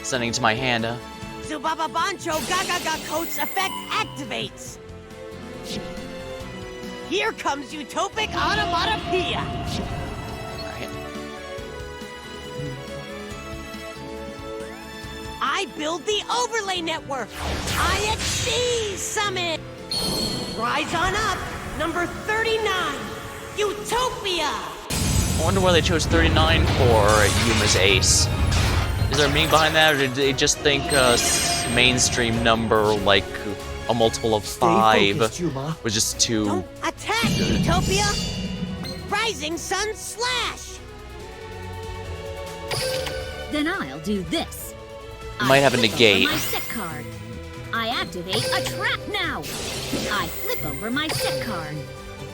Sending it to my hand, Zubaba Bancho Gaga Coat's effect activates. Here comes Utopic Onomatopoeia. Alright. I build the overlay network. IXC summon. Rise on up, number 39, Utopia. I wonder why they chose 39 for Yuma's ace. Is there a meaning behind that, or did they just think mainstream number, like a multiple of 5, focused, Yuma. was just too... Don't attack, Utopia. Rising Sun Slash. Then I'll do this. You might have a flip negate. over my set card. I activate a trap now. I flip over my set card.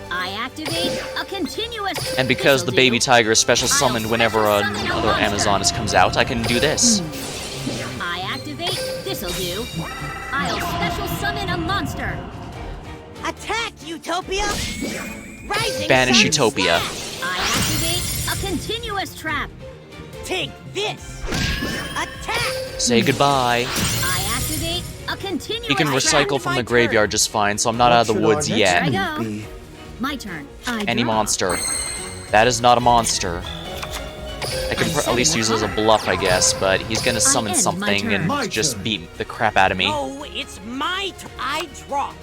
I activate a continuous. And because the This'll baby do. tiger is special I'll summoned whenever special summon a another monster. Amazoness comes out, I can do this. I activate. This'll do. I'll special summon a monster. Attack, Utopia. Rising Banish Sun Utopia. Slash. I activate a continuous trap. Take this. Attack. Say goodbye. I activate a continuous. He can trap. recycle from my the graveyard just fine, so I'm not out of the What should our woods next yet. Here I move go. be? My turn. I Any draw. monster. That is not a monster. I could at least use it as a bluff, I guess, but he's gonna summon end my something turn. and My just turn. beat the crap out of me. Oh, it's my turn. I draw.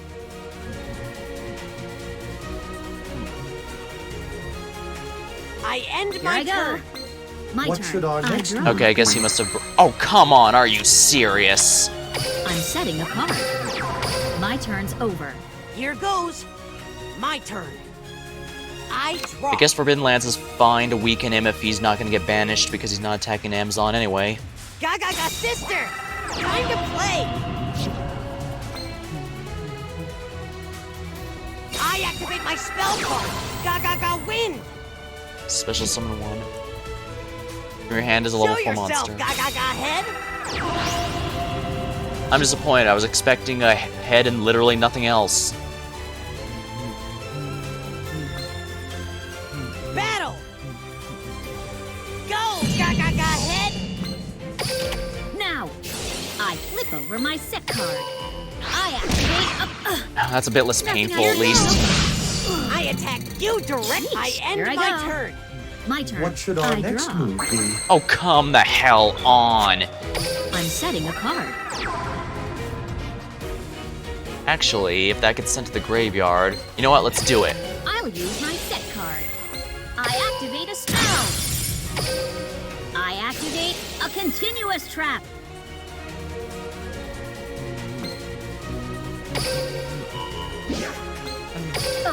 I end Here my I go. turn. My What turn. should our I next draw. move Okay, I guess he must have... Oh, come on, are you serious? I'm setting a card. My turn's over. Here goes. My turn. I draw. I guess Forbidden Lands is fine to weaken him if he's not gonna get banished because he's not attacking Amazon anyway. Gaga Sister. Time to play. I activate my spell card. Gaga Wind. Special summon 1. Your hand is a level Show 4 yourself, monster. Gaga Head. I'm disappointed. I was expecting a head and literally nothing else. Battle. Go, Gaga Head. Now, I flip over my set card. I activate a. That's a bit less Nothing painful, I at can least. do. I attack you direct. Yeesh, I end here I my go. turn. My turn. What should our I next draw. move be? Oh, come the hell on. I'm setting a card. Actually, if that gets sent to the graveyard... You know what? Let's do it. I'll use my set card. I activate a spell. I activate a continuous trap.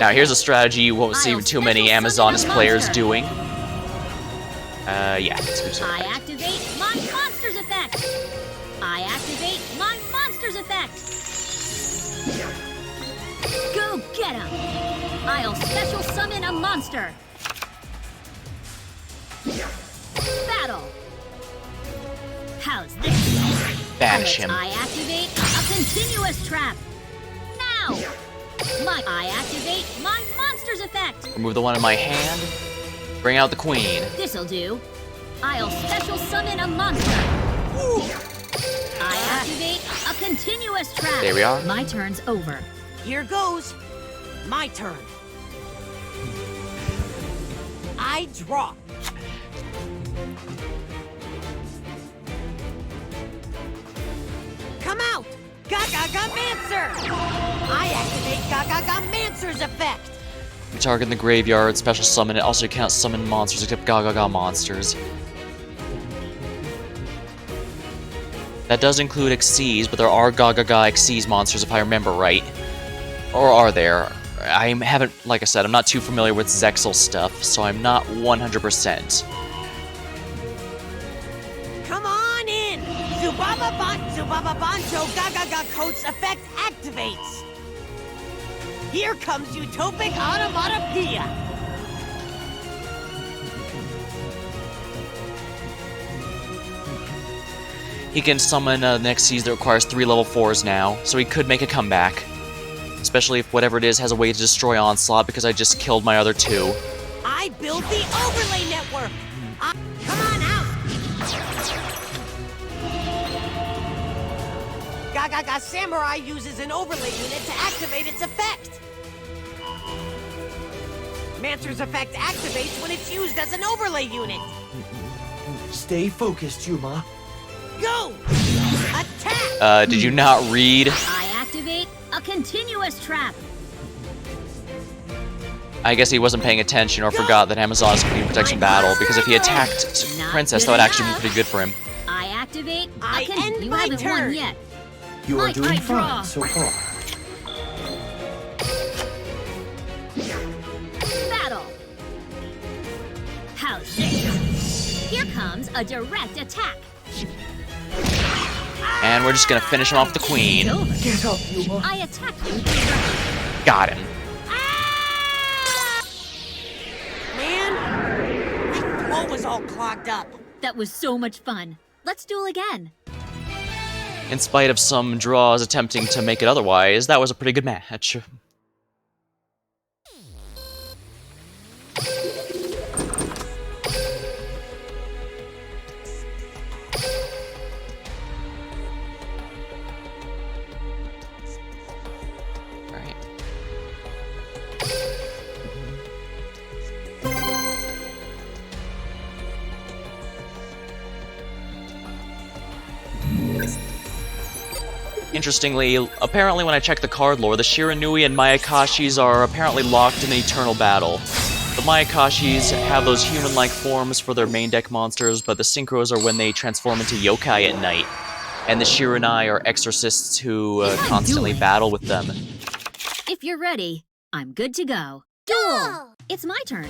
Now, here's a strategy you won't see I'll too many special summon Amazoness a players monster. doing. Yeah, let's do I so. activate my monster's effect. I activate my monster's effect. Go get him. I'll special summon a monster. Battle. How's this? Banish him. I activate a continuous trap. Now. I activate my monster's effect. Remove the one in my hand. Bring out the queen. This'll do. I'll special summon a monster. I activate a continuous trap. There we are. My turn's over. Here goes. My turn. I draw. Come Gaga Mancer! I activate Gaga Mancer's effect! You target in the graveyard, special summon it. Also, you can't summon monsters except Gaga monsters. That does include Xyz, but there are Gaga Xyz monsters if I remember right. Or are there? I haven't, like I said, I'm not too familiar with Zexal stuff, so I'm not 100%. Come on in! Zubaba Bancho Gaga Coat's effect activates! Here comes Utopic Onomatopoeia! He can summon the next Xyz that requires 3 level 4s now, so he could make a comeback. Especially if whatever it is has a way to destroy Onslaught, because I just killed my other 2. I built the overlay network! Come on out! Gaga Samurai uses an overlay unit to activate its effect! Mancer's effect activates when it's used as an overlay unit! Stay focused, Yuma. Go! Attack! Did you not read? I activate a continuous trap. I guess he wasn't paying attention or forgot that Amazon is Queen Protection Battle, because if he attacked Princess, that would actually be pretty good for him. I activate I end you my haven't turn. won yet. You are I doing draw. fine so far. Battle. How's this? Here comes a direct attack. And we're just gonna finish him off with the Queen. It's over. Get up, Yuma. I attack you directly. Got him. Man, my throat was all clogged up. That was so much fun. Let's duel again. In spite of some draws attempting to make it otherwise, that was a pretty good match. Alright. Interestingly, apparently when I check the card lore, the Shiranui and Mayakashis are apparently locked in an eternal battle. The Mayakashis have those human-like forms for their main deck monsters, but the Synchros are when they transform into yokai at night. And the Shiranui are exorcists who constantly battle with them. If you're ready, I'm good to go. Duel! It's my turn.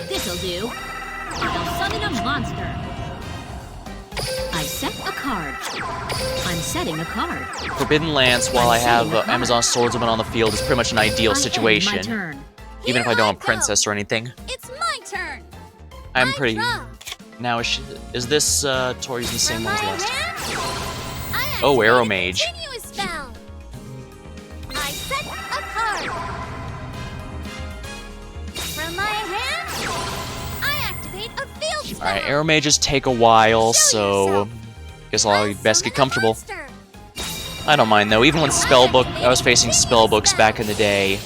This'll do. I'll summon a monster. I set a card. I'm setting a card. Forbidden Lance, while I have Amazon Swordswoman on the field, is pretty much an ideal I end my situation. turn. Even if I don't have Princess or anything. It's my turn. I'm I pretty... draw. Now, is this Tori using the same From one as my last? hand, I Oh, activate Arrow a Mage. continuous spell. I set a card. From my hand, I activate a field spell. Alright, Arrow Mages take a while, so... yourself. Guess I'll best get summon a comfortable. monster. I don't mind though, even when Spellbook... I was facing Spellbooks back in the day.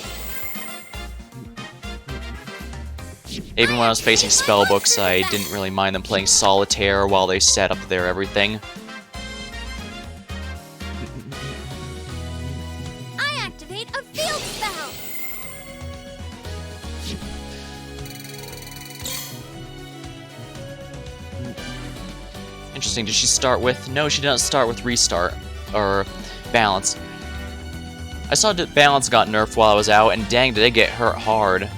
Even when I was facing Spellbooks, I didn't really mind them playing Solitaire while they set up their everything. I activate a field spell. Interesting, did she start with... No, she didn't start with Restart. Or Balance. I saw that Balance got nerfed while I was out, and dang, did it get hurt hard.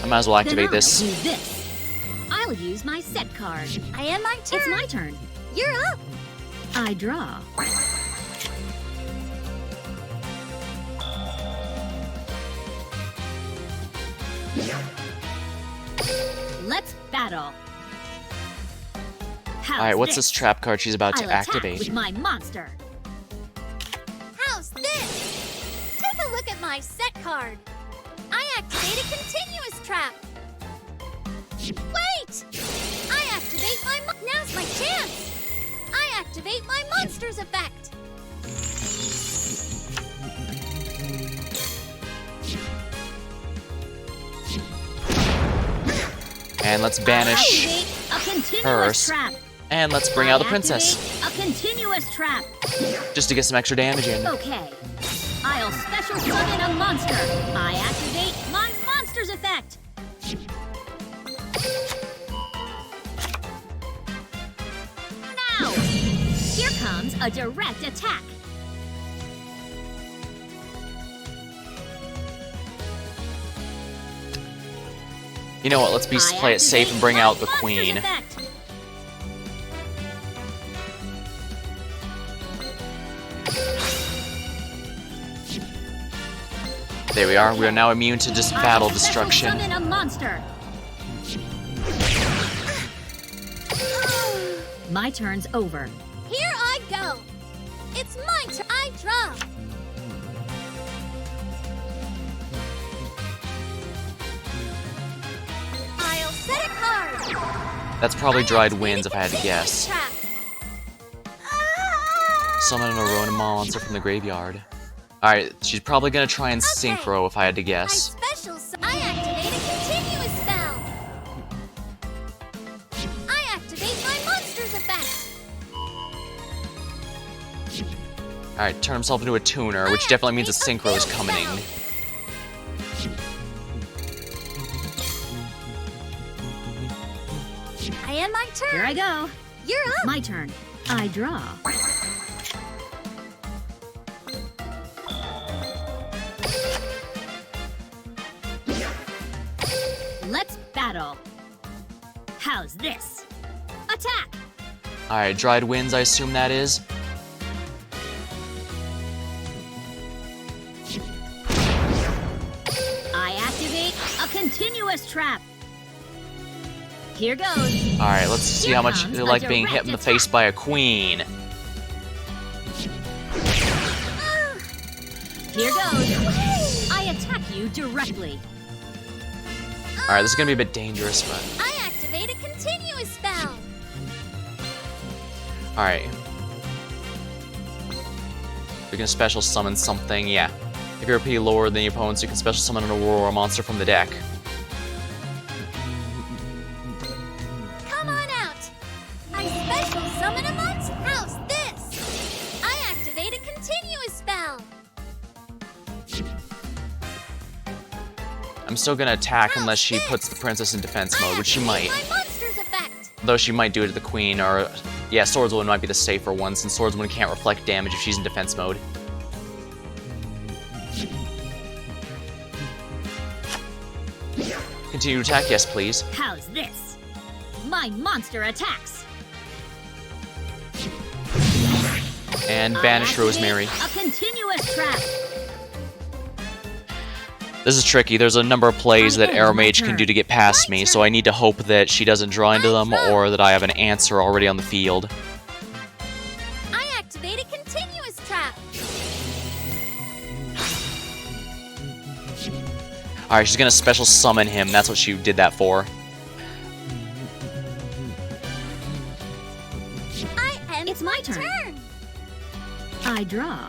I might as well activate Then I'll this. do this. I'll use my set card. I end my turn. It's my turn. You're up. I draw. Let's battle. How's Alright, what's this trap card she's about to I'll attack activate? with my monster. How's this? Take a look at my set card. I activate a continuous trap. Wait! I activate my now's my chance. I activate my monster's effect. And let's banish Activate a continuous hers. trap. And let's bring out the princess, Activate a continuous trap. just to get some extra damage in. Okay. I'll special summon a monster. I activate my monster's effect. Now! Here comes a direct attack. You know what, let's play it safe and bring out the Monster's queen. effect. There we are. We are now immune to battle I'll destruction. special summon a monster. My turn's over. Here I go. It's my turn. I draw. I'll set a card. That's probably dried winds if I had to guess. Trap. Summon an Arona monster from the graveyard. Alright, she's probably gonna try and Okay. synchro if I had to guess. I activate a continuous spell. I activate my monster's effect. Alright, turn himself into a tuner, which definitely means a synchro is coming. I end my turn. Here I go. You're up. My turn. I draw. Let's battle. How's this? Attack! Alright, dried winds, I assume that is. I activate a continuous trap. Here goes. Alright, let's see how much comes they a like being hit in the direct face attack. by a queen. Here goes. I attack you directly. Alright, this is gonna be a bit dangerous, but... I activate a continuous spell. Alright. We can special summon something, yeah. If you're AP lower than your opponents, you can special summon an Aurora monster from the deck. Come on out. I special summon a monster. How's this? I activate a continuous spell. I'm still gonna attack How's unless she this? puts the princess in defense I mode, which she activate might. My monster's effect. Though she might do it to the queen, or... Yeah, Swordswoman might be the safer one, since Swordswoman can't reflect damage if she's in defense mode. Continue to attack, yes please. How's this? My monster attacks. And I banish activate Rosemary. A continuous trap. This is tricky, there's a number of plays I that end Arrow my Mage can turn. do to get past My me, turn. so I need to hope that she doesn't draw into them, turn. or that I have an answer already on the field. I activate a continuous trap. Alright, she's gonna special summon him, that's what she did that for. I end It's my turn. I draw.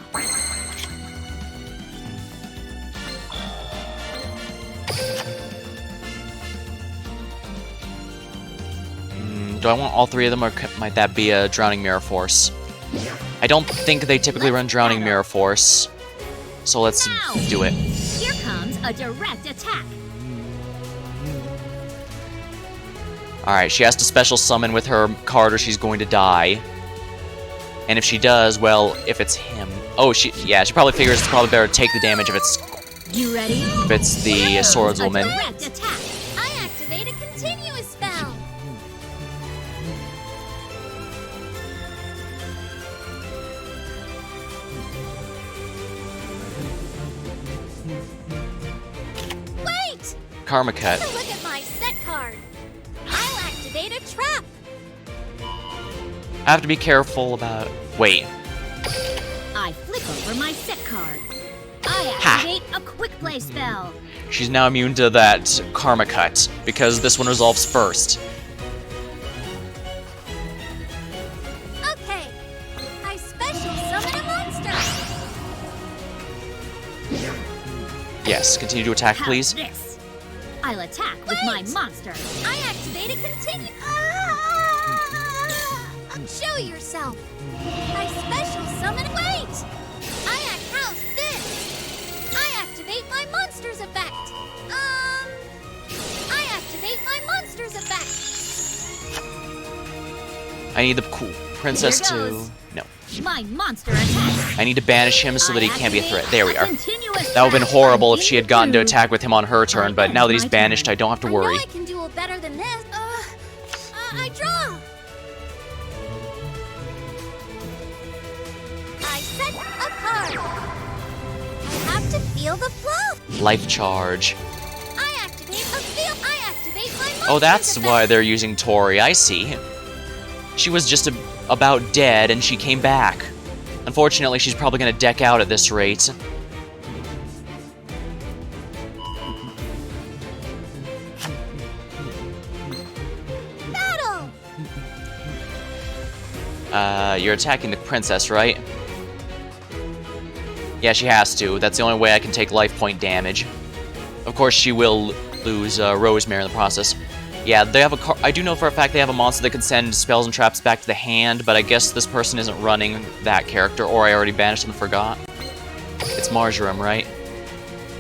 Do I want all three of them, or might that be a Drowning Mirror Force? I don't think they typically run Drowning Mirror Force, so let's Now. do it. Here comes a direct attack. Alright, she has to special summon with her card or she's going to die. And if she does, well, if it's him... Oh, she probably figures it's probably better to take the damage if it's You ready? the Here comes Swordswoman. A direct attack. I activate a continuous spell. Wait! Karma Cut. Look at my set card. I'll activate a trap. I have to be careful about... Wait. I flip over my set card. I activate a quick play spell. She's now immune to that Karma Cut, because this one resolves first. Okay. I special summon a monster. Yes, continue to attack, How's please. this? I'll attack with my Wait. monster. I activate a continue. yourself. I special summon. Wait! How's this? I activate my monster's effect. I activate my monster's effect. I need the cool princess Here to... goes. No. My monster attack. I need to banish him so that he can't be a threat. There we are. Continuous That would have been trap. horrible I'm if she in had gotten to the groove. attack with him on her turn, but now that he's My banished, turn. I don't have to worry. I know I can do it better than this. I draw. I set a card. I have to feel the flow. Life charge. I activate my monster's Oh, that's effect. why they're using Tori. I see. She was just about dead, and she came back. Unfortunately, she's probably going to deck out at this rate. Battle. You're attacking the princess, right? Yeah, she has to. That's the only way I can take life point damage. Of course, she will lose Rosemary in the process. Yeah, they have a I do know for a fact they have a monster that can send spells and traps back to the hand, but I guess this person isn't running that character, or I already banished and forgot. It's Marjoram, right?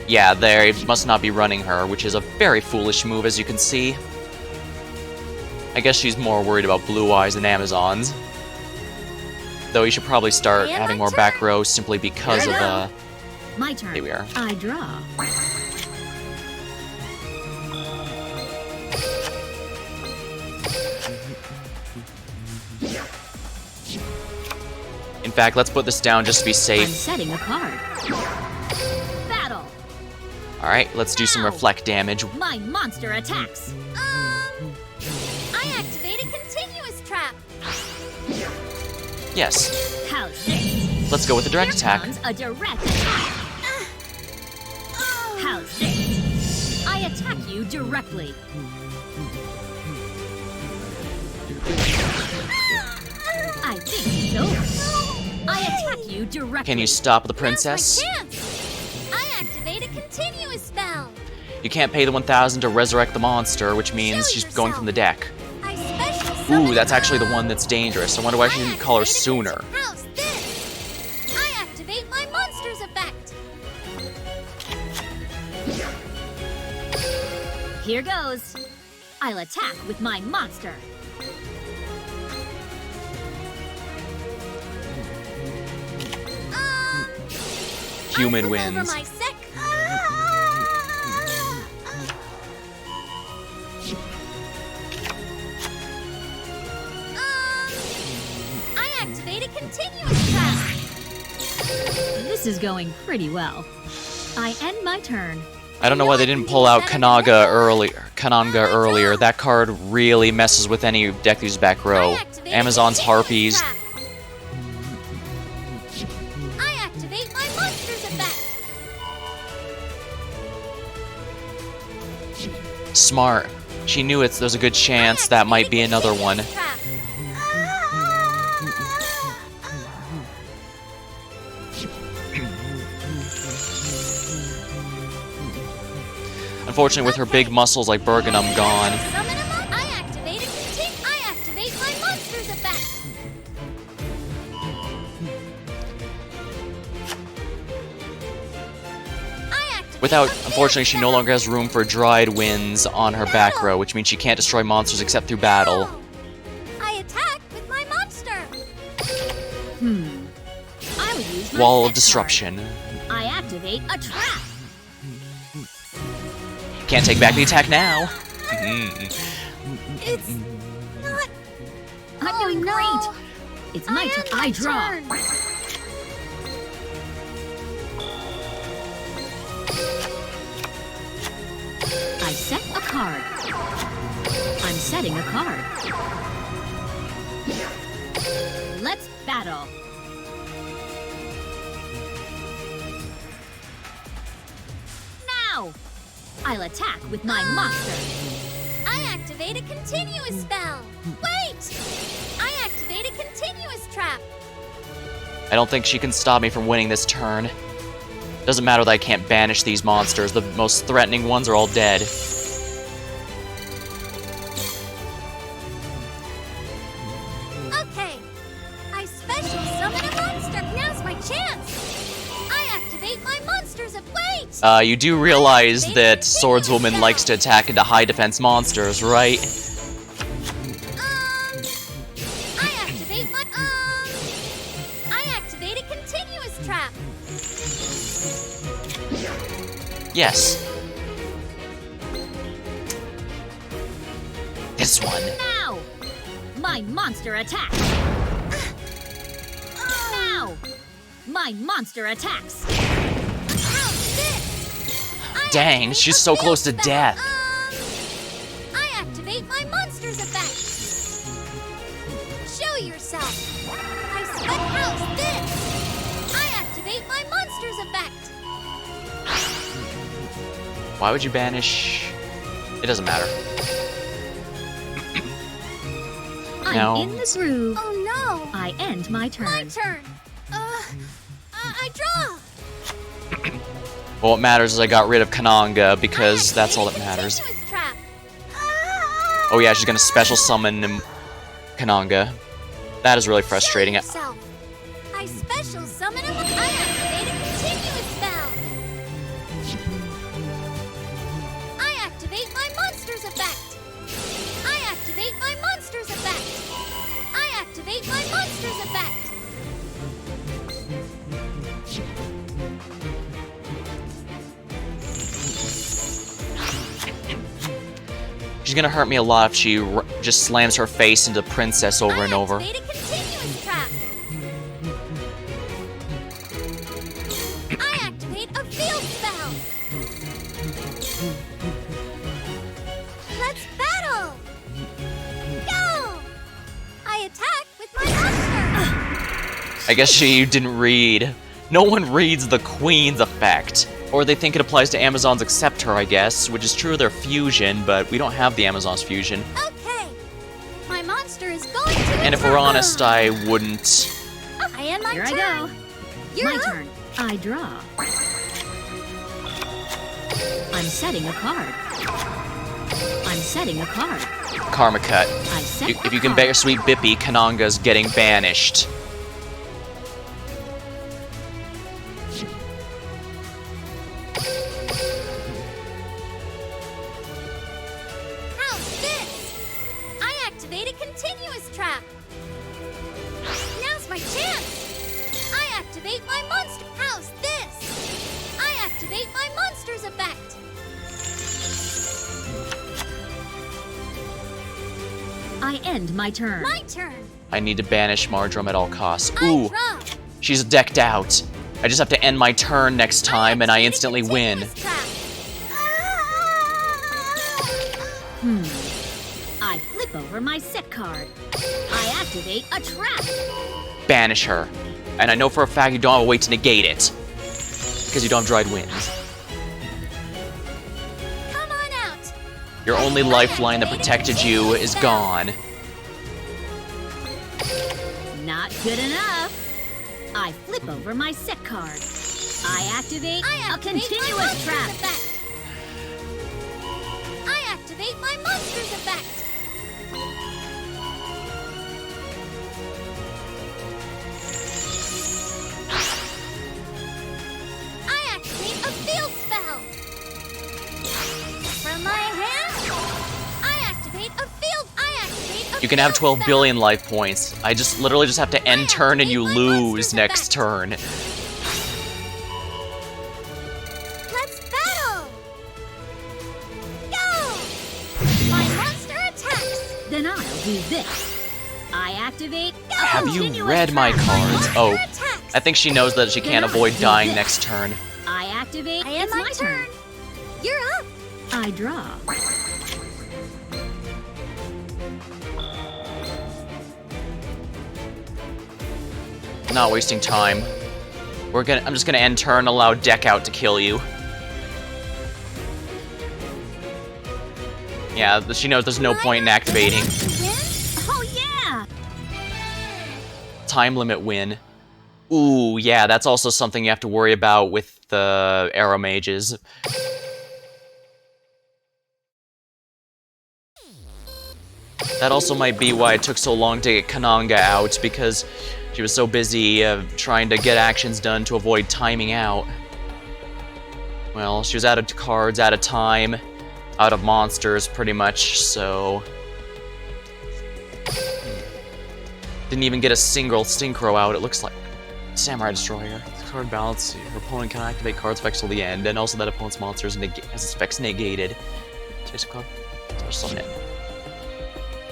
Yeah, they must not be running her, which is a very foolish move, as you can see. I guess she's more worried about Blue Eyes than Amazons. Though you should probably start And having my more turn. back row simply because of, My turn. Here we are. I draw. In fact, let's put this down just to be I'm safe. setting a card. Battle. Alright, let's do some Ow. reflect damage. My monster attacks. I activate a continuous trap. Yes. How's this? Let's go with the direct Here attack. comes a direct attack. How's this? I attack you directly. I think it's over. I attack you directly. Can you stop the Now's princess? my chance. I activate a continuous spell. You can't pay the 1,000 to resurrect the monster, which means Show she's going from the deck. I special summon. Ooh, that's actually the one that's dangerous. I wonder why she didn't call her sooner. How's this? I activate my monster's effect. Here goes. I'll attack with my monster. Humid I flip wins. Over my sec. I activate a continuous trap. This is going pretty well. I end my turn. I don't know why they didn't pull out Kananga earlier. That card really messes with any deck that uses back row. I activate a Amazon's continuous Harpies. trap. I activate my monster's effect. Smart. She knew there's a good chance that might be another one. Trap. Unfortunately, with her big muscles like Bergenum gone. Summon him up. I activate my monster's effect. Unfortunately, she no longer has room for dried winds on her back row, which means she can't destroy monsters except through battle. I attack with my monster. I'll use my Wall set of Disruption. card. I activate a trap. Can't take back the attack now. Mhm. It's not. I'm doing no. great. It's my turn. end I my draw. turn. I set a card. I'm setting a card. Let's battle. Now! I'll attack with my monster. I activate a continuous spell. Wait! I activate a continuous trap. I don't think she can stop me from winning this turn. Doesn't matter that I can't banish these monsters. The most threatening ones are all dead. Okay, chance! I activate my monsters of weight! You do realize that Swordswoman likes to attack into high defense monsters, right? I activate a continuous trap! Yes. This one. Now! My monster attack! Now! My monster attacks! How's this? I Dang, activate she's a so field close to spell. death. I activate my monster's effect! Show yourself! How's this? I activate my monster's effect! Why would you banish? It doesn't matter. I'm No. in the groove. Oh no! I end my turn. My turn! I draw! Well, what matters is I got rid of Kananga because that's all that Activate a matters. continuous trap. Oh yeah, she's gonna special summon Kananga. That is really frustrating. Show yourself. I special summon a I activate a continuous spell. I activate my monster's effect. I activate my monster's effect. I activate my monster's effect. She's gonna hurt me a lot if she just slams her face into Princess over and over. I activate a continuous trap. I activate a field spell. Let's battle. Go! I attack with my monster. I guess she didn't read. No one reads the Queen's effect. Or they think it applies to Amazons except her, I guess, which is true of their fusion, but we don't have the Amazon's fusion. Okay. My monster is going to And if we're attack. honest, I wouldn't. I end my Here turn. I go. You're My up. turn. I draw. I'm setting a card. I'm setting a card. Karma cut. I set If a you can card. bet your sweet Bippy, Kananga's getting banished. How's this? I activate a continuous trap. Now's my chance. I activate my monster. How's this? I activate my monster's effect. I end my turn. My turn. I need to banish Marjoram at all costs. I Ooh, draw. she's decked out. I just have to end my turn next time and I activate a instantly win. continuous trap. I flip over my set card. I activate a trap. Banish her. And I know for a fact you don't have a way to negate it. Because you don't have dried winds. Come on out. Your only lifeline that protected you is gone. Not good enough. I flip over my set card. I activate I a activate my continuous monster's trap. effect. I activate my monster's effect. I activate a field spell. From my hand, I activate a field. I activate a You can have field 12 spell. billion life points. I just literally just have to end turn and you activate my lose monster's next effect. turn. Let's battle. Go! My monster attacks. Then I'll do this. I activate a Have you continuous read my trap. cards? Oh, attacks. I think she knows that she can't Then avoid I'll do dying this. next turn. I activate. I end It's my turn. You're up. I draw. Not wasting time. I'm just gonna end turn, allow deck out to kill you. Yeah, she knows there's no point in activating. Oh yeah! Time limit win. Ooh, yeah, that's also something you have to worry about with the arrow mages. That also might be why it took so long to get Kananga out, because She was so busy trying to get actions done to avoid timing out. Well, she was out of cards, out of time, out of monsters, pretty much, so... Didn't even get a single synchro out, it looks like. Samurai Destroyer. Card balance, your opponent can activate cards effects till the end, and also that opponent's monsters has its effects negated. Chase a card. Summon it.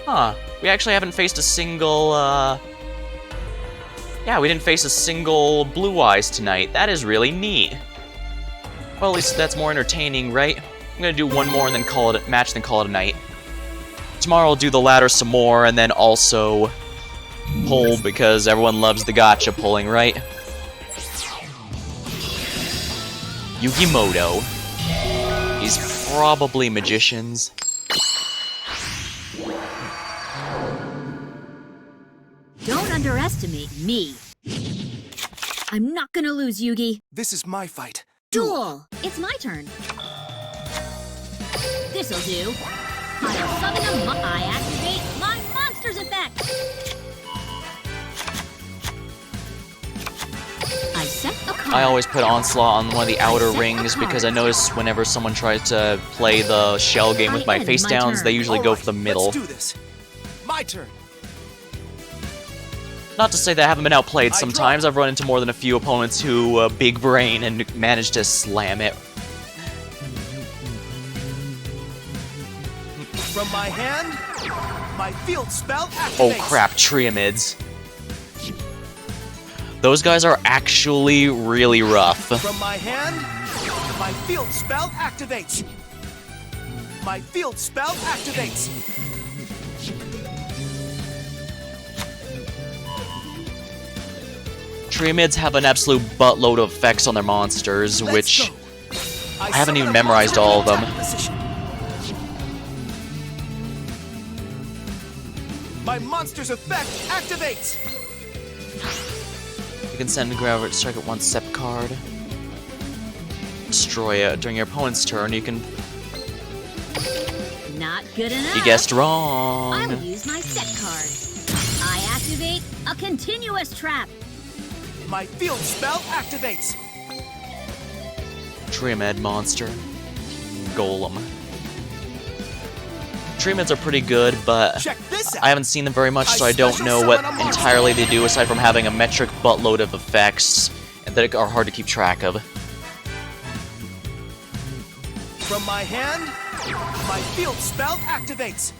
Huh. We actually haven't faced a single, Yeah, we didn't face a single Blue Eyes tonight. That is really neat. Well, at least that's more entertaining, right? I'm gonna do one more and then call it a match, then call it a night. Tomorrow I'll do the ladder some more, and then also pull, because everyone loves the gacha pulling, right? Yugimoto. He's probably magicians. Don't underestimate me. I'm not gonna lose, Yugi. This is my fight. Duel! It's my turn. This'll do. I'll summon I activate my monster's effect. I set a card. I always put Onslaught on one of the outer rings because I notice whenever someone tries to play the shell game with my face downs, they usually go for the middle. Let's do this. My turn. Not to say that I haven't been outplayed sometimes. I've run into more than a few opponents who big brain and managed to slam it. From my hand, my field spell activates. Oh crap, Triamids. Those guys are actually really rough. From my hand, my field spell activates. My field spell activates. Triamids have an absolute buttload of effects on their monsters, which I haven't even memorized all of them. My monster's effect activates. You can send a Gravitate Strike at 1 step card. Destroy it. During your opponent's turn, you can... Not good enough. You guessed wrong. I'll use my set card. I activate a continuous trap. My field spell activates. Triamid monster. Golem. Triamids are pretty good, but Check this out. I haven't seen them very much, so I don't know what entirely they do aside from having a metric buttload of effects that are hard to keep track of. From my hand, my field spell activates.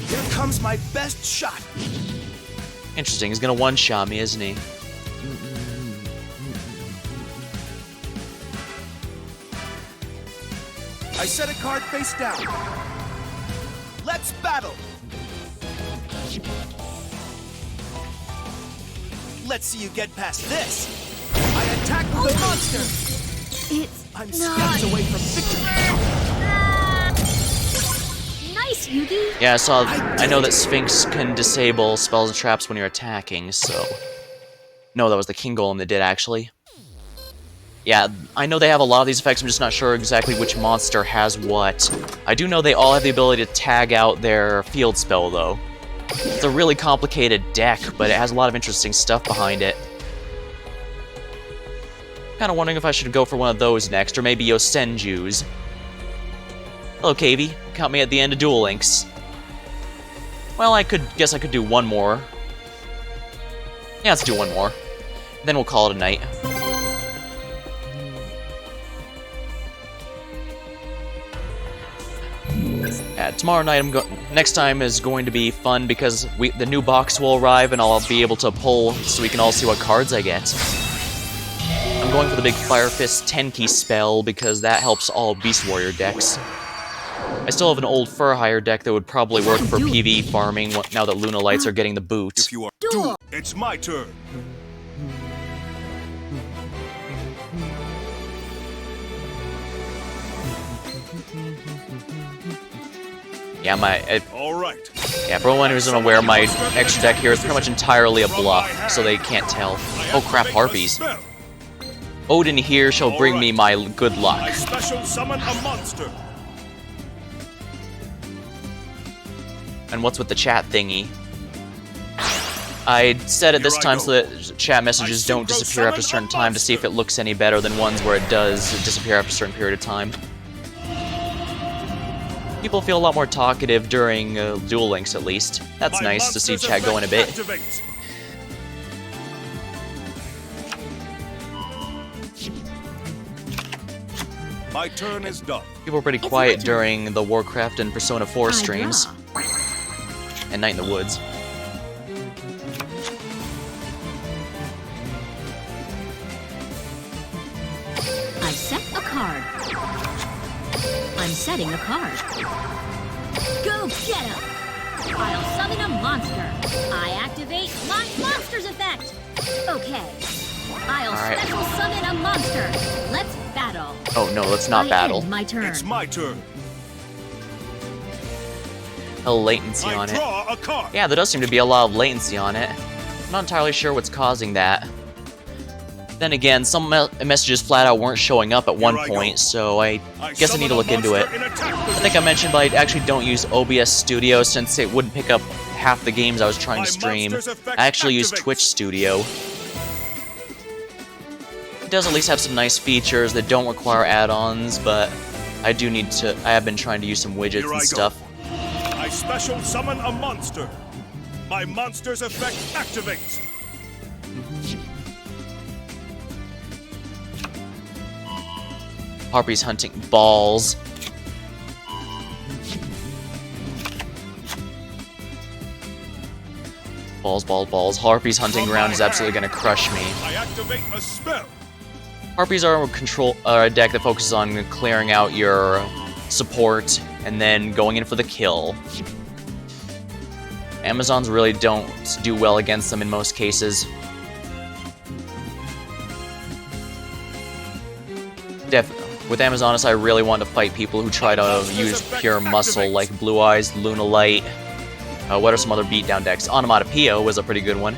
Here comes my best shot. Interesting, he's gonna one-shot me, isn't he? I set a card face down. Let's battle. Let's see you get past this. I attack with the monster. It's I'm not steps away from victory. nice, Yugi. Yeah, I know that Sphinx can disable spells and traps when you're attacking, so... No, that was the King Golem that did, actually. Yeah, I know they have a lot of these effects, I'm just not sure exactly which monster has what. I do know they all have the ability to tag out their field spell, though. It's a really complicated deck, but it has a lot of interesting stuff behind it. Kinda wondering if I should go for one of those next, or maybe Yosenju's. Hello, Kavy. Count me at the end of Duel Links. Well, guess I could do one more. Yeah, let's do one more. Then we'll call it a night. Tomorrow night, next time is going to be fun because the new box will arrive and I'll be able to pull so we can all see what cards I get. I'm going for the big Fire Fist Tenki spell because that helps all Beast Warrior decks. I still have an old Fur Hire deck that would probably work for PvE farming now that Luna Lights are getting the boot. If you are Duel. it's my turn. Yeah, All right. yeah, for anyone who's unaware, my extra deck here is pretty much entirely a bluff, so they can't tell. Oh crap, Harpies. Odin here shall bring me my good luck. I special summon a monster. And what's with the chat thingy? I set it this time so that chat messages don't disappear after a certain time to see if it looks any better than ones where it does disappear after a certain period of time. People feel a lot more talkative during Duel Links, at least. That's nice to see chat going a bit. My turn is done. People were pretty quiet during the Warcraft and Persona 4 streams. And Night in the Woods. I set a card. I'm setting a card. Go get him! I'll summon a monster. I activate my monster's effect. Okay. I'll special summon a monster. Let's battle. Oh no, let's not battle. My turn. It's my turn. A latency on it. Draw a card. Yeah, there does seem to be a lot of latency on it. I'm not entirely sure what's causing that. Then again, some messages flat out weren't showing up at one point, so I guess I need to look into it. I think I mentioned, but I actually don't use OBS Studio since it wouldn't pick up half the games I was trying to stream. I actually use Twitch Studio. It does at least have some nice features that don't require add-ons, but I do need to. I have been trying to use some widgets and stuff. I special summon a monster. My monster's effect activates. Harpy's hunting balls. Balls, balls, balls. Harpy's hunting ground is absolutely gonna crush me. I activate a spell. Harpies are a deck that focuses on clearing out your support and then going in for the kill. Amazons really don't do well against them in most cases. With Amazonas, I really want to fight people who try to use pure muscle, like Blue Eyes, Luna Light. What are some other beatdown decks? Onomatopoeia was a pretty good one.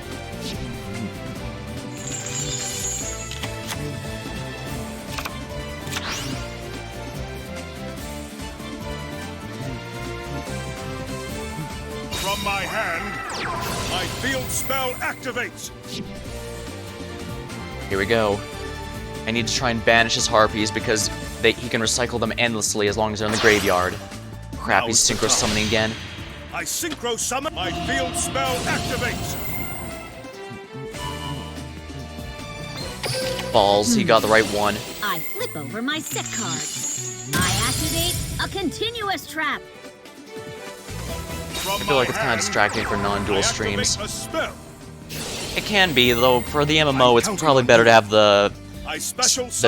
From my hand, my field spell activates. Here we go. I need to try and banish his Harpies because he can recycle them endlessly as long as they're in the graveyard. Crap, he's synchro summoning again. I synchro summon. My field spell activates. Balls, he got the right one. I flip over my set card. I activate a continuous trap. I feel like it's kind of distracting for non-dual streams. It can be, though for the MMO it's probably better to have the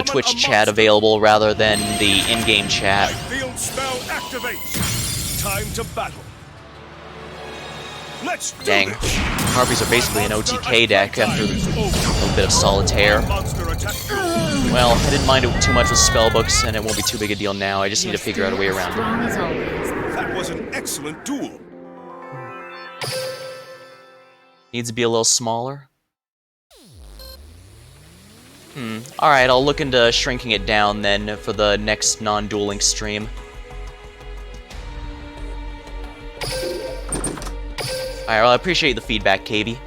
Twitch chat available rather than the in-game chat. My field spell activates. Time to battle. Let's do Dang. this. Harpies are basically an OTK deck after a little bit of Solitaire. Well, I didn't mind it too much with spellbooks, and it won't be too big a deal now. I just need to figure out a way around it. Strong as always. That was an excellent duel. Needs to be a little smaller. Alright, I'll look into shrinking it down then for the next non-Duel Links stream. Alright, well, I appreciate the feedback, KB.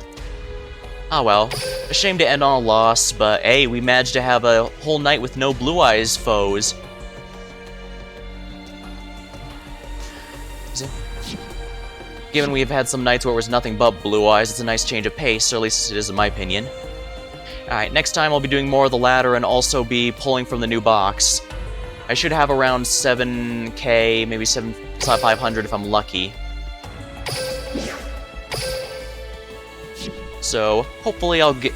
Ah well, a shame to end on a loss, but hey, we managed to have a whole night with no Blue Eyes foes. Given we've had some nights where it was nothing but Blue Eyes, it's a nice change of pace, or at least it is in my opinion. Alright, next time I'll be doing more of the ladder and also be pulling from the new box. I should have around 7k, maybe 500 if I'm lucky. So, hopefully I'll get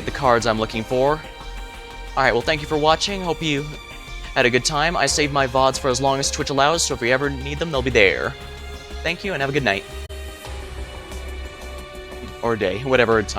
the cards I'm looking for. Alright, well thank you for watching, hope you had a good time. I save my VODs for as long as Twitch allows, so if you ever need them, they'll be there. Thank you, and have a good night. Or day, whatever time.